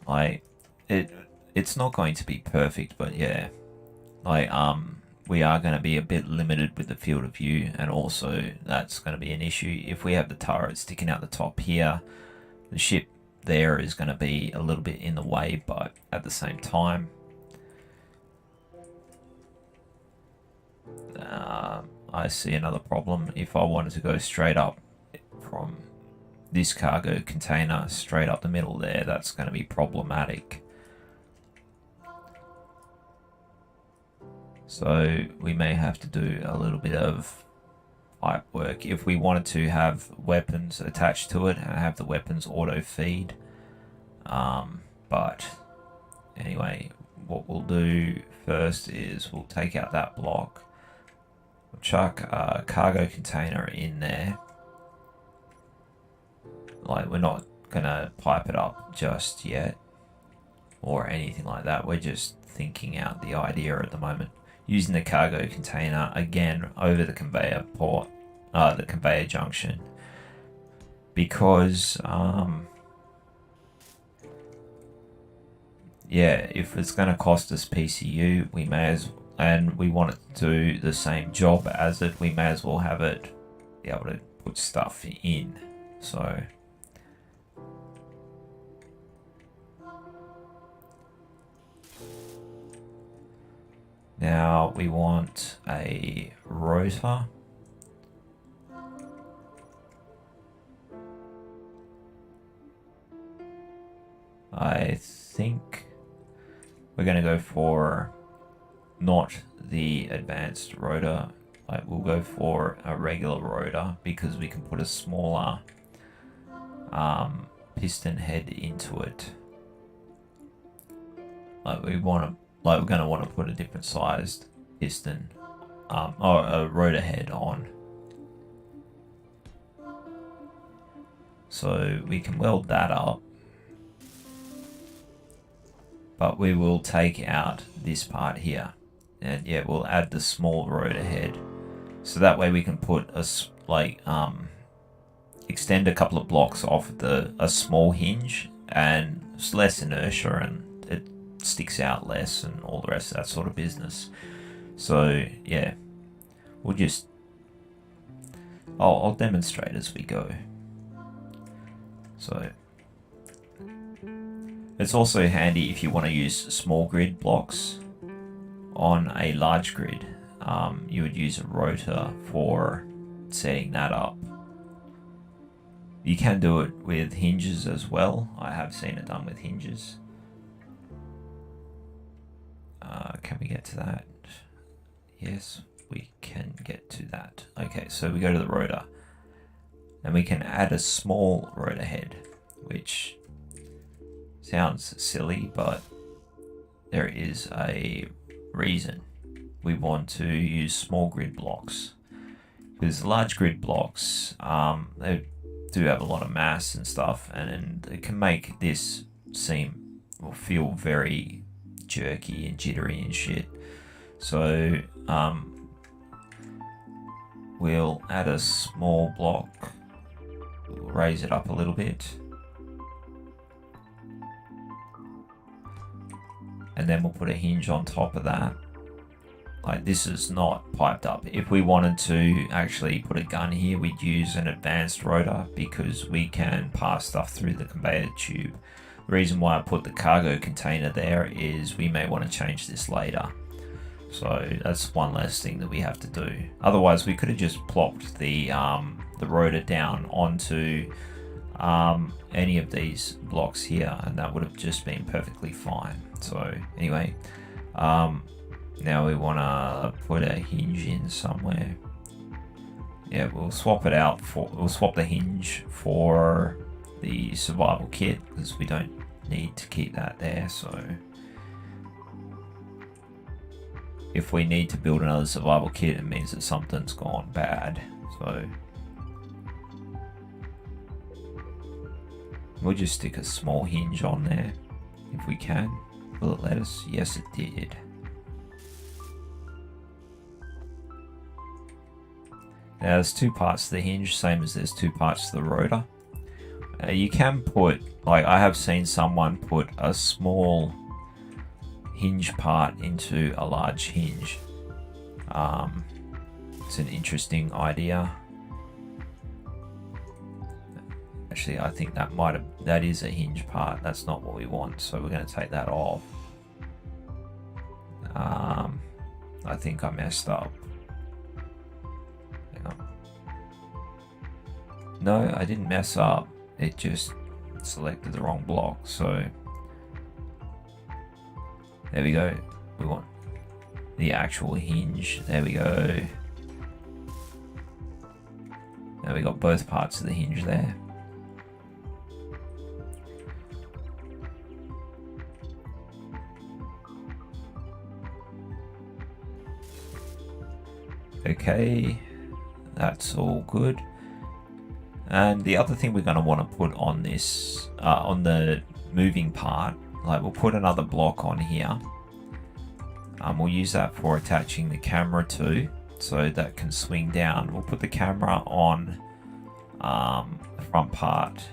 Like, it's not going to be perfect, but yeah. Like, we are going to be a bit limited with the field of view, and also that's going to be an issue. If we have the turret sticking out the top here, the ship there is going to be a little bit in the way, but at the same time, I see another problem. If I wanted to go straight up from this cargo container straight up the middle there, that's going to be problematic. So we may have to do a little bit of pipe work if we wanted to have weapons attached to it and have the weapons auto feed. But anyway, what we'll do first is we'll take out that block, we'll chuck a cargo container in there. Like, we're not gonna pipe it up just yet or anything like that. We're just thinking out the idea at the moment, using the cargo container again over the conveyor the conveyor junction, because yeah, if it's going to cost us PCU, we may as, and we want it to do the same job as it, we may as well have it be able to put stuff in. So now we want a rotor. I think we're going to go for not the advanced rotor. Like, we'll go for a regular rotor because we can put a smaller piston head into it. Like, we're going to want to put a different sized piston or a rotor head on. So we can weld that up. But we will take out this part here, and yeah, we'll add the small rotor head, so that way we can put extend a couple of blocks off a small hinge, and it's less inertia and it sticks out less and all the rest of that sort of business. So yeah, we'll just I'll demonstrate as we go. So it's also handy if you want to use small grid blocks on a large grid. You would use a rotor for setting that up. You can do it with hinges as well. I have seen it done with hinges. Can we get to that? Yes, we can get to that. Okay, so we go to the rotor, and we can add a small rotor head, which sounds silly, but there is a reason we want to use small grid blocks, because large grid blocks they do have a lot of mass and stuff, and it can make this seem or feel very jerky and jittery and shit. So we'll add a small block, we'll raise it up a little bit, and then we'll put a hinge on top of that. Like, this is not piped up. If we wanted to actually put a gun here, we'd use an advanced rotor because we can pass stuff through the conveyor tube. The reason why I put the cargo container there is we may want to change this later. So that's one less thing that we have to do. Otherwise, we could have just plopped the rotor down onto any of these blocks here, and that would have just been perfectly fine. So anyway, now we want to put a hinge in somewhere. Yeah, we'll swap it out we'll swap the hinge for the survival kit because we don't need to keep that there. So if we need to build another survival kit, it means that something's gone bad. So we'll just stick a small hinge on there if we can. Will it let us? Yes, it did. Now there's two parts to the hinge, same as there's two parts to the rotor. You can put, like, I have seen someone put a small hinge part into a large hinge. It's an interesting idea. Actually, I think that is a hinge part. That's not what we want, so we're going to take that off. I think I messed up. No, I didn't mess up. It just selected the wrong block. So there we go. We want the actual hinge. There we go. Now we got both parts of the hinge there. Okay, that's all good. And the other thing we're going to want to put on this, on the moving part, like we'll put another block on here. We'll use that for attaching the camera to, so that can swing down. We'll put the camera on the front part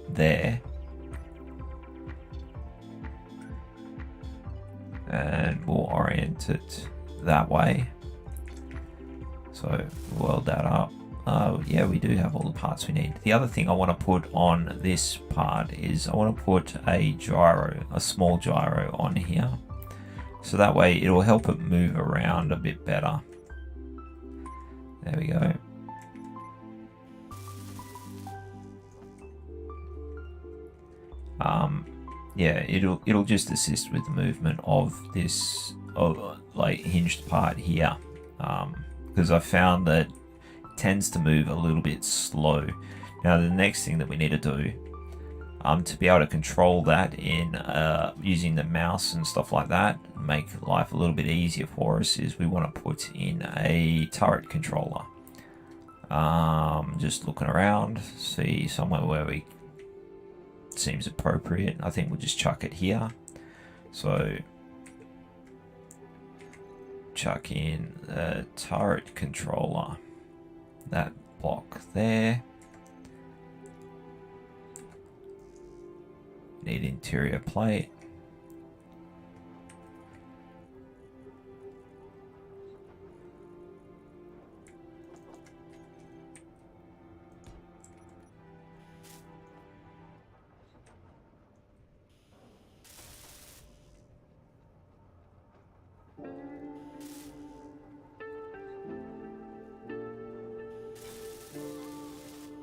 there. And we'll orient it that way. So weld that up. Yeah, we do have all the parts we need. The other thing I want to put on this part is I want to put a gyro, a small gyro on here. So that way it'll help it move around a bit better. There we go. Yeah, it'll just assist with the movement of this like hinged part here, because I found that it tends to move a little bit slow. Now the next thing that we need to do, to be able to control that in using the mouse and stuff like that, make life a little bit easier for us, is we want to put in a turret controller. Just looking around, see somewhere where we seems appropriate. I think we'll just chuck it here. So chuck in a turret controller, that block there. Need interior plate.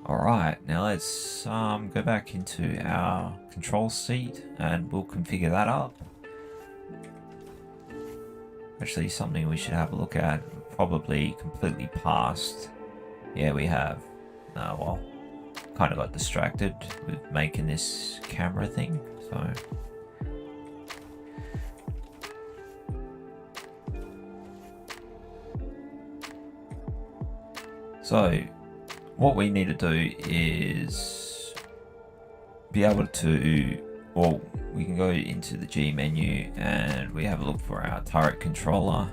Alright, now let's go back into our control seat and we'll configure that up. Actually, something we should have a look at, probably completely passed. Yeah, we have. Well, kind of got distracted with making this camera thing, so. So, what we need to do is be able to, well, we can go into the G menu and we have a look for our turret controller,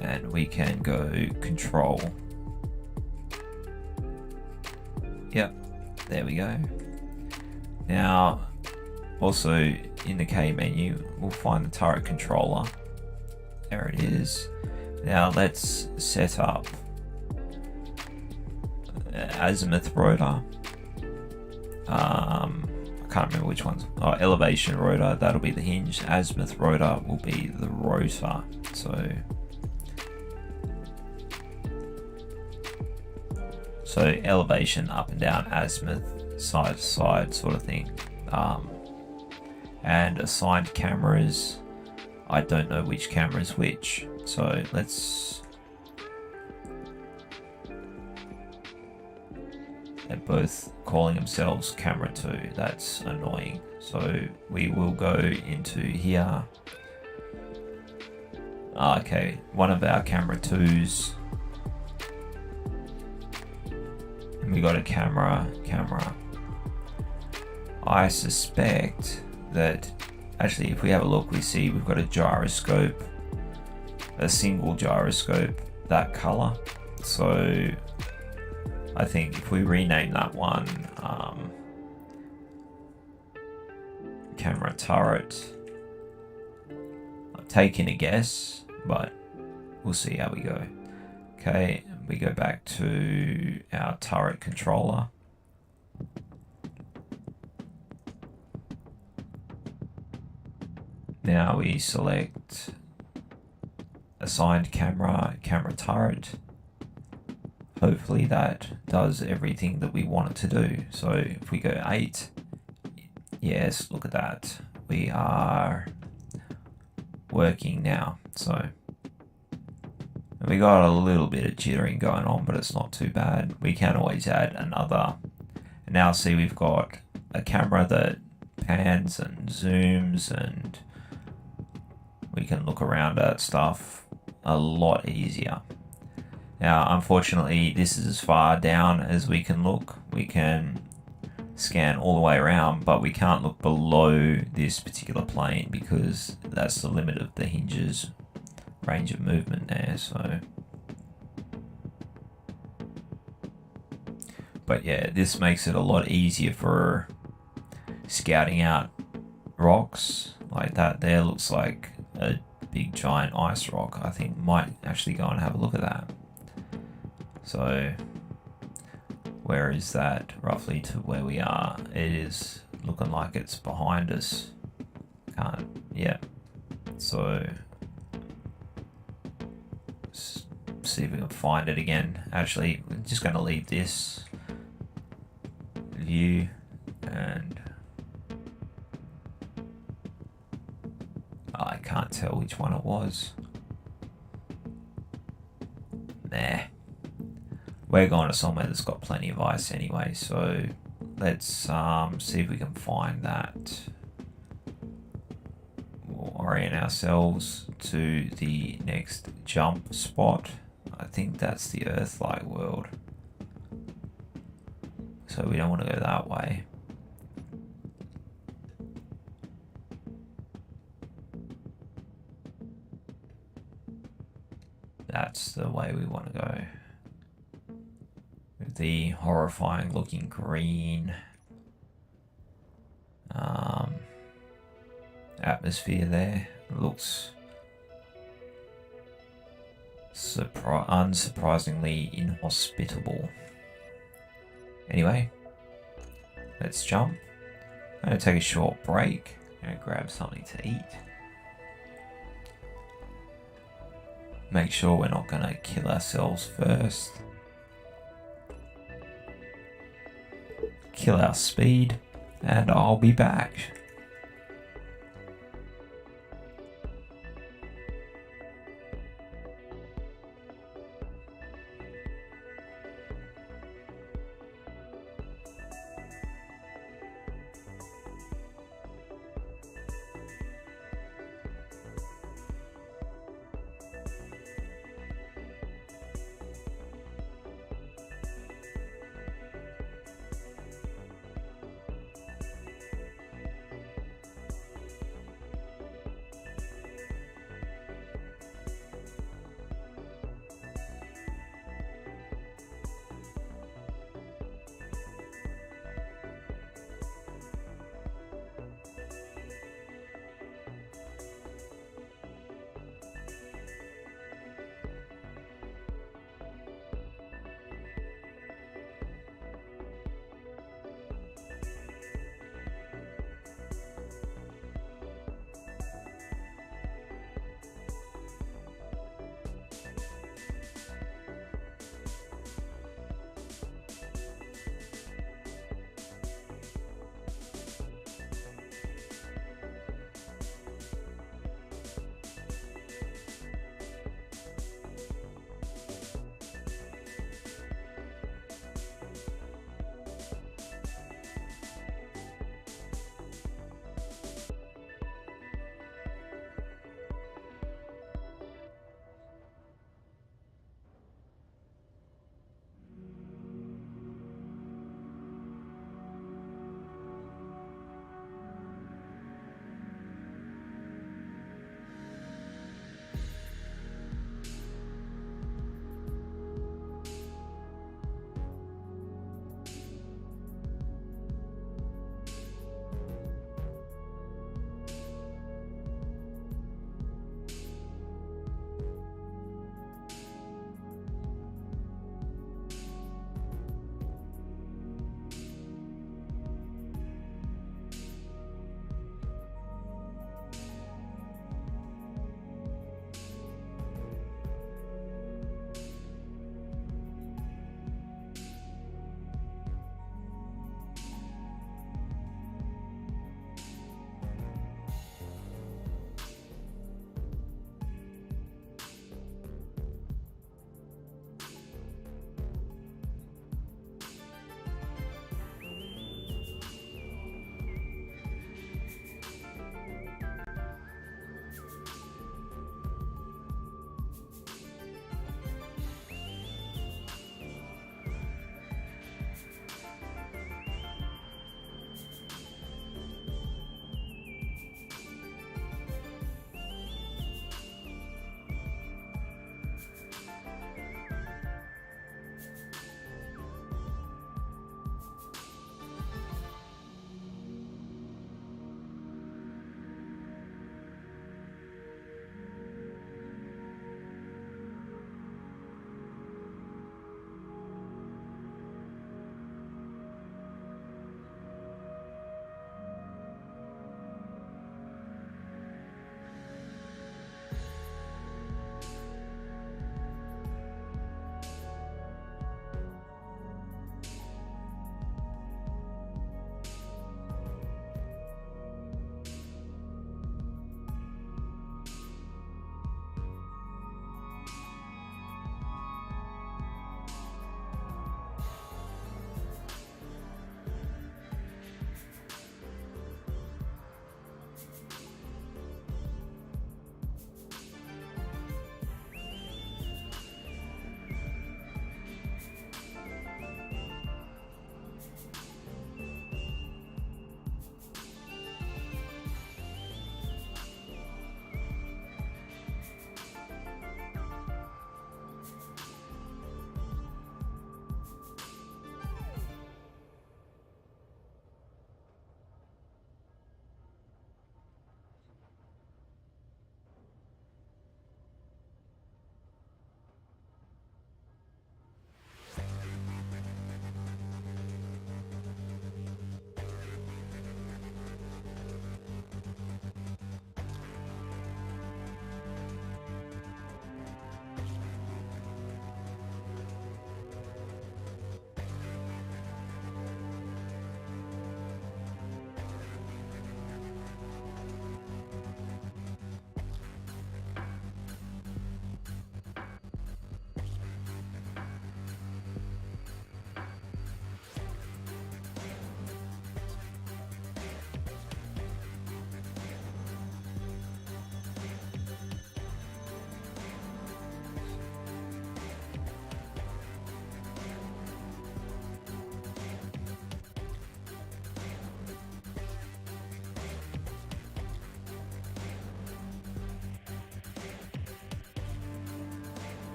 and we can go control. Yep, there we go. Now, also in the K menu, we'll find the turret controller. There it is. Now let's set up azimuth rotor. I can't remember which ones. Oh, elevation rotor, that'll be the hinge. Azimuth rotor will be the rotor. So elevation up and down, azimuth side to side sort of thing. And assigned cameras, I don't know which camera is which. So let's, they're both calling themselves camera 2. That's annoying. So we will go into here. Okay, one of our camera 2s. And we got a camera. I suspect that, actually, if we have a look, we see we've got a gyroscope, a single gyroscope, that color. So I think if we rename that one camera turret, I'm taking a guess, but we'll see how we go. Okay, we go back to our turret controller. Now we select assigned camera, camera turret. hopefully that does everything that we want it to do. So if we go 8, yes, look at that. We are working now. So we got a little bit of jittering going on, but it's not too bad. We can always add another. Now see, we've got a camera that pans and zooms, and we can look around at stuff a lot easier. Now, unfortunately, this is as far down as we can look. We can scan all the way around, but we can't look below this particular plane because that's the limit of the hinge's range of movement there. So, but yeah, this makes it a lot easier for scouting out rocks. Like that there looks like a big giant ice rock. I think might actually go and have a look at that. So where is that roughly to where we are? It is looking like it's behind us. Yeah. So see if we can find it again. Actually, we're just going to leave this view, and I can't tell which one it was. Nah. We're going to somewhere that's got plenty of ice anyway, so let's see if we can find that. We'll orient ourselves to the next jump spot. I think that's the Earth-like world. So we don't want to go that way. That's the way we want to go. With the horrifying looking green atmosphere there. It looks unsurprisingly inhospitable. Anyway, let's jump. I'm going to take a short break and grab something to eat. Make sure we're not going to kill ourselves first. Kill our speed, and I'll be back.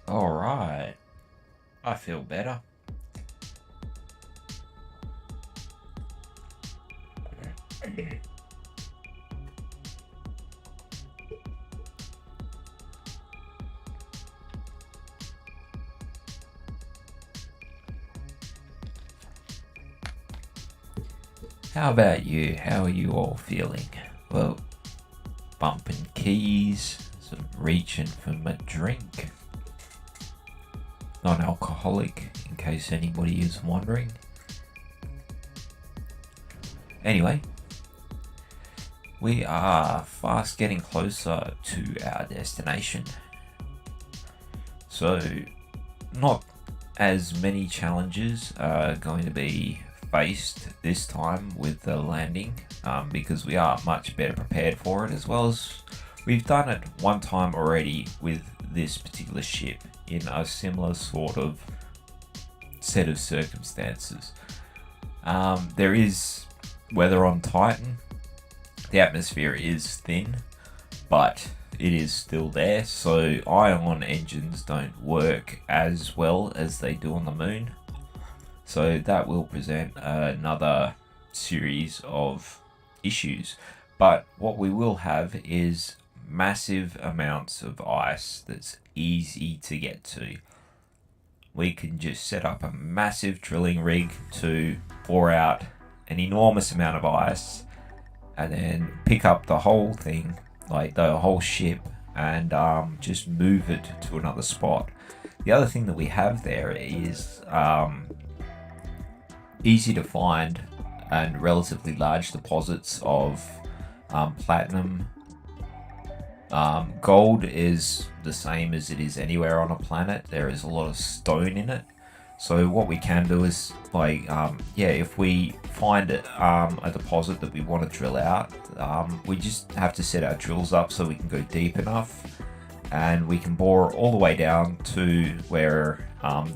Alright, I feel better. How about you? How are you all feeling? Well, bumping keys, some reaching for my drink. Non-alcoholic, in case anybody is wondering. Anyway, We are fast getting closer to our destination. So, not as many challenges are going to be faced this time with the landing, because we are much better prepared for it, as well as we've done it one time already with this particular ship in a similar sort of set of circumstances. There is weather on Titan. The atmosphere is thin, but it is still there, so ion engines don't work as well as they do on the moon. So that will present another series of issues. But what we will have is massive amounts of ice that's easy to get to. We can just set up a massive drilling rig to bore out an enormous amount of ice and then pick up the whole thing, like the whole ship, and just move it to another spot. The other thing that we have there is easy to find and relatively large deposits of platinum. Gold is the same as it is anywhere on a planet. There is a lot of stone in it. So what we can do is, if we find a deposit that we want to drill out, we just have to set our drills up so we can go deep enough, and we can bore all the way down to where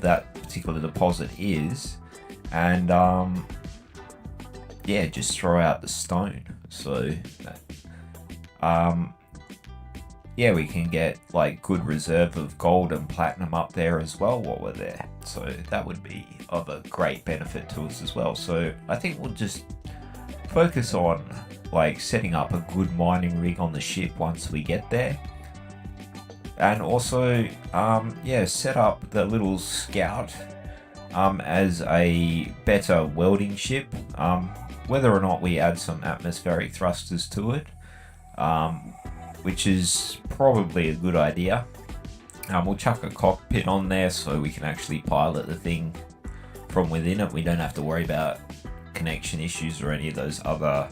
that particular deposit is, and just throw out the stone. So we can get like good reserve of gold and platinum up there as well while we're there. So that would be of a great benefit to us as well. So I think we'll just focus on like setting up a good mining rig on the ship once we get there. And also, set up the little Scout as a better welding ship. Whether or not we add some atmospheric thrusters to it, which is probably a good idea. We'll chuck a cockpit on there so we can actually pilot the thing from within it. We don't have to worry about connection issues or any of those other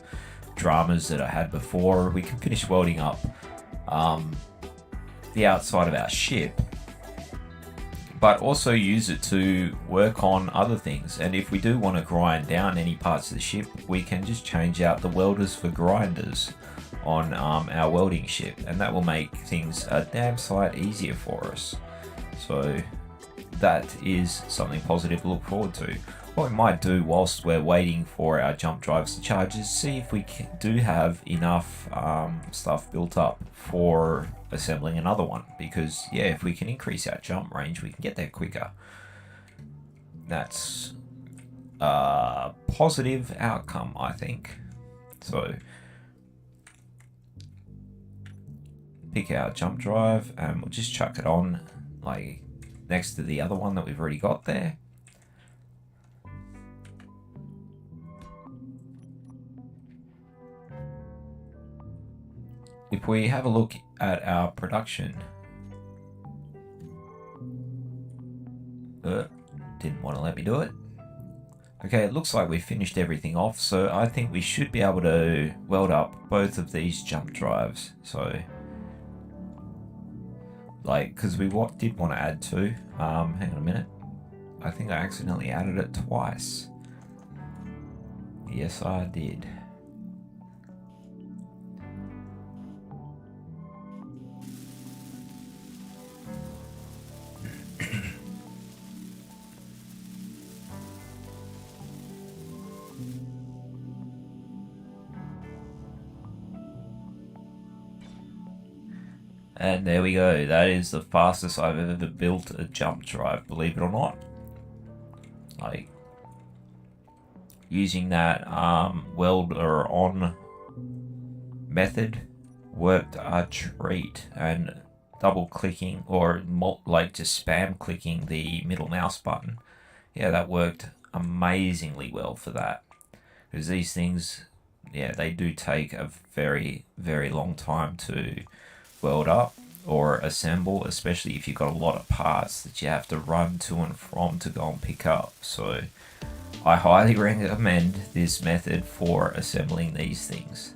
dramas that I had before. We can finish welding up the outside of our ship, but also use it to work on other things. And if we do want to grind down any parts of the ship, we can just change out the welders for grinders on our welding ship, and that will make things a damn sight easier for us. So that is something positive to look forward to. What we might do whilst we're waiting for our jump drives to charge is see if we do have enough stuff built up for assembling another one, because if we can increase our jump range, we can get there quicker. That's a positive outcome, I think. So pick our jump drive and we'll just chuck it on like next to the other one that we've already got there. If we have a look at our production, didn't want to let me do it. Okay, it looks like we finished everything off, so I think we should be able to weld up both of these jump drives. So because we did want to add two. Hang on a minute. I think I accidentally added it twice. Yes, I did. And there we go. That is the fastest I've ever built a jump drive, believe it or not. Like, using that welder on method worked a treat, and double clicking or just spam clicking the middle mouse button, that worked amazingly well for that, because these things, they do take a very, very long time to weld up or assemble, especially if you've got a lot of parts that you have to run to and from to go and pick up. So I highly recommend this method for assembling these things.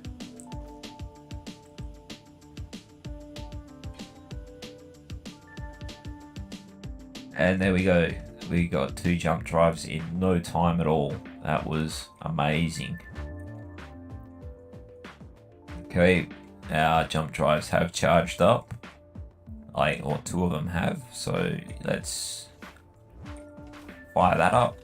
And there we go. We got 2 jump drives in no time at all. That was amazing. Okay, our jump drives have charged up. Or 2 of them have. So let's fire that up.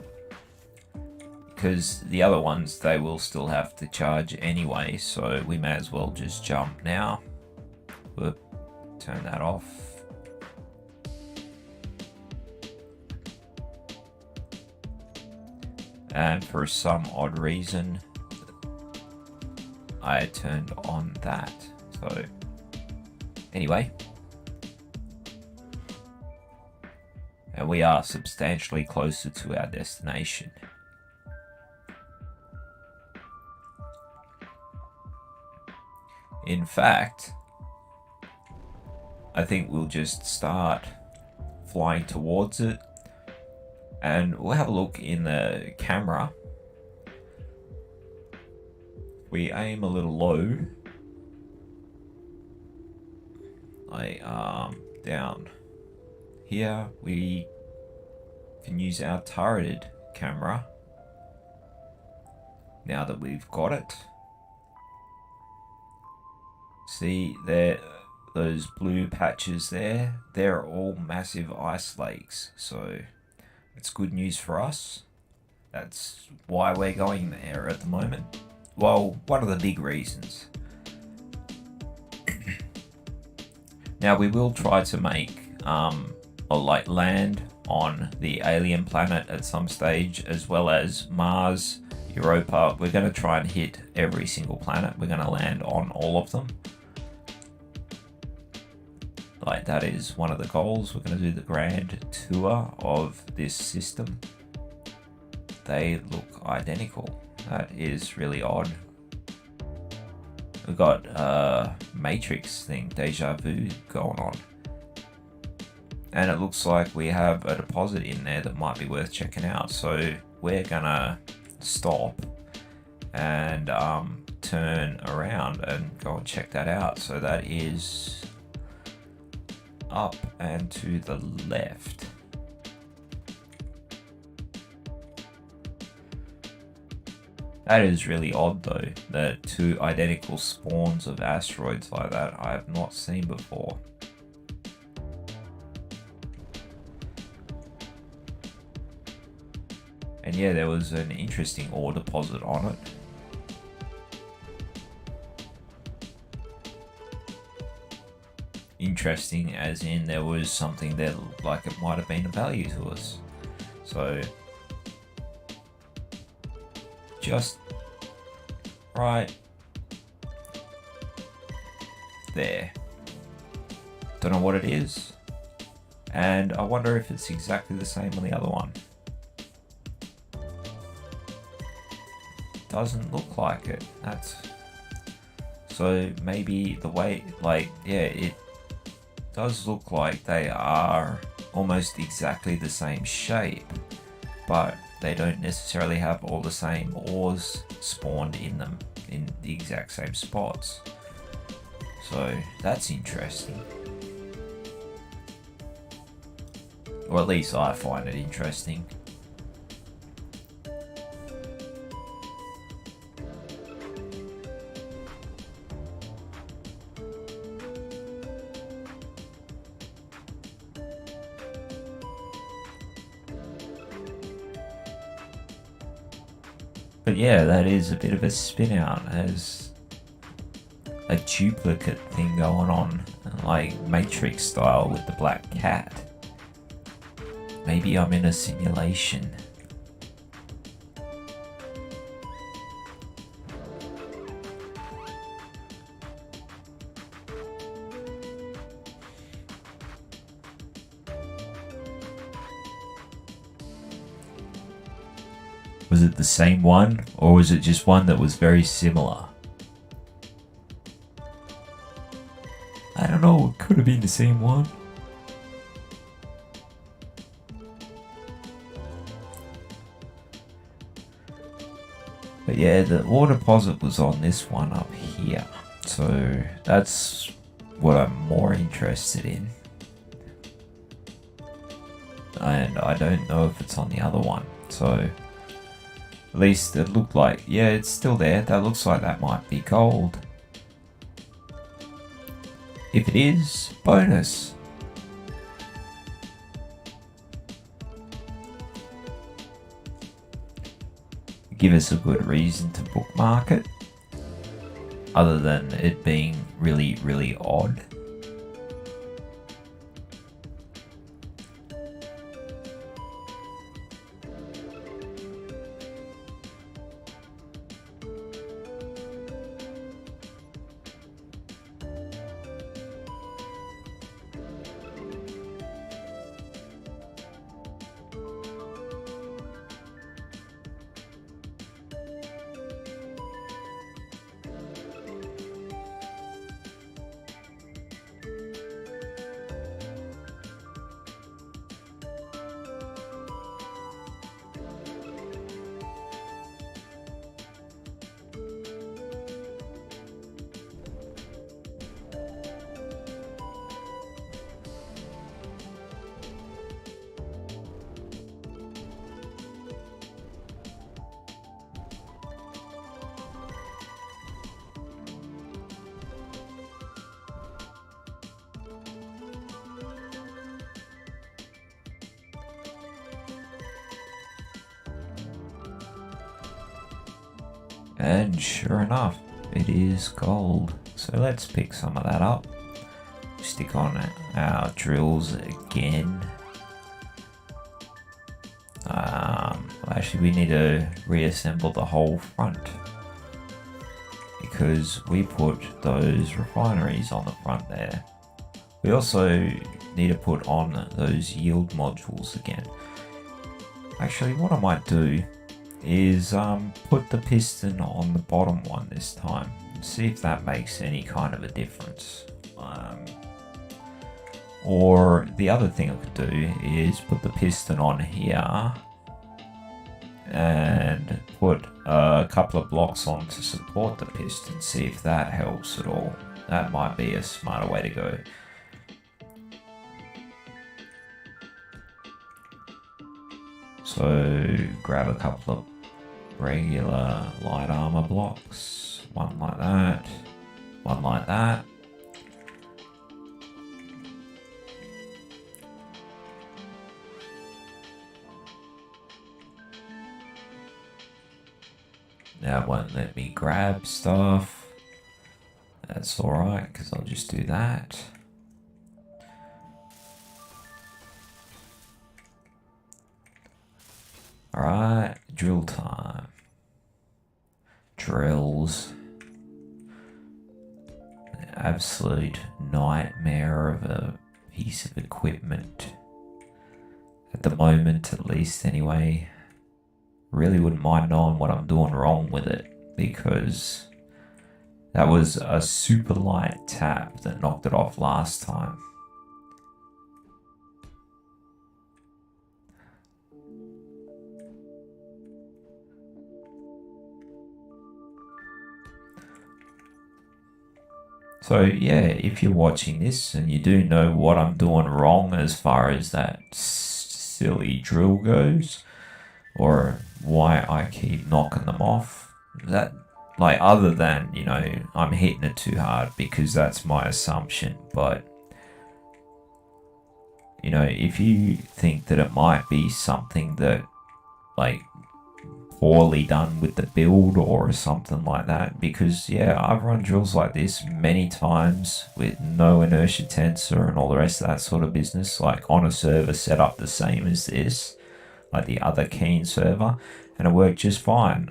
Because the other ones, they will still have to charge anyway. So we may as well just jump now. Whoop, turn that off. And for some odd reason, I turned on that. So anyway, and we are substantially closer to our destination. In fact, I think we'll just start flying towards it. And we'll have a look in the camera. We aim a little low. Down here, we can use our turreted camera. Now that we've got it. See there, those blue patches there? They're all massive ice lakes. So it's good news for us. That's why we're going there at the moment. Well, one of the big reasons. Now we will try to make land on the alien planet at some stage, as well as Mars, Europa. We're going to try and hit every single planet. We're going to land on all of them. That is one of the goals. We're going to do the grand tour of this system. They look identical. That is really odd. We've got Matrix thing, deja vu going on. And it looks like we have a deposit in there that might be worth checking out. So we're gonna stop and turn around and go and check that out. So that is up and to the left. That is really odd though, that 2 identical spawns of asteroids like that I have not seen before. And yeah, there was an interesting ore deposit on it. Interesting as in there was something that looked like it might have been of value to us. So just right there. Don't know what it is. And I wonder if it's exactly the same on the other one. Doesn't look like it. So maybe the way, it does look like they are almost exactly the same shape, but they don't necessarily have all the same ores spawned in them in the exact same spots. So that's interesting. Or at least I find it interesting. But yeah, that is a bit of a spin out as a duplicate thing going on, like Matrix style with the black cat. Maybe I'm in a simulation. Was it the same one, or was it just one that was very similar? I don't know, it could have been the same one. But yeah, the ore deposit was on this one up here. So that's what I'm more interested in. and I don't know if it's on the other one. So at least it looked like, yeah, it's still there. That looks like that might be gold. If it is, bonus. Give us a good reason to bookmark it, other than it being really, really odd. And sure enough, it is gold. So let's pick some of that up. Stick on our drills again. Actually, we need to reassemble the whole front, because we put those refineries on the front there. We also need to put on those yield modules again. Actually, what I might do is put the piston on the bottom one this time and see if that makes any kind of a difference. Or the other thing I could do is put the piston on here and put a couple of blocks on to support the piston, see if that helps at all. That might be a smarter way to go. So grab a couple of regular light armor blocks, one like that, one like that. Now it won't let me grab stuff. That's alright, because I'll just do that. Alright, drill time. Drills. An absolute nightmare of a piece of equipment. At the moment, at least, anyway. Really wouldn't mind knowing what I'm doing wrong with it, because that was a super light tap that knocked it off last time. So yeah, if you're watching this and you do know what I'm doing wrong as far as that silly drill goes, or why I keep knocking them off, that, like, other than, you know, I'm hitting it too hard, because that's my assumption, but, you know, if you think that it might be something that, like, poorly done with the build or something like that, because yeah, I've run drills like this many times with no inertia tensor and all the rest of that sort of business, like on a server set up the same as this, like the other Keen server, and it worked just fine.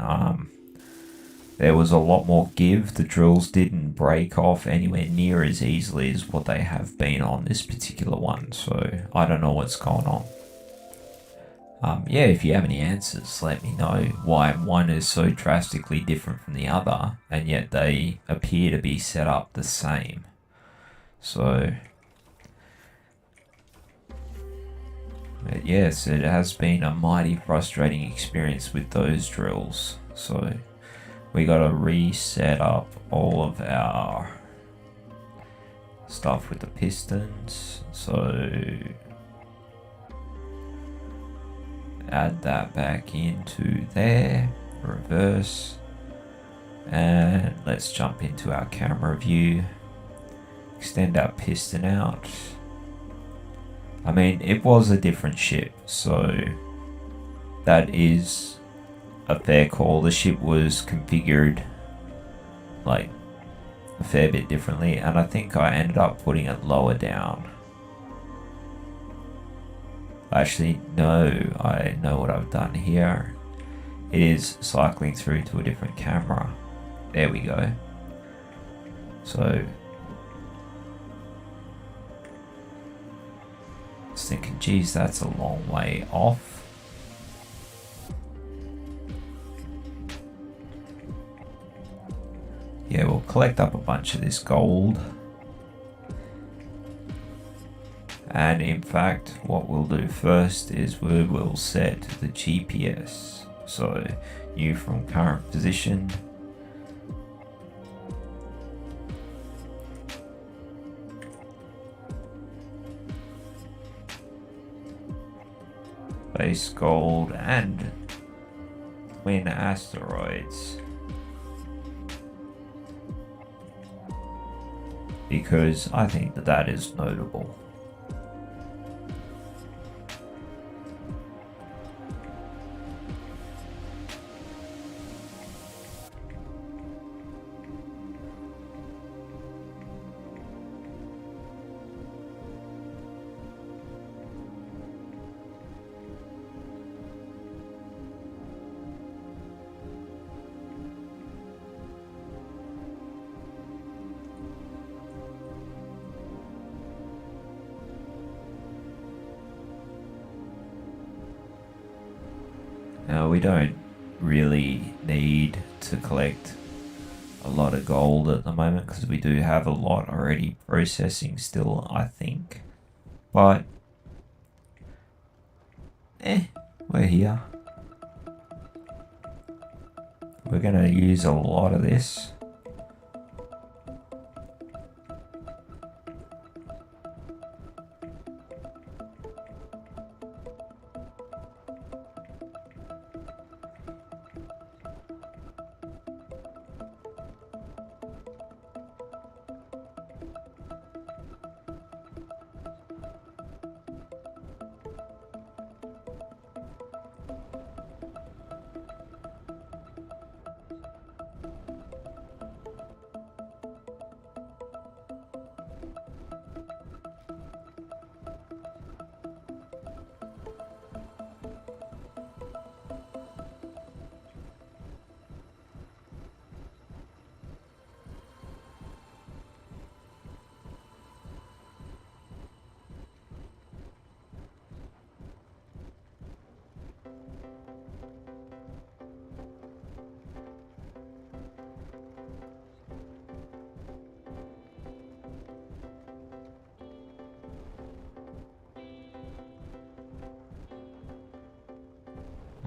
There was a lot more give. The drills didn't break off anywhere near as easily as what they have been on this particular one, so I don't know what's going on. Yeah, if you have any answers, let me know why one is so drastically different from the other, and yet they appear to be set up the same. So, but yes, it has been a mighty frustrating experience with those drills. So, we gotta reset up all of our stuff with the pistons. So, add that back into there, reverse, and let's jump into our camera view, extend our piston out. I mean, it was a different ship, so that is a fair call. The ship was configured like a fair bit differently, and I think I ended up putting it lower down. Actually, no, I know what I've done here. It is cycling through to a different camera. There we go. So, I was thinking, geez, that's a long way off. Yeah, we'll collect up a bunch of this gold. And in fact, what we'll do first is we will set the GPS. So, new from current position. Base gold and twin asteroids. Because I think that that is notable. Now we don't really need to collect a lot of gold at the moment because we do have a lot already processing still, I think. But, we're here. We're gonna use a lot of this.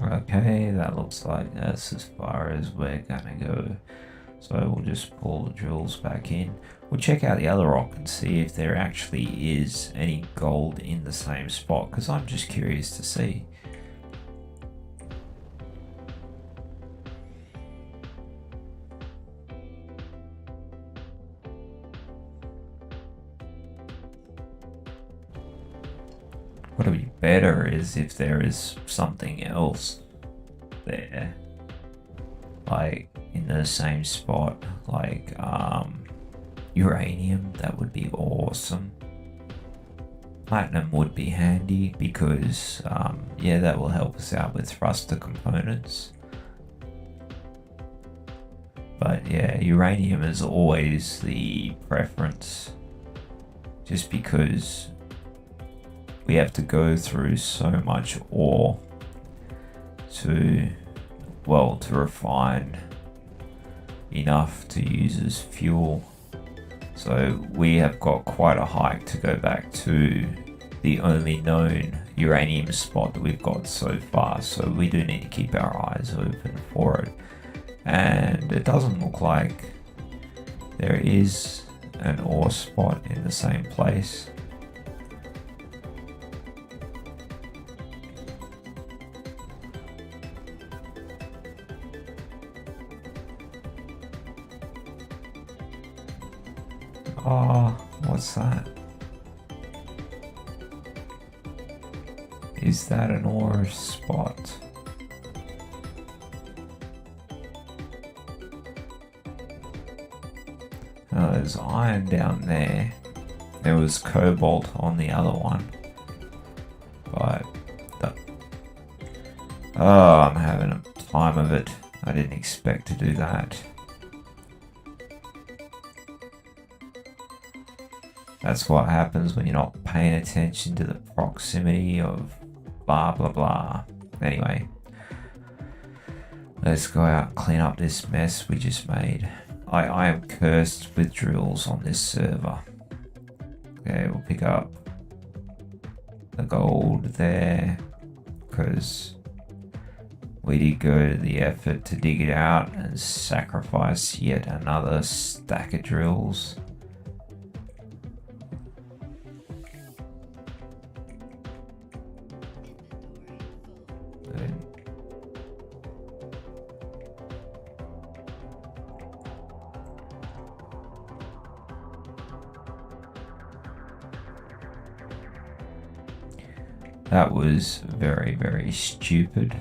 Okay, that looks like that's as far as we're gonna go. So we'll just pull the drills back in. We'll check out the other rock and see if there actually is any gold in the same spot, because I'm just curious to see. What would be better is if there is something else there, like in the same spot, like uranium. That would be awesome. Platinum would be handy because yeah, that will help us out with thruster components. But yeah, uranium is always the preference, just because we have to go through so much ore to refine enough to use as fuel. So we have got quite a hike to go back to the only known uranium spot that we've got so far. So we do need to keep our eyes open for it. And it doesn't look like there is an ore spot in the same place. Oh, what's that? Is that an ore spot? Oh, there's iron down there. There was cobalt on the other one. But oh, I'm having a time of it. I didn't expect to do that. That's what happens when you're not paying attention to the proximity of blah blah blah. Anyway, let's go out and clean up this mess we just made. I am cursed with drills on this server. Okay, we'll pick up the gold there because we did go to the effort to dig it out and sacrifice yet another stack of drills. That was very, very stupid.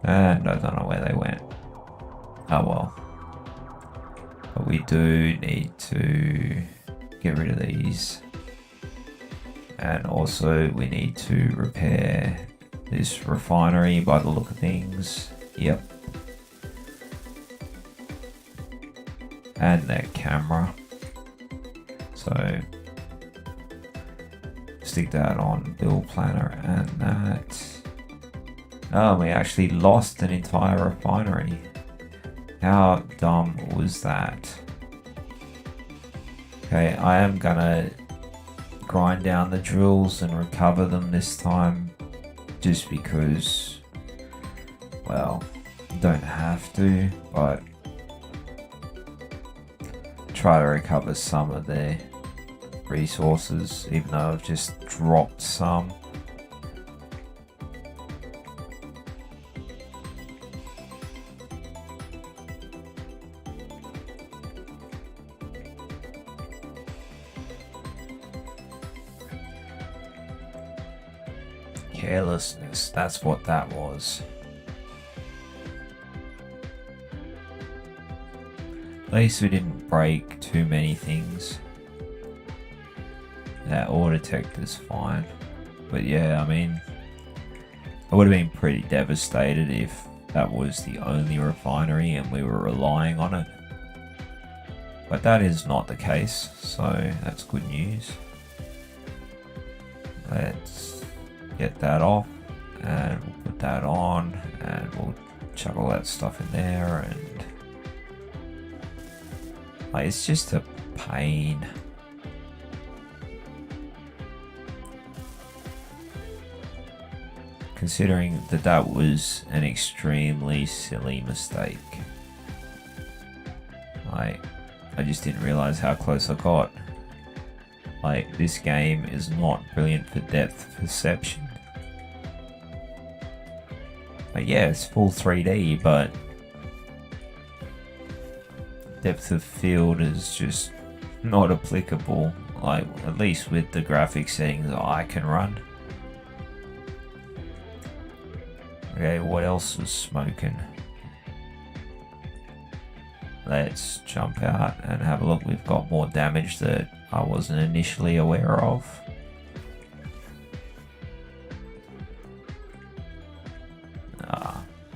And I don't know where they went. Oh well. But we do need to get rid of these. And also we need to repair this refinery by the look of things. Yep. And that camera. So stick that on build planner and that. Oh, we actually lost an entire refinery. How dumb was that? Okay, I am gonna grind down the drills and recover them this time just because, well, don't have to, but try to recover some of their resources, even though I've just dropped some. Carelessness, that's what that was. At least we didn't break too many things. That ore detector's fine. But yeah, I mean, I would have been pretty devastated if that was the only refinery and we were relying on it. But that is not the case, so that's good news. Let's get that off and we'll put that on and we'll chuck all that stuff in there, and like, it's just a pain. Considering that that was an extremely silly mistake. Like, I just didn't realize how close I got. Like, this game is not brilliant for depth perception. Like, yeah, it's full 3D, but depth of field is just not applicable. Like, at least with the graphics settings I can run. Okay, what else was smoking? Let's jump out and have a look. We've got more damage that I wasn't initially aware of.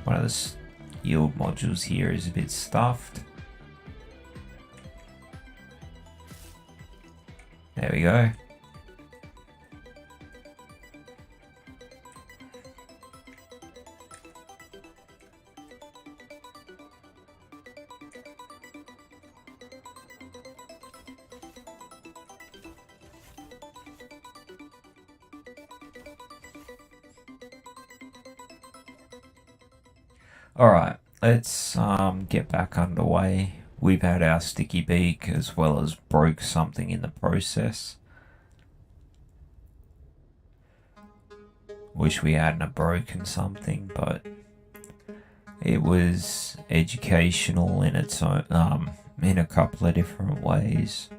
One of the yield modules here is a bit stuffed. There we go. Alright, let's get back underway. We've had our sticky beak as well as broke something in the process. Wish we hadn't have broken something, but it was educational in its own, in a couple of different ways.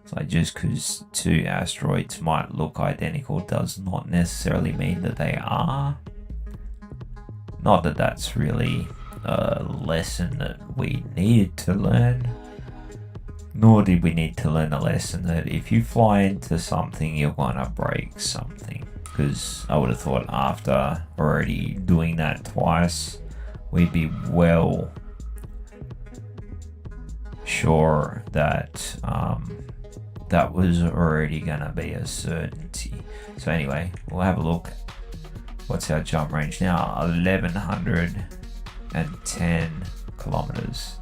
It's like just because two asteroids might look identical does not necessarily mean that they are. Not that that's really a lesson that we needed to learn, nor did we need to learn the lesson that if you fly into something, you're gonna break something. Because I would have thought after already doing that twice, we'd be well sure that that was already gonna be a certainty. So anyway, we'll have a look. What's our jump range now? 1110 kilometers.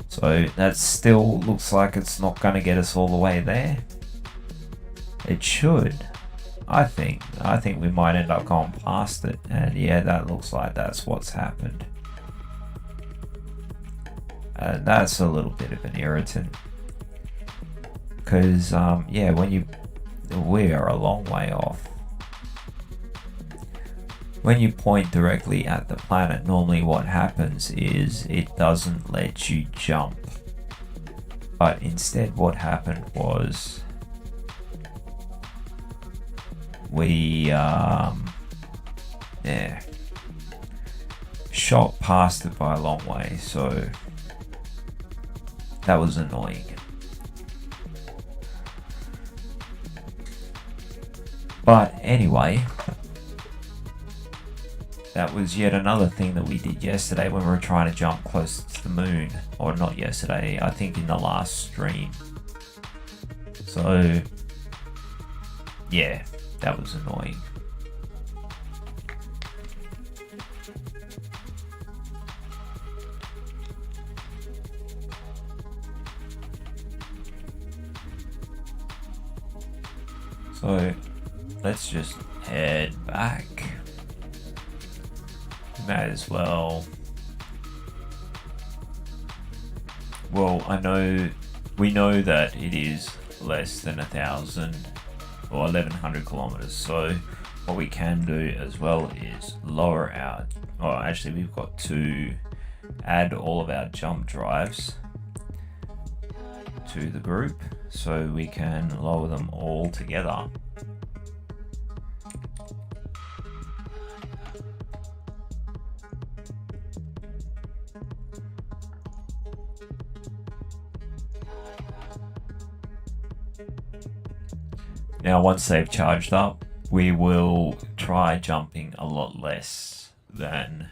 So that still looks like it's not going to get us all the way there. It should. I think we might end up going past it. And yeah, that looks like that's what's happened. And that's a little bit of an irritant. Because, yeah, we are a long way off. When you point directly at the planet, normally what happens is it doesn't let you jump. But instead what happened was we shot past it by a long way, so that was annoying. But anyway, that was yet another thing that we did yesterday when we were trying to jump close to the moon. Or not yesterday, I think in the last stream. So, yeah, that was annoying. So, let's just head back. Might as well. Well, we know that it is less than 1,000 or 1,100 kilometers. So what we can do as well is lower our, or actually we've got to add all of our jump drives to the group so we can lower them all together. Now, once they've charged up, we will try jumping a lot less than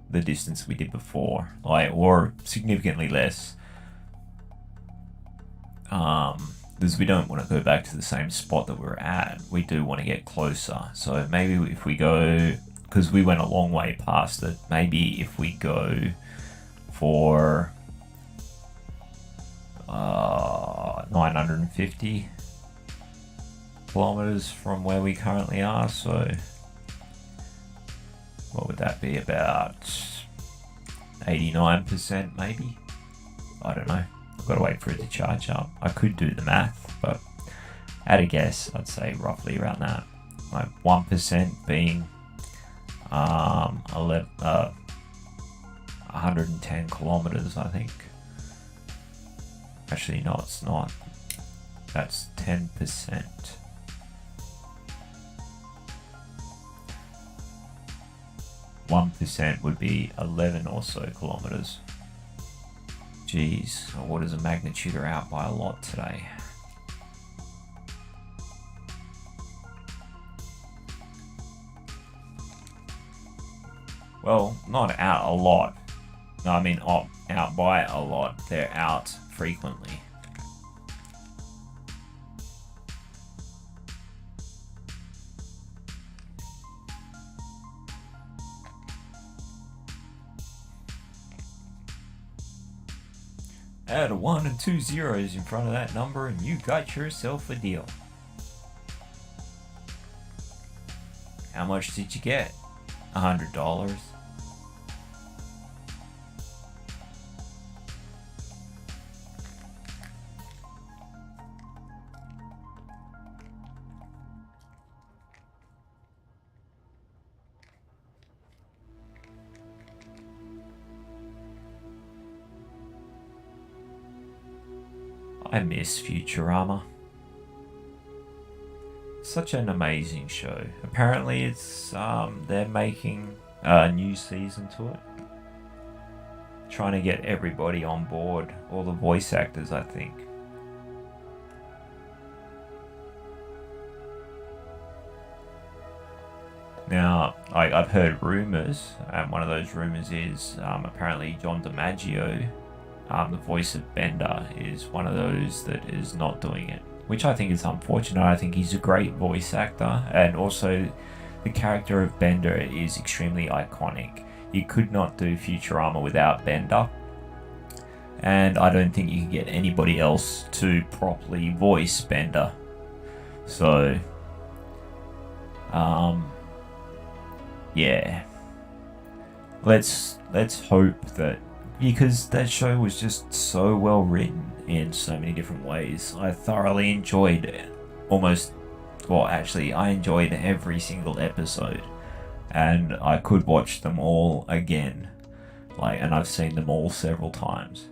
the distance we did before, or significantly less, because we don't want to go back to the same spot that we're at. We do want to get closer. So maybe if we go, because we went a long way past it, maybe if we go for 950 kilometers from where we currently are, so what would that be, about 89% maybe? I don't know, I've got to wait for it to charge up. I could do the math, but at a guess I'd say roughly around that, like 1% being 110 kilometers, I think. Actually no, it's not, that's 10%. 1% would be 11 or so kilometers. Jeez, orders of magnitude are out by a lot today. Well, not out a lot. No, I mean out by a lot. They're out frequently. Add 1 and 2 zeros in front of that number and you got yourself a deal. How much did you get? $100. I miss Futurama. Such an amazing show. Apparently it's they're making a new season to it. Trying to get everybody on board, all the voice actors, I think. Now, I've heard rumours, and one of those rumours is apparently John DiMaggio, the voice of Bender, is one of those that is not doing it, which I think is unfortunate. I think he's a great voice actor, and also the character of Bender is extremely iconic. You could not do Futurama without Bender, and I don't think you can get anybody else to properly voice Bender. So, yeah, let's hope that, because that show was just so well written in so many different ways. I thoroughly enjoyed it. I enjoyed every single episode, and I could watch them all again, and I've seen them all several times.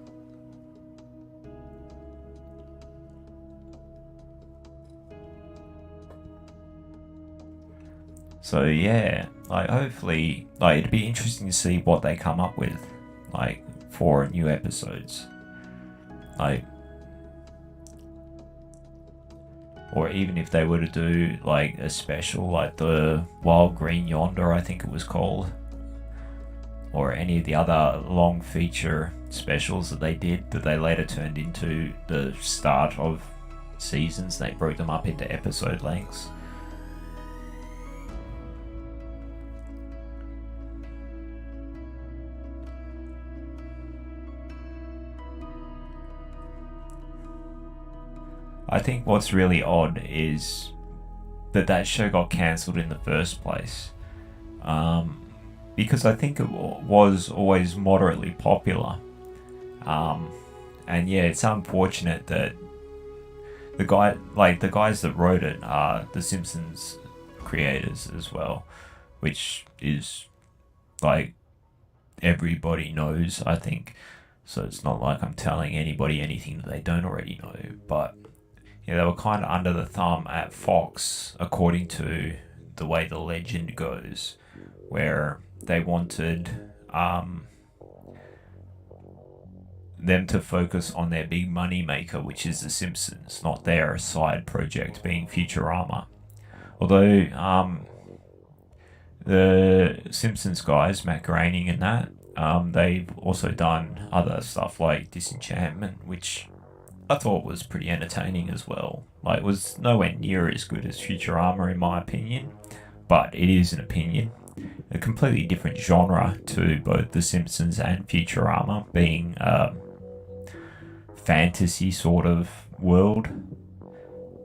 So yeah, hopefully, it'd be interesting to see what they come up with, for new episodes. Or even if they were to do, a special, the Wild Green Yonder, I think it was called. Or any of the other long feature specials that they did, that they later turned into the start of seasons. They broke them up into episode lengths. I think what's really odd is that show got cancelled in the first place. Because I think it was always moderately popular. And yeah, it's unfortunate that the guys that wrote it are the Simpsons creators as well, which is everybody knows, I think. So it's not like I'm telling anybody anything that they don't already know, but yeah, they were kind of under the thumb at Fox, according to the way the legend goes, where they wanted them to focus on their big money maker, which is The Simpsons, not their side project being Futurama. Although the Simpsons guys, Matt Groening and that, they've also done other stuff like Disenchantment, which I thought was pretty entertaining as well. It was nowhere near as good as Futurama in my opinion, but it is an opinion. A completely different genre to both The Simpsons and Futurama, being a fantasy sort of world.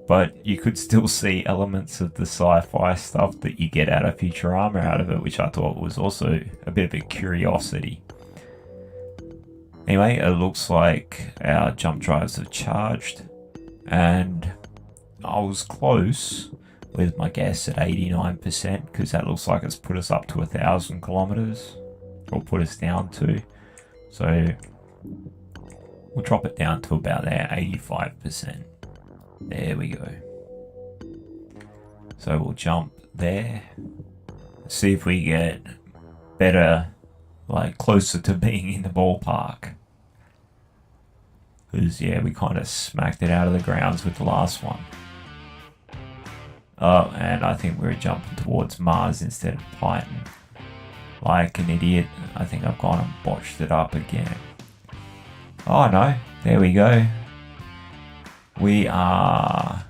But you could still see elements of the sci-fi stuff that you get out of Futurama out of it, which I thought was also a bit of a curiosity. Anyway, it looks like our jump drives have charged, and I was close with my guess at 89%, because that looks like it's put us up to 1,000 kilometers, or put us down to. So we'll drop it down to about there, 85%. There we go. So we'll jump there, see if we get better, closer to being in the ballpark. Because, yeah, we kind of smacked it out of the grounds with the last one. Oh, and I think we're jumping towards Mars instead of Titan. Like an idiot, I think I've gone and botched it up again. Oh no, there we go. We are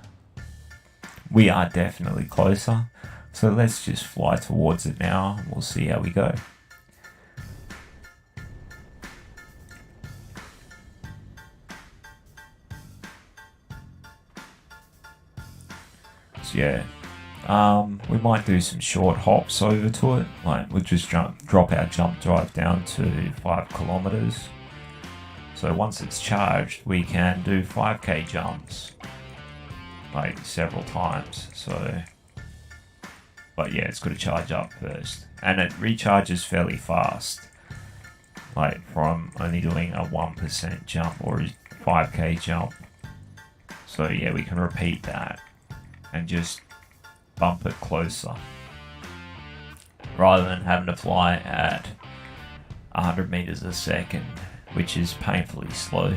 definitely closer. So let's just fly towards it now. We'll see how we go. So yeah, we might do some short hops over to it. We'll just drop our jump drive down to 5 kilometers. So once it's charged, we can do 5k jumps, several times. So, but yeah, it's got to charge up first, and it recharges fairly fast. From only doing a 1% jump or 5k jump, So yeah, we can repeat that and just bump it closer rather than having to fly at 100 meters a second, which is painfully slow.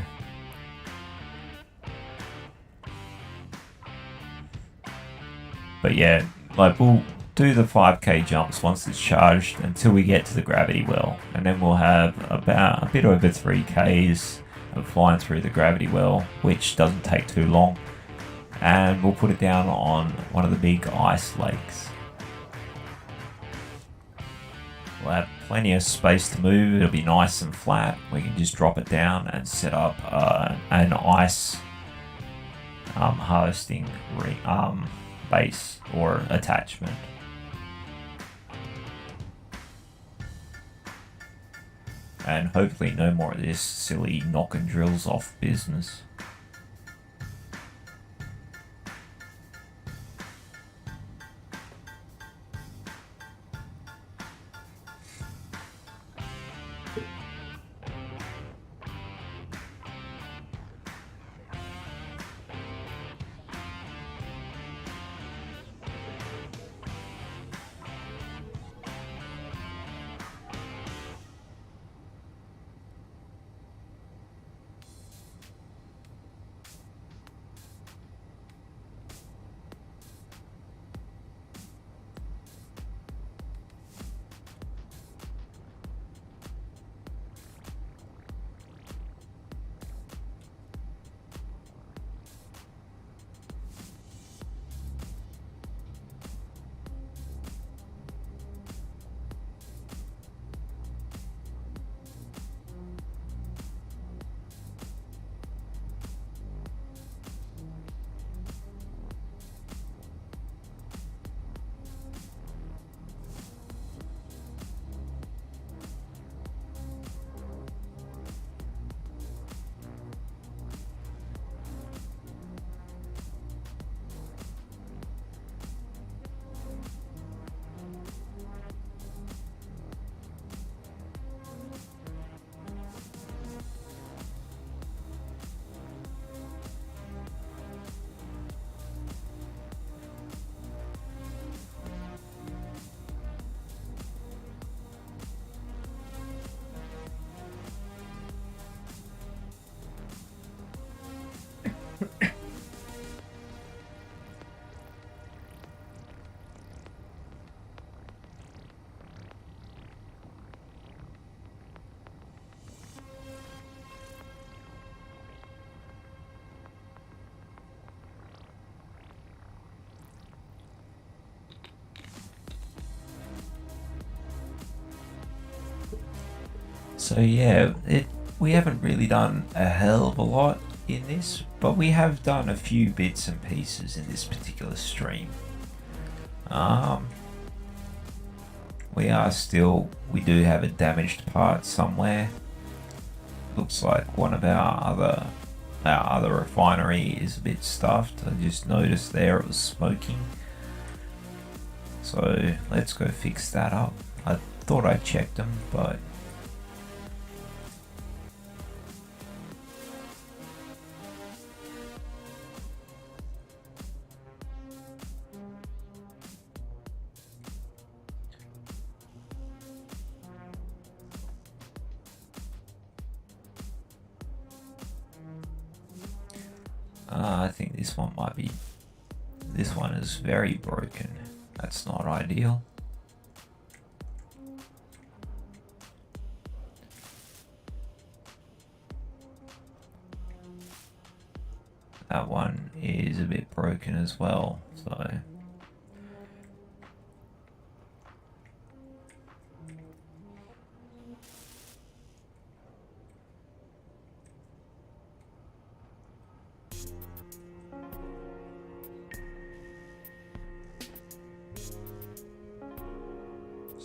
But yeah, like we'll do the 5k jumps once it's charged until we get to the gravity well, and then we'll have about a bit over 3k's of flying through the gravity well, which doesn't take too long, and we'll put it down on one of the big ice lakes. We'll have plenty of space to move. It'll be nice and flat. We can just drop it down and set up an ice harvesting base or attachment. And hopefully no more of this silly knock and drills off business. So yeah, we haven't really done a hell of a lot in this, but we have done a few bits and pieces in this particular stream. We do have a damaged part somewhere. Looks like one of our other refinery is a bit stuffed. I just noticed there it was smoking. So let's go fix that up. I thought I checked them, but I think this one is very broken. That's not ideal. That one is a bit broken as well, so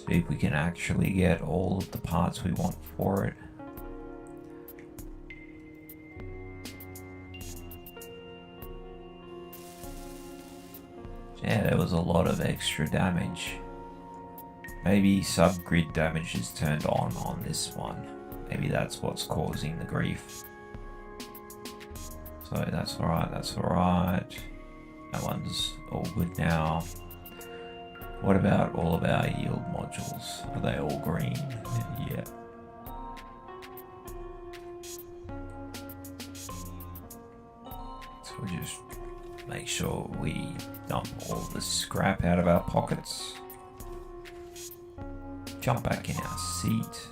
see if we can actually get all of the parts we want for it. Yeah, there was a lot of extra damage. Maybe subgrid damage is turned on this one. Maybe that's what's causing the grief. So that's alright, that's alright. That one's all good now. What about all of our yield modules? Are they all green? Yeah. So we just make sure we dump all the scrap out of our pockets. Jump back in our seat.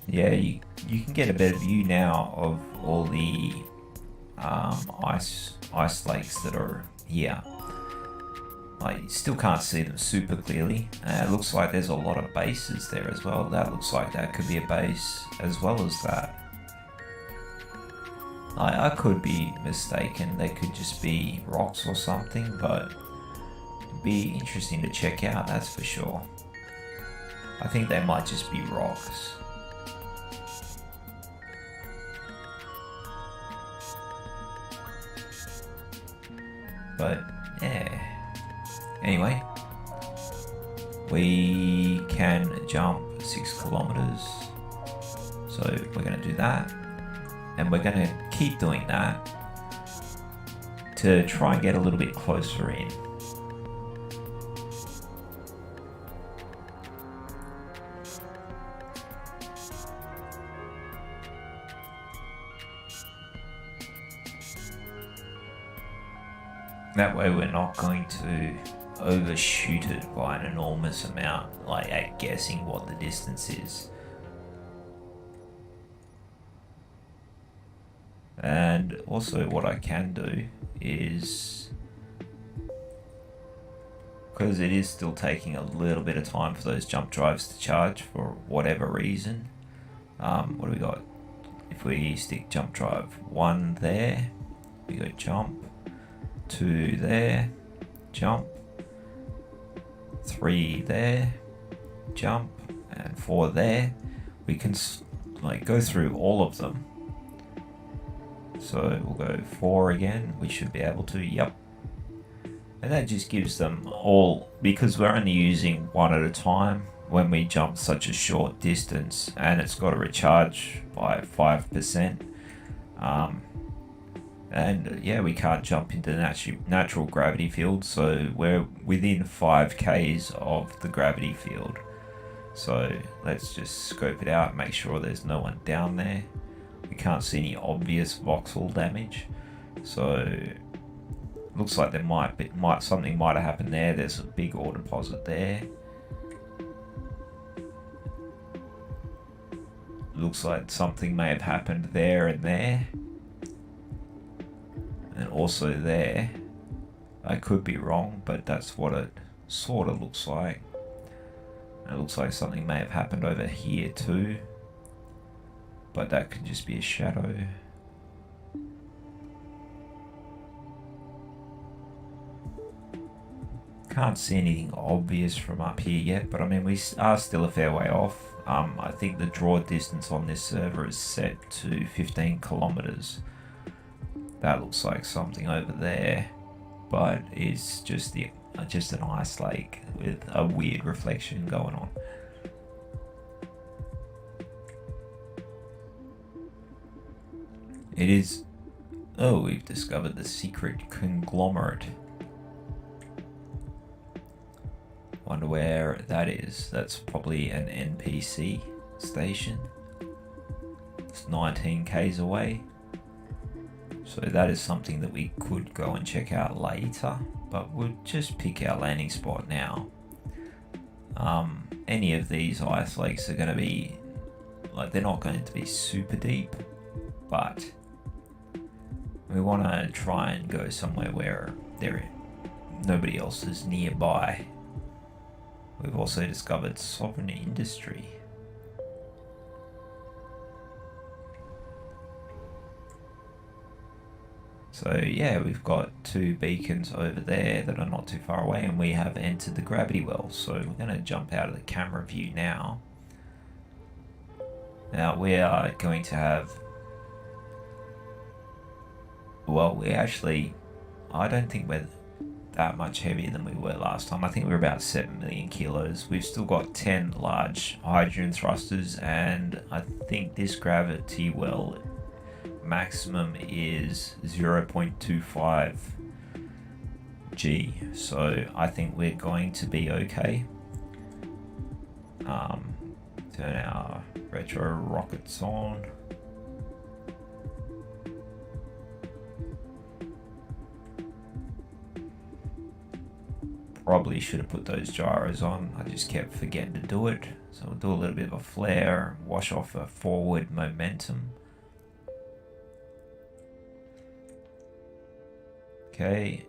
Yeah, you can get a better view now of all the ice lakes that are here. I still can't see them super clearly. It looks like there's a lot of bases there as well. That looks like that could be a base as well as that. I could be mistaken. They could just be rocks or something, but it'd be interesting to check out, that's for sure. I think they might just be rocks. But yeah. Anyway, we can jump 6 kilometers. So we're going to do that. And we're going to keep doing that to try and get a little bit closer in. That way we're not going to overshoot it by an enormous amount, like at guessing what the distance is. And also what I can do is, because it is still taking a little bit of time for those jump drives to charge for whatever reason. What do we got? If we stick jump drive 1 there, we go jump, 2 there, jump, 3 there, jump, and 4 there. We can like go through all of them. So we'll go 4 again. We should be able to, yep. And that just gives them all, because we're only using 1 at a time when we jump such a short distance, and it's got to recharge by 5%. And yeah, we can't jump into the natural gravity field, so we're within 5 Ks of the gravity field. So let's just scope it out, make sure there's no one down there. We can't see any obvious voxel damage, so looks like there something might have happened there. There's a big ore deposit there. Looks like something may have happened there and there. And also there. I could be wrong, but that's what it sort of looks like. And it looks like something may have happened over here too, but that could just be a shadow. Can't see anything obvious from up here yet, but I mean, we are still a fair way off. I think the draw distance on this server is set to 15 kilometers. That looks like something over there, but it's just an ice lake with a weird reflection going on. It is... Oh, we've discovered the secret conglomerate. Wonder where that is. That's probably an NPC station. It's 19 Ks away. So that is something that we could go and check out later, but we'll just pick our landing spot now. Any of these ice lakes are going to be, like, they're not going to be super deep, but we want to try and go somewhere where nobody else is nearby. We've also discovered sovereign industry. So yeah, we've got 2 beacons over there that are not too far away, and we have entered the gravity well. So we're going to jump out of the camera view now. Now we are going to have... Well, I don't think we're that much heavier than we were last time. I think we were about 7 million kilos. We've still got 10 large hydrogen thrusters, and I think this gravity well maximum is 0.25 G. So I think we're going to be okay. Turn our retro rockets on. Probably should have put those gyros on. I just kept forgetting to do it. So we'll do a little bit of a flare, wash off a forward momentum. Okay.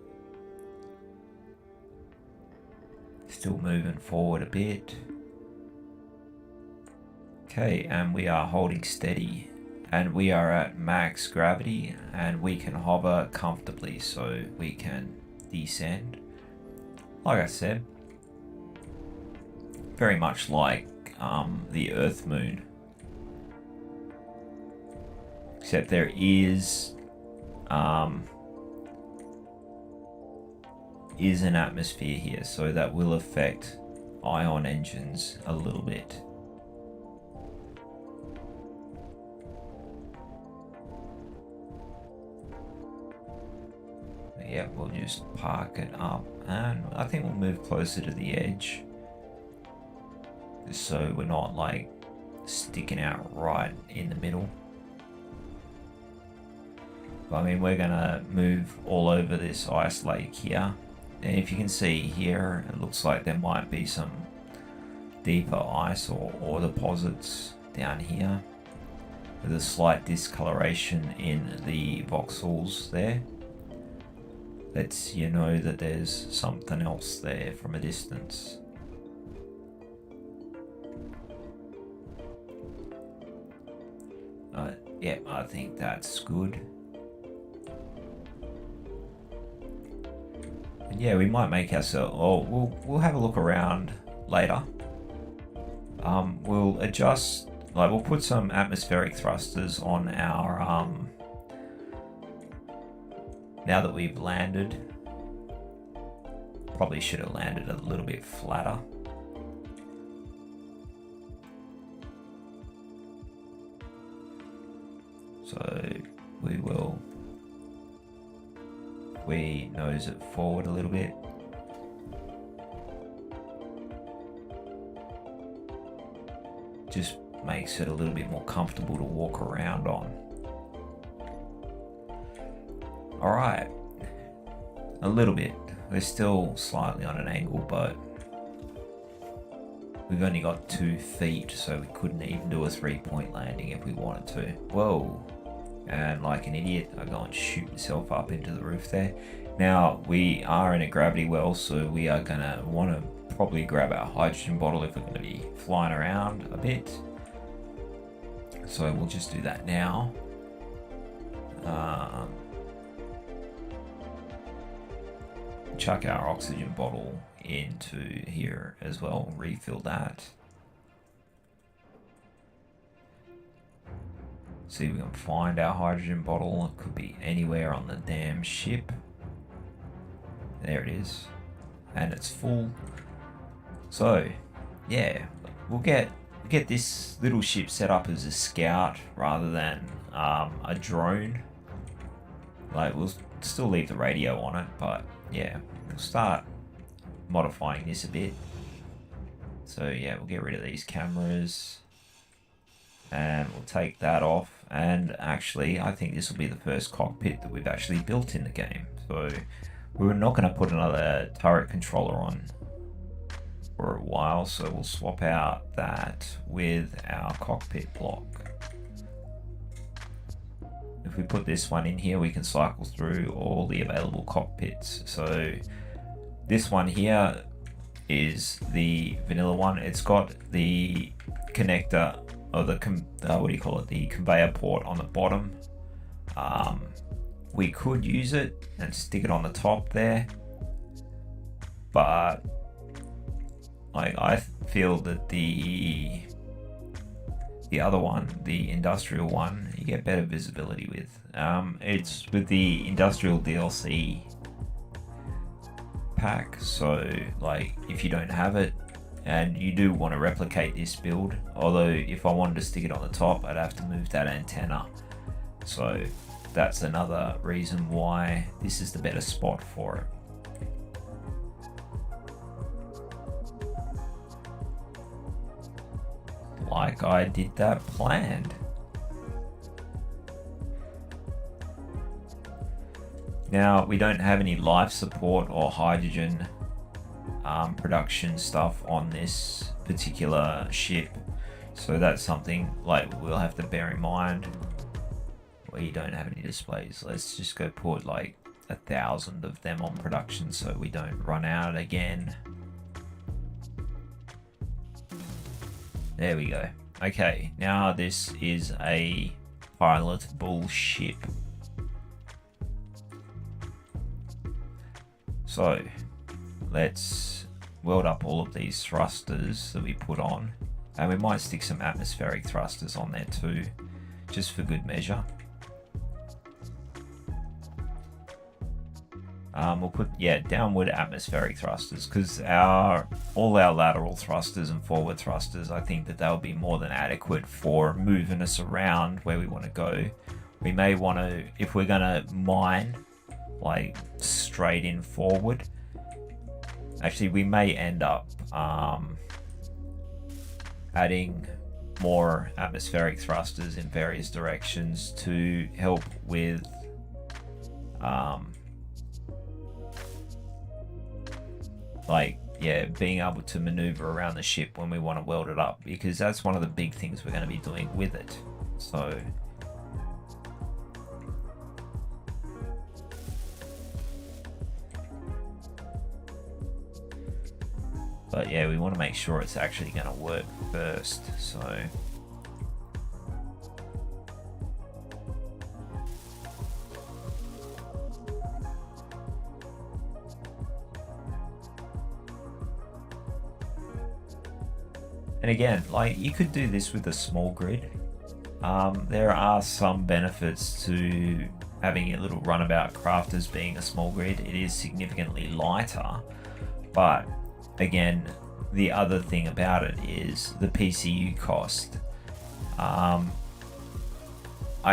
Still moving forward a bit. Okay, and we are holding steady. And we are at max gravity, and we can hover comfortably, so we can descend. Like I said, very much like the Earth Moon, except there is an atmosphere here, so that will affect ion engines a little bit. Yeah, we'll just park it up, and I think we'll move closer to the edge, just so we're not like sticking out right in the middle. But, I mean, we're gonna move all over this ice lake here, and if you can see here, it looks like there might be some deeper ice or ore deposits down here with a slight discoloration in the voxels there. Lets you know that there's something else there from a distance. Yeah, I think that's good. And yeah, we might make ourselves. Oh, we'll have a look around later. We'll adjust. Like, we'll put some atmospheric thrusters on our now that we've landed. Probably should have landed a little bit flatter. So we nose it forward a little bit. Just makes it a little bit more comfortable to walk around on. Alright, a little bit. We're still slightly on an angle, but we've only got 2 feet, so we couldn't even do a 3-point landing if we wanted to. Whoa. And like an idiot, I go and shoot myself up into the roof there. Now, we are in a gravity well, so we are going to want to probably grab our hydrogen bottle if we're going to be flying around a bit. So we'll just do that now. Chuck our oxygen bottle into here as well, refill that. See if we can find our hydrogen bottle. It could be anywhere on the damn ship. There it is. And it's full. So, yeah, we'll get this little ship set up as a scout rather than a drone. Like, we'll still leave the radio on it, but yeah, we'll start modifying this a bit. So yeah, we'll get rid of these cameras and we'll take that off. And actually, I think this will be the first cockpit that we've actually built in the game. So we're not going to put another turret controller on for a while, so we'll swap out that with our cockpit block. If we put this one in here, we can cycle through all the available cockpits. So this one here is the vanilla one. It's got the connector, or the the conveyor port on the bottom. We could use it and stick it on the top there, but I feel that the other one, the industrial one, you get better visibility with. It's with the industrial DLC. pack, so like if you don't have it and you do want to replicate this build, although if I wanted to stick it on the top, I'd have to move that antenna, so that's another reason why this is the better spot for it. Like I did that planned. Now, we don't have any life support or hydrogen production stuff on this particular ship, so that's something like we'll have to bear in mind. We don't have any displays. Let's just go put like 1,000 of them on production so we don't run out again. There we go. Okay, now this is a pilotable ship. So let's weld up all of these thrusters that we put on, and we might stick some atmospheric thrusters on there too, just for good measure. We'll put, yeah, downward atmospheric thrusters, because all our lateral thrusters and forward thrusters, I think that they'll be more than adequate for moving us around where we want to go. We may want to, if we're going to mine like straight in forward, actually we may end up adding more atmospheric thrusters in various directions to help with like, yeah, being able to maneuver around the ship when we want to weld it up, because that's one of the big things we're going to be doing with it. So but yeah, we want to make sure it's actually going to work first. So and again, like you could do this with a small grid. There are some benefits to having a little runabout craft as being a small grid. It is significantly lighter, but again, the other thing about it is the PCU cost. I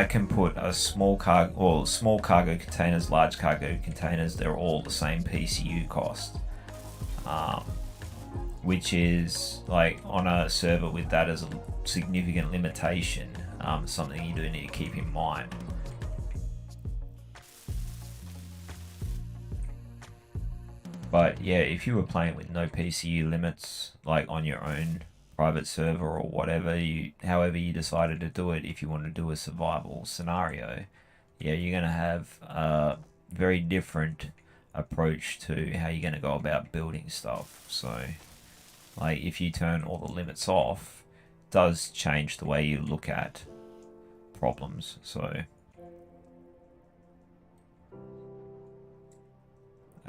can put a small cargo containers, large cargo containers, they're all the same PCU cost. Which is, like, on a server with that as a significant limitation, something you do need to keep in mind. But yeah, if you were playing with no PCU limits, like on your own private server or whatever, however you decided to do it, if you want to do a survival scenario, yeah, you're going to have a very different approach to how you're going to go about building stuff. So like if you turn all the limits off, it does change the way you look at problems. So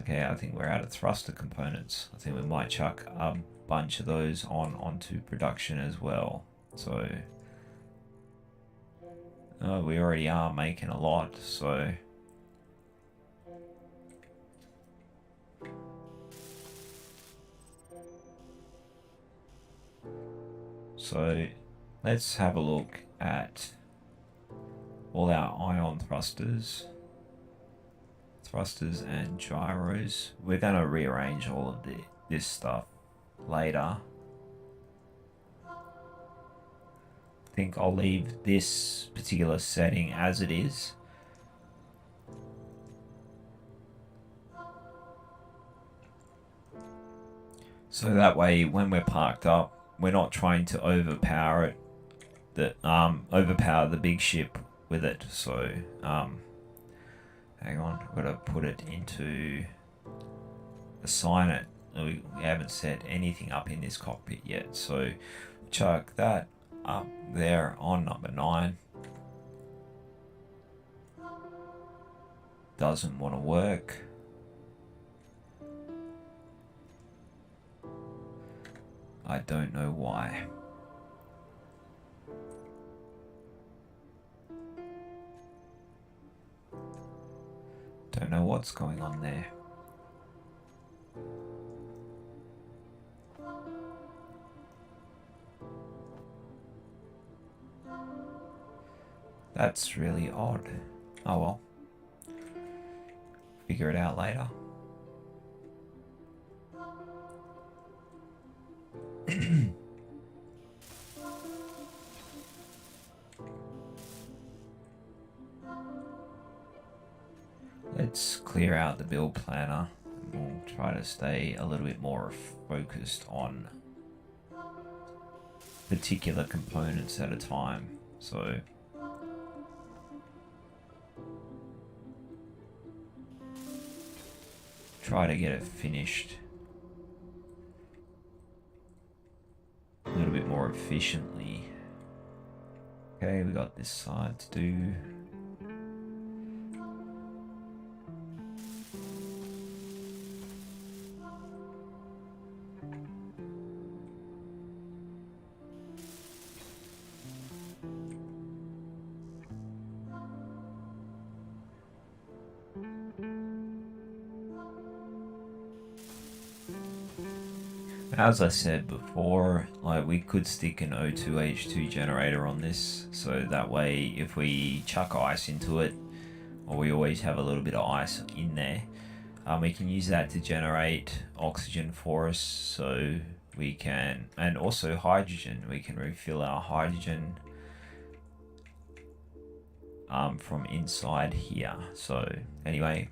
okay, I think we're out of thruster components. I think we might chuck a bunch of those onto production as well. So we already are making a lot, so let's have a look at all our ion thrusters and gyros. We're going to rearrange all of this stuff later. I think I'll leave this particular setting as it is. So that way when we're parked up, we're not trying to overpower the big ship with it. So hang on, we've got to put it into assign it. We haven't set anything up in this cockpit yet, so chuck that up there on number 9. Doesn't want to work. I don't know why. Don't know what's going on there. That's really odd. Oh well. Figure it out later. Let's clear out the build planner. We'll try to stay a little bit more focused on particular components at a time. So try to get it finished a little bit more efficiently. Okay, we got this side to do. As I said before, like we could stick an O2H2 generator on this, so that way if we chuck ice into it, or we always have a little bit of ice in there, we can use that to generate oxygen for us, so we can, and also hydrogen, we can refill our hydrogen from inside here. So anyway,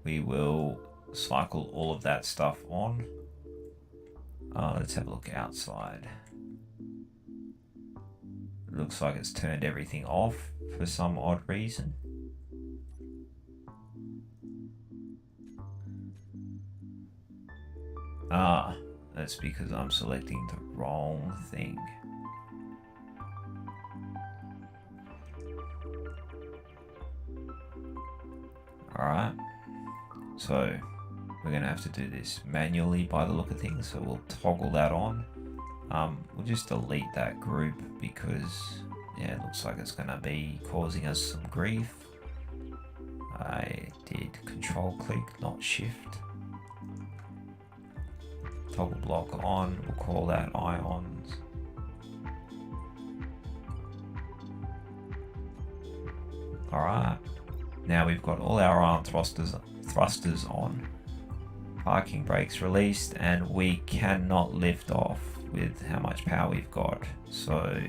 we will cycle all of that stuff on. Let's have a look outside. Looks like it's turned everything off for some odd reason. That's because I'm selecting the wrong thing. Alright, so we're going to have to do this manually by the look of things, so we'll toggle that on. We'll just delete that group because, yeah, it looks like it's going to be causing us some grief. I did control click, not shift. Toggle block on, we'll call that ions. Alright, now we've got all our ion thrusters on. Parking brakes released, and we cannot lift off with how much power we've got. So,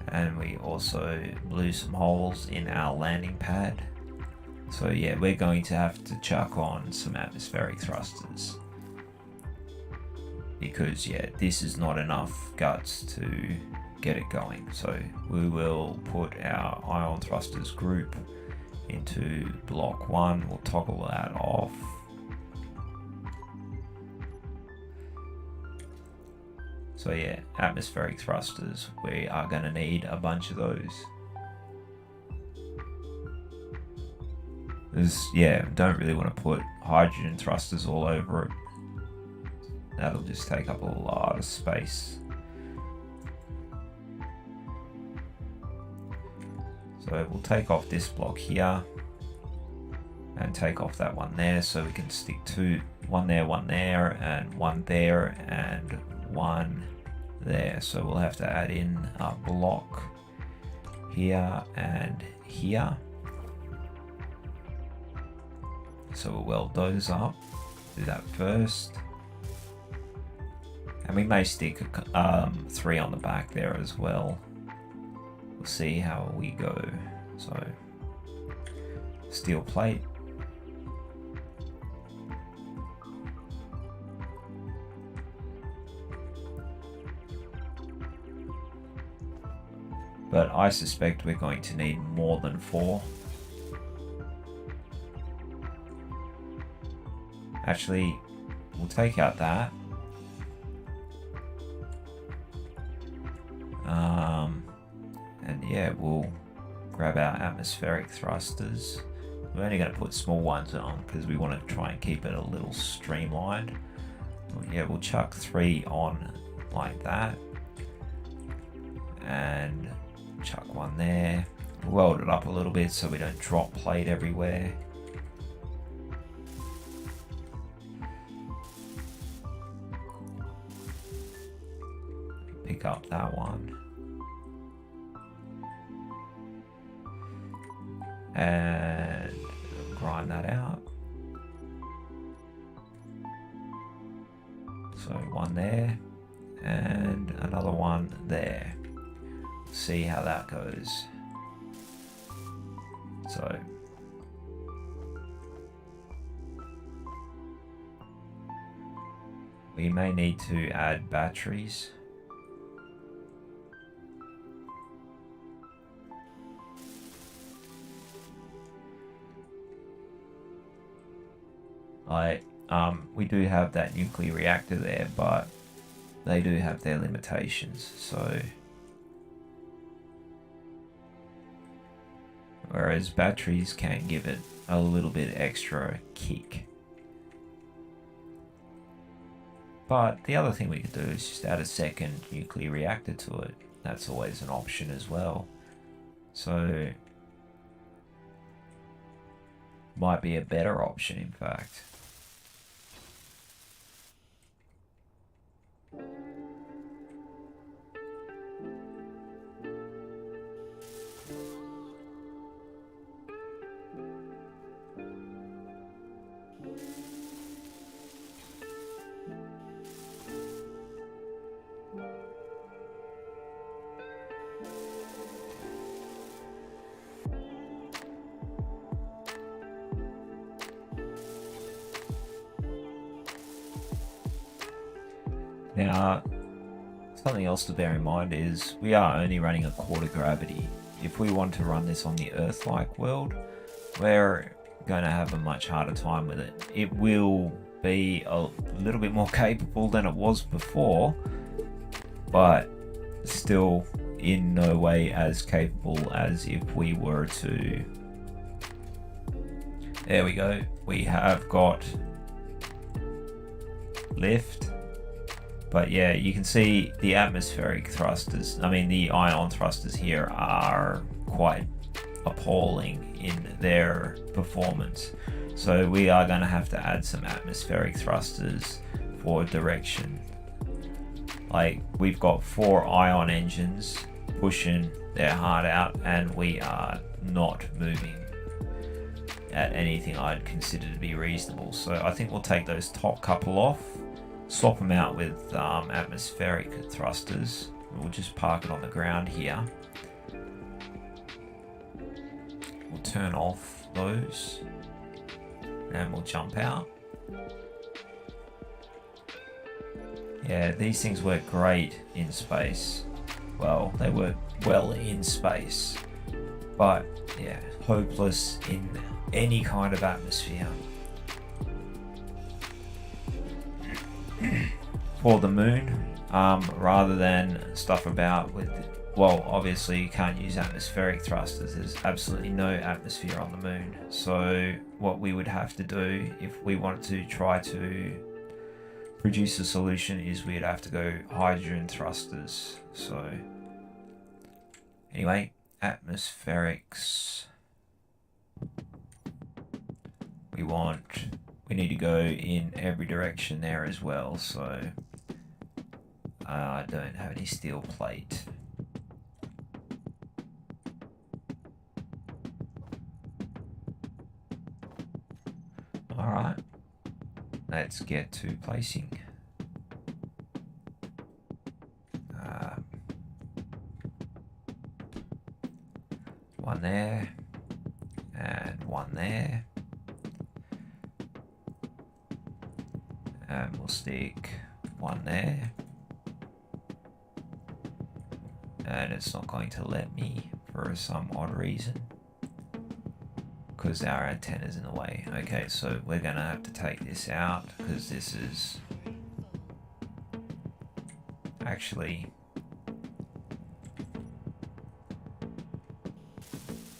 and we also blew some holes in our landing pad. So yeah, we're going to have to chuck on some atmospheric thrusters. Because yeah, this is not enough guts to get it going. So we will put our ion thrusters group into block 1. We'll toggle that off. So yeah, atmospheric thrusters, we are going to need a bunch of those. Yeah, don't really want to put hydrogen thrusters all over it. That'll just take up a lot of space. So we'll take off this block here and take off that one there, so we can stick one there, and one there, and one there. So we'll have to add in a block here and here. So we'll weld those up. Do that first. And we may stick 3 on the back there as well. We'll see how we go. So steel plate. But I suspect we're going to need more than 4. Actually, we'll take out that. And yeah, we'll grab our atmospheric thrusters. We're only going to put small ones on because we want to try and keep it a little streamlined. Yeah, we'll chuck 3 on like that. And chuck 1 there. Weld it up a little bit so we don't drop plate everywhere. Pick up that one. and grind that out. So one there and another one there. See how that goes. So we may need to add batteries. We do have that nuclear reactor there, but they do have their limitations. So whereas batteries can give it a little bit extra kick. But the other thing we could do is just add a second nuclear reactor to it. That's always an option as well. So might be a better option, in fact. Now, something else to bear in mind is we are only running a quarter gravity. If we want to run this on the Earth-like world, we're going to have a much harder time with it. It will be a little bit more capable than it was before, but still in no way as capable as if we were to... There we go. We have got lift. But yeah, you can see the atmospheric thrusters, the ion thrusters here are quite appalling in their performance. So we are going to have to add some atmospheric thrusters for direction. Like, we've got 4 ion engines pushing their heart out, and we are not moving at anything I'd consider to be reasonable. So I think we'll take those top couple off, swap them out with atmospheric thrusters. We'll just park it on the ground here. We'll turn off those and we'll jump out. Yeah, these things work great in space. Well, they work well in space, but yeah, hopeless in any kind of atmosphere. For the moon, rather than stuff about with, well, obviously you can't use atmospheric thrusters. There's absolutely no atmosphere on the moon. So what we would have to do if we wanted to try to produce a solution is we'd have to go hydrogen thrusters. So anyway, atmospherics. We need to go in every direction there as well, so I don't have any steel plate. Alright, let's get to placing. One there, and one there. And we'll stick one there. And it's not going to let me for some odd reason, because our antenna's in the way. Okay, so we're going to have to take this out, because this is actually...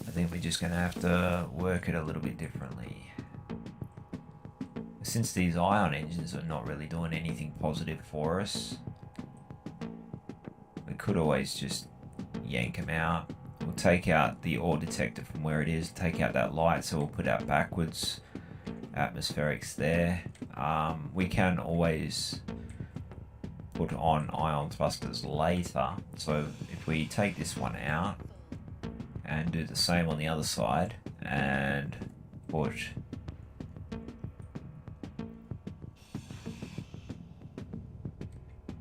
I think we're just going to have to work it a little bit differently. Since these ion engines are not really doing anything positive for us, we could always just yank them out. We'll take out the ore detector from where it is, take out that light, so we'll put out backwards. Atmospherics there. We can always put on ion thrusters later. So if we take this one out and do the same on the other side and put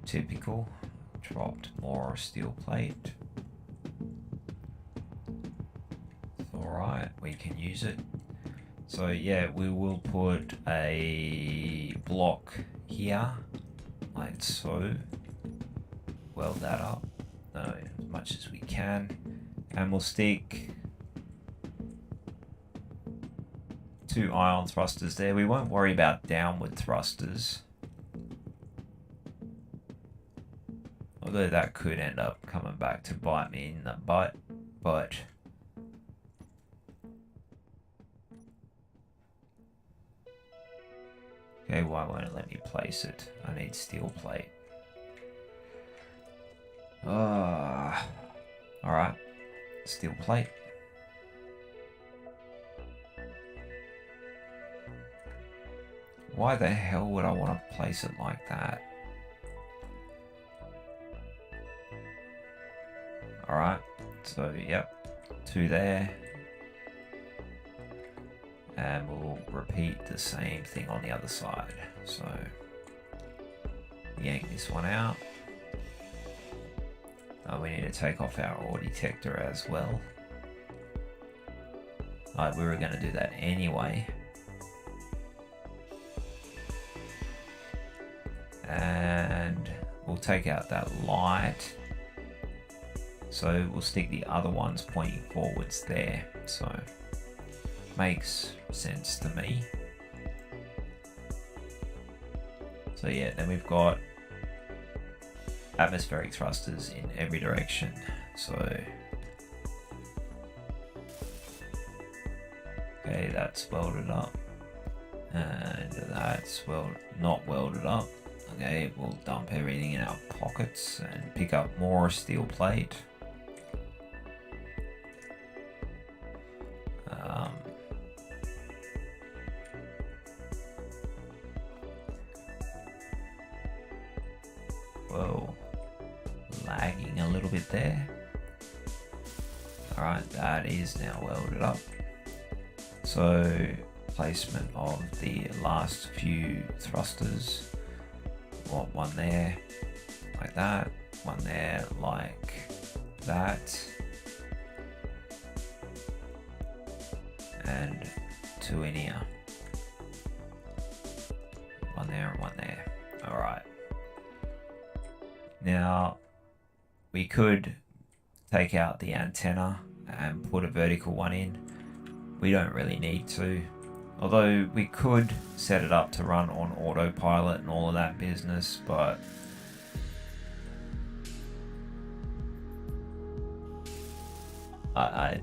typical, dropped more steel plate. Alright, we can use it. So yeah, we will put a block here, like so. Weld that up as much as we can, and we'll stick 2 ion thrusters there. We won't worry about downward thrusters, although that could end up coming back to bite me in the butt, but okay, why won't it let me place it? I need steel plate. Alright, steel plate. Why the hell would I want to place it like that? Alright, so yep, 2 there. And we'll repeat the same thing on the other side. So, yank this one out. We need to take off our ore detector as well. We were going to do that anyway. And we'll take out that light. So we'll stick the other ones pointing forwards there. So, makes sense to me. So yeah, then we've got atmospheric thrusters in every direction. So okay, that's welded up, and that's not welded up. Okay, we'll dump everything in our pockets and pick up more steel plate. Whoa, lagging a little bit there. Alright, that is now welded up. So, placement of the last few thrusters. Want one there, like that. One there, like that. And 2 in here. One there and one there. Alright. Now, we could take out the antenna and put a vertical one in. We don't really need to. Although we could set it up to run on autopilot and all of that business, but I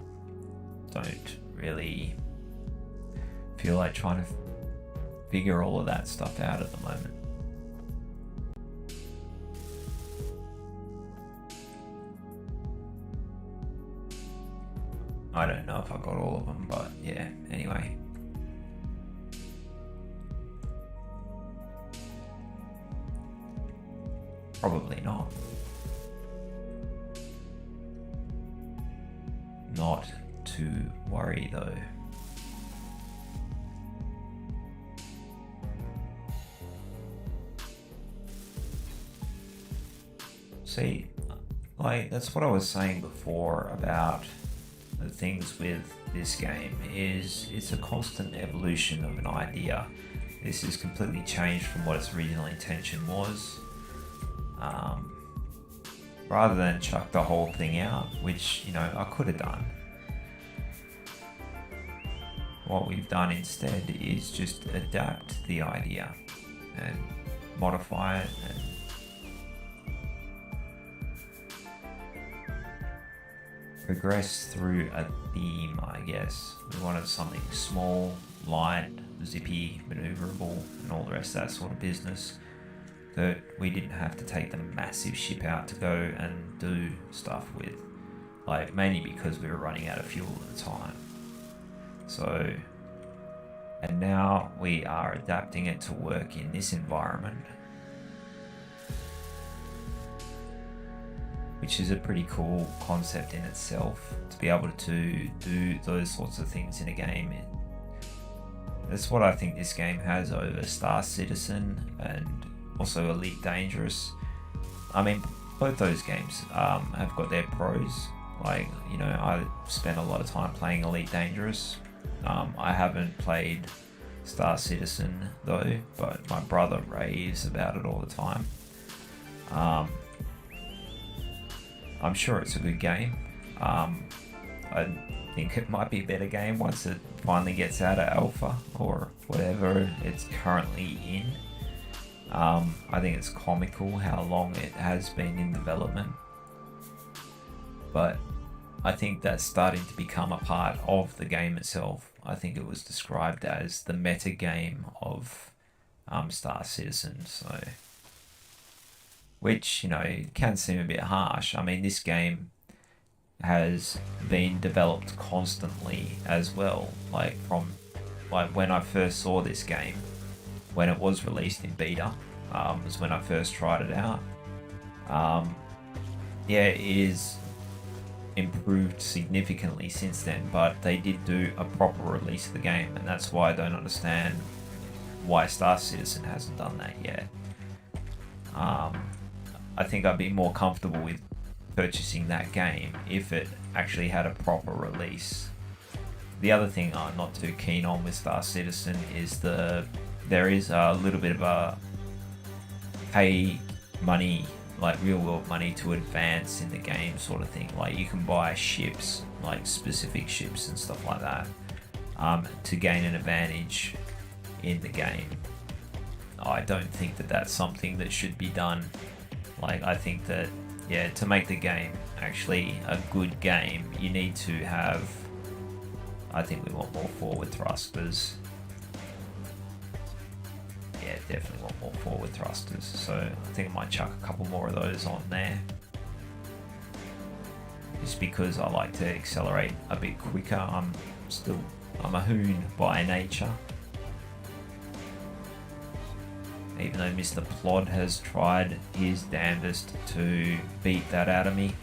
don't really feel like trying to figure all of that stuff out at the moment. I don't know if I got all of them, but yeah, anyway. Probably not. Not to worry though. See, like, that's what I was saying before about the things with this game, is it's a constant evolution of an idea. This is completely changed from what its original intention was. Rather than chuck the whole thing out, which, you know, I could have done, what we've done instead is just adapt the idea and modify it and progress through a theme, I guess. We wanted something small, light, zippy, maneuverable, and all the rest of that sort of business, that we didn't have to take the massive ship out to go and do stuff with. Like, mainly because we were running out of fuel at the time. So, and now we are adapting it to work in this environment. which is a pretty cool concept in itself, to be able to do those sorts of things in a game. That's what I think this game has over Star Citizen and also Elite Dangerous. I mean, both those games have got their pros. Like, you know, I spent a lot of time playing Elite Dangerous. I haven't played Star Citizen though, but my brother raves about it all the time. I'm sure it's a good game. I think it might be a better game once it finally gets out of alpha or whatever it's currently in. I think it's comical how long it has been in development, but I think that's starting to become a part of the game itself. I think it was described as the meta game of Star Citizen, so, which, you know, can seem a bit harsh. I mean, this game has been developed constantly as well. Like when I first saw this game, when it was released in beta, was when I first tried it out. Yeah, it is improved significantly since then, but they did do a proper release of the game, and that's why I don't understand why Star Citizen hasn't done that yet. I think I'd be more comfortable with purchasing that game if it actually had a proper release. The other thing I'm not too keen on with Star Citizen is there is a little bit of a pay money, like real world money, to advance in the game sort of thing. Like, you can buy ships, like specific ships and stuff like that, to gain an advantage in the game. I don't think that that's something that should be done. Like, I think that, yeah, to make the game actually a good game, you need to have, I think we want more forward thrusters. Yeah, definitely want more forward thrusters. So I think I might chuck a couple more of those on there. Just because I like to accelerate a bit quicker. I'm a hoon by nature. Even though Mr. Plod has tried his damnedest to beat that out of me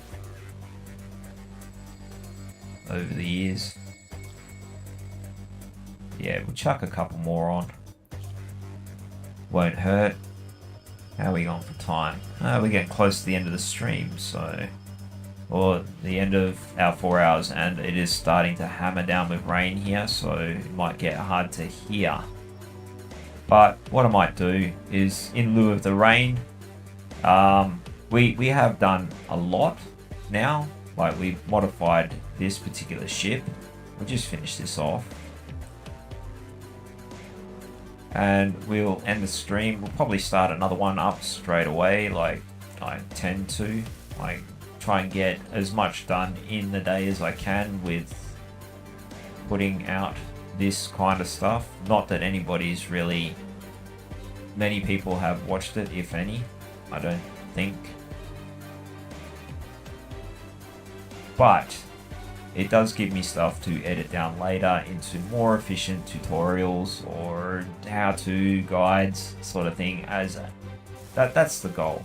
over the years. Yeah, we'll chuck a couple more on. Won't hurt. How are we going for time? We're getting close to the end of the stream, or the end of our 4 hours, and it is starting to hammer down with rain here, so it might get hard to hear. But what I might do is, in lieu of the rain, we have done a lot now. Like, we've modified this particular ship. We'll just finish this off, and we'll end the stream. We'll probably start another one up straight away, like I tend to. Like, try and get as much done in the day as I can with putting out this kind of stuff. Not that many people have watched it, if any, I don't think. But it does give me stuff to edit down later into more efficient tutorials or how-to guides sort of thing. That's the goal.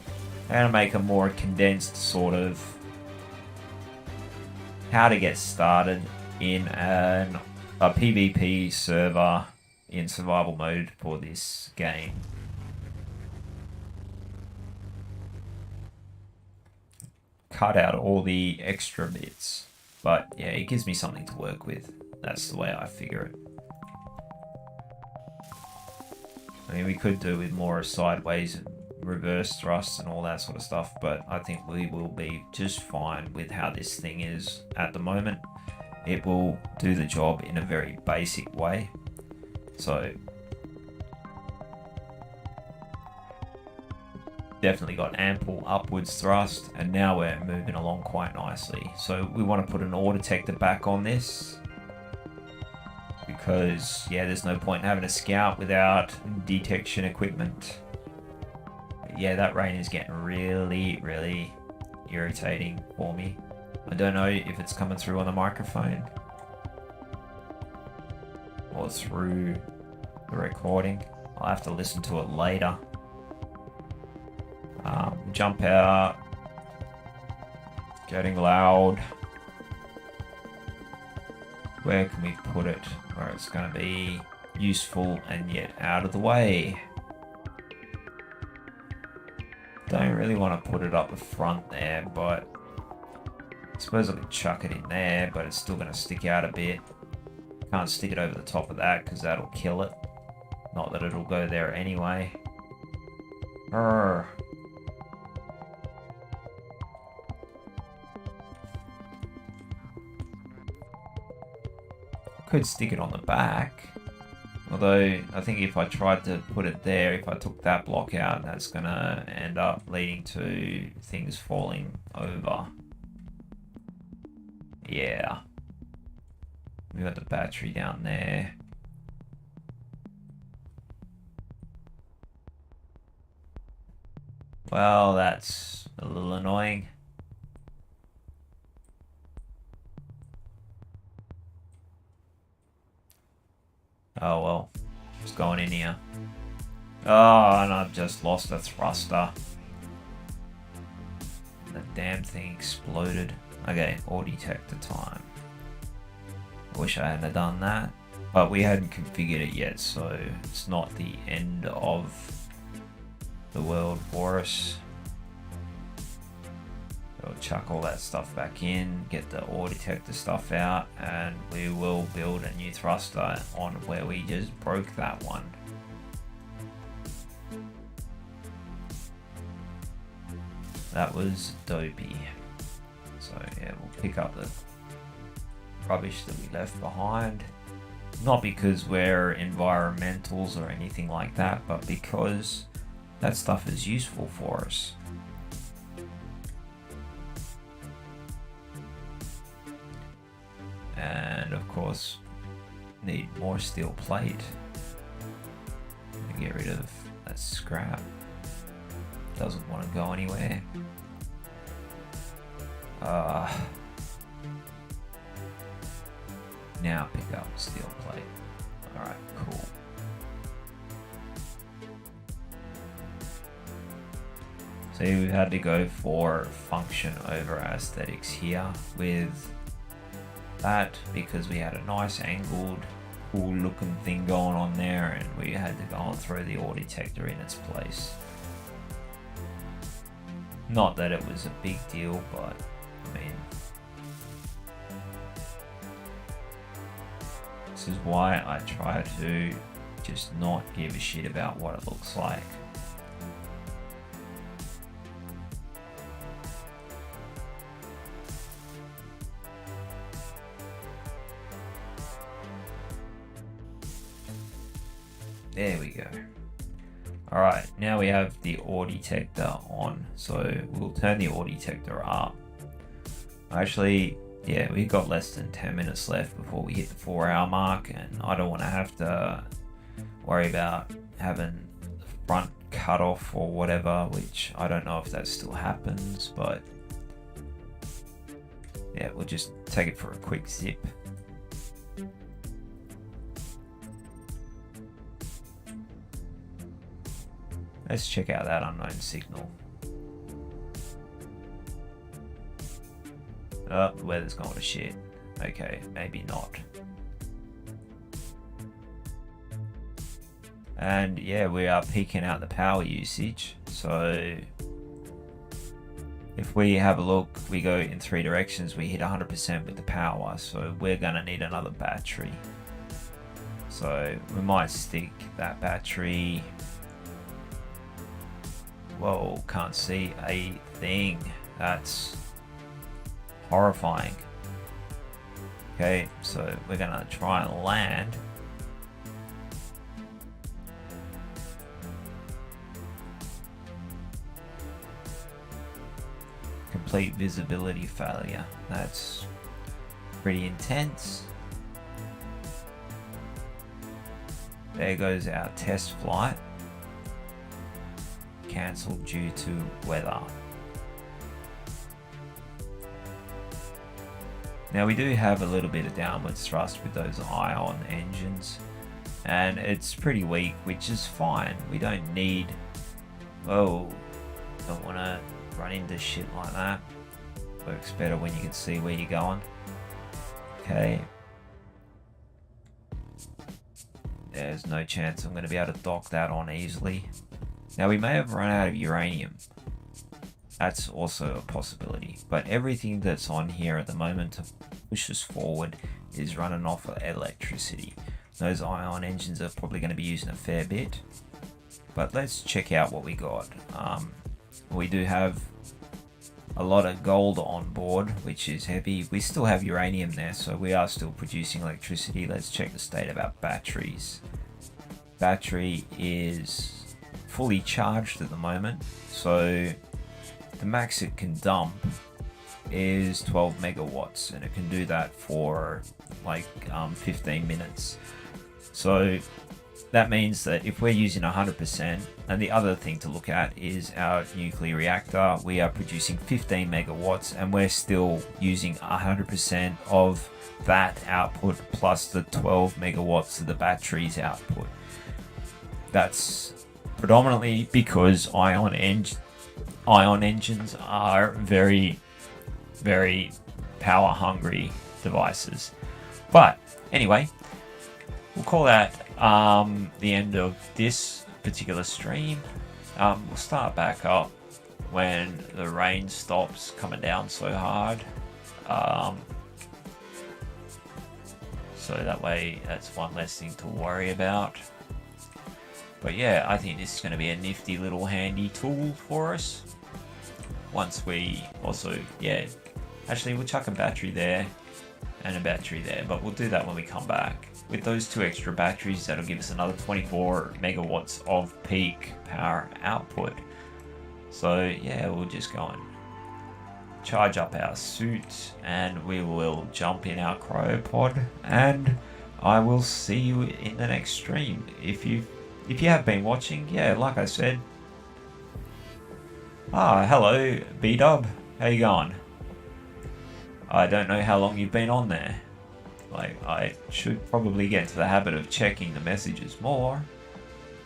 And to make a more condensed sort of how to get started in a PvP server in survival mode for this game. Cut out all the extra bits, but yeah, it gives me something to work with. That's the way I figure it. I mean, we could do with more sideways and reverse thrusts and all that sort of stuff, but I think we will be just fine with how this thing is at the moment. It will do the job in a very basic way. So definitely got ample upwards thrust, and now we're moving along quite nicely. So we want to put an ore detector back on this, because yeah, there's no point in having a scout without detection equipment. But yeah, that rain is getting really irritating for me. I don't know if it's coming through on the microphone or through the recording. I'll have to listen to it later. Jump out. Getting loud. Where can we put it where it's going to be useful and yet out of the way? Don't really want to put it up the front there, but I suppose I could chuck it in there, but it's still going to stick out a bit. Can't stick it over the top of that because that'll kill it. Not that it'll go there anyway. Urgh. Could stick it on the back. Although, I think if I tried to put it there, if I took that block out, that's going to end up leading to things falling over. Yeah. We got the battery down there. Well, that's a little annoying. Oh well, it's going in here. Oh, and I've just lost a thruster. The damn thing exploded. Okay, ore detector time. I wish I hadn't done that, but we hadn't configured it yet, so it's not the end of the world for us. We'll chuck all that stuff back in, get the ore detector stuff out, and we will build a new thruster on where we just broke that one. That was dopey. So yeah, we'll pick up the rubbish that we left behind. Not because we're environmentals or anything like that, but because that stuff is useful for us. And of course, need more steel plate. Get rid of that scrap. Doesn't want to go anywhere. Now pick up steel plate. Alright, cool. So we had to go for function over aesthetics here with that, because we had a nice angled, cool looking thing going on there, and we had to go and throw the ore detector in its place. Not that it was a big deal, but I mean, this is why I try to just not give a shit about what it looks like. There we go. Alright, now we have the ore detector on, so we'll turn the ore detector up. Actually, yeah, we've got less than 10 minutes left before we hit the 4-hour mark, and I don't want to have to worry about having the front cut off or whatever, which I don't know if that still happens, but yeah, we'll just take it for a quick zip. Let's check out that unknown signal. Oh, the weather's gone to shit. Okay, maybe not. And yeah, we are peaking out the power usage. So if we have a look, we go in 3 directions, we hit 100% with the power. So we're gonna need another battery. So we might stick that battery. Whoa, can't see a thing. That's horrifying. Okay, so we're gonna try and land. Complete visibility failure. That's pretty intense. There goes our test flight. Cancelled due to weather. Now we do have a little bit of downwards thrust with those ion engines, and it's pretty weak, which is fine. We don't need, don't want to run into shit like that. Works better when you can see where you're going. Okay. There's no chance I'm going to be able to dock that on easily. Now we may have run out of uranium. That's also a possibility. But everything that's on here at the moment to push us forward is running off of electricity. Those ion engines are probably going to be using a fair bit. But let's check out what we got. We do have a lot of gold on board, which is heavy. We still have uranium there, so we are still producing electricity. Let's check the state of our batteries. Battery is fully charged at the moment, so the max it can dump is 12 megawatts, and it can do that for like 15 minutes. So that means that if we're using 100%, and the other thing to look at is our nuclear reactor, we are producing 15 megawatts and we're still using 100% of that output plus the 12 megawatts of the battery's output. That's predominantly because ion engines are very, very power hungry devices. But anyway, we'll call that the end of this particular stream. We'll start back up when the rain stops coming down so hard. So that way that's one less thing to worry about. But yeah, I think this is going to be a nifty little handy tool for us. Once we also, actually we'll chuck a battery there and a battery there, but we'll do that when we come back. With those 2 extra batteries, that'll give us another 24 megawatts of peak power output. So yeah, we'll just go and charge up our suit and we will jump in our cryopod, and I will see you in the next stream. If you have been watching, like I said, hello B-Dub, how you going? I don't know how long you've been on there. Like, I should probably get into the habit of checking the messages more.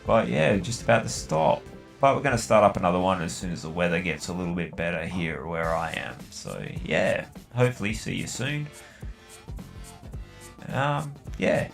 But yeah, just about to stop. But we're going to start up another one as soon as the weather gets a little bit better here where I am. So yeah, hopefully see you soon. Yeah.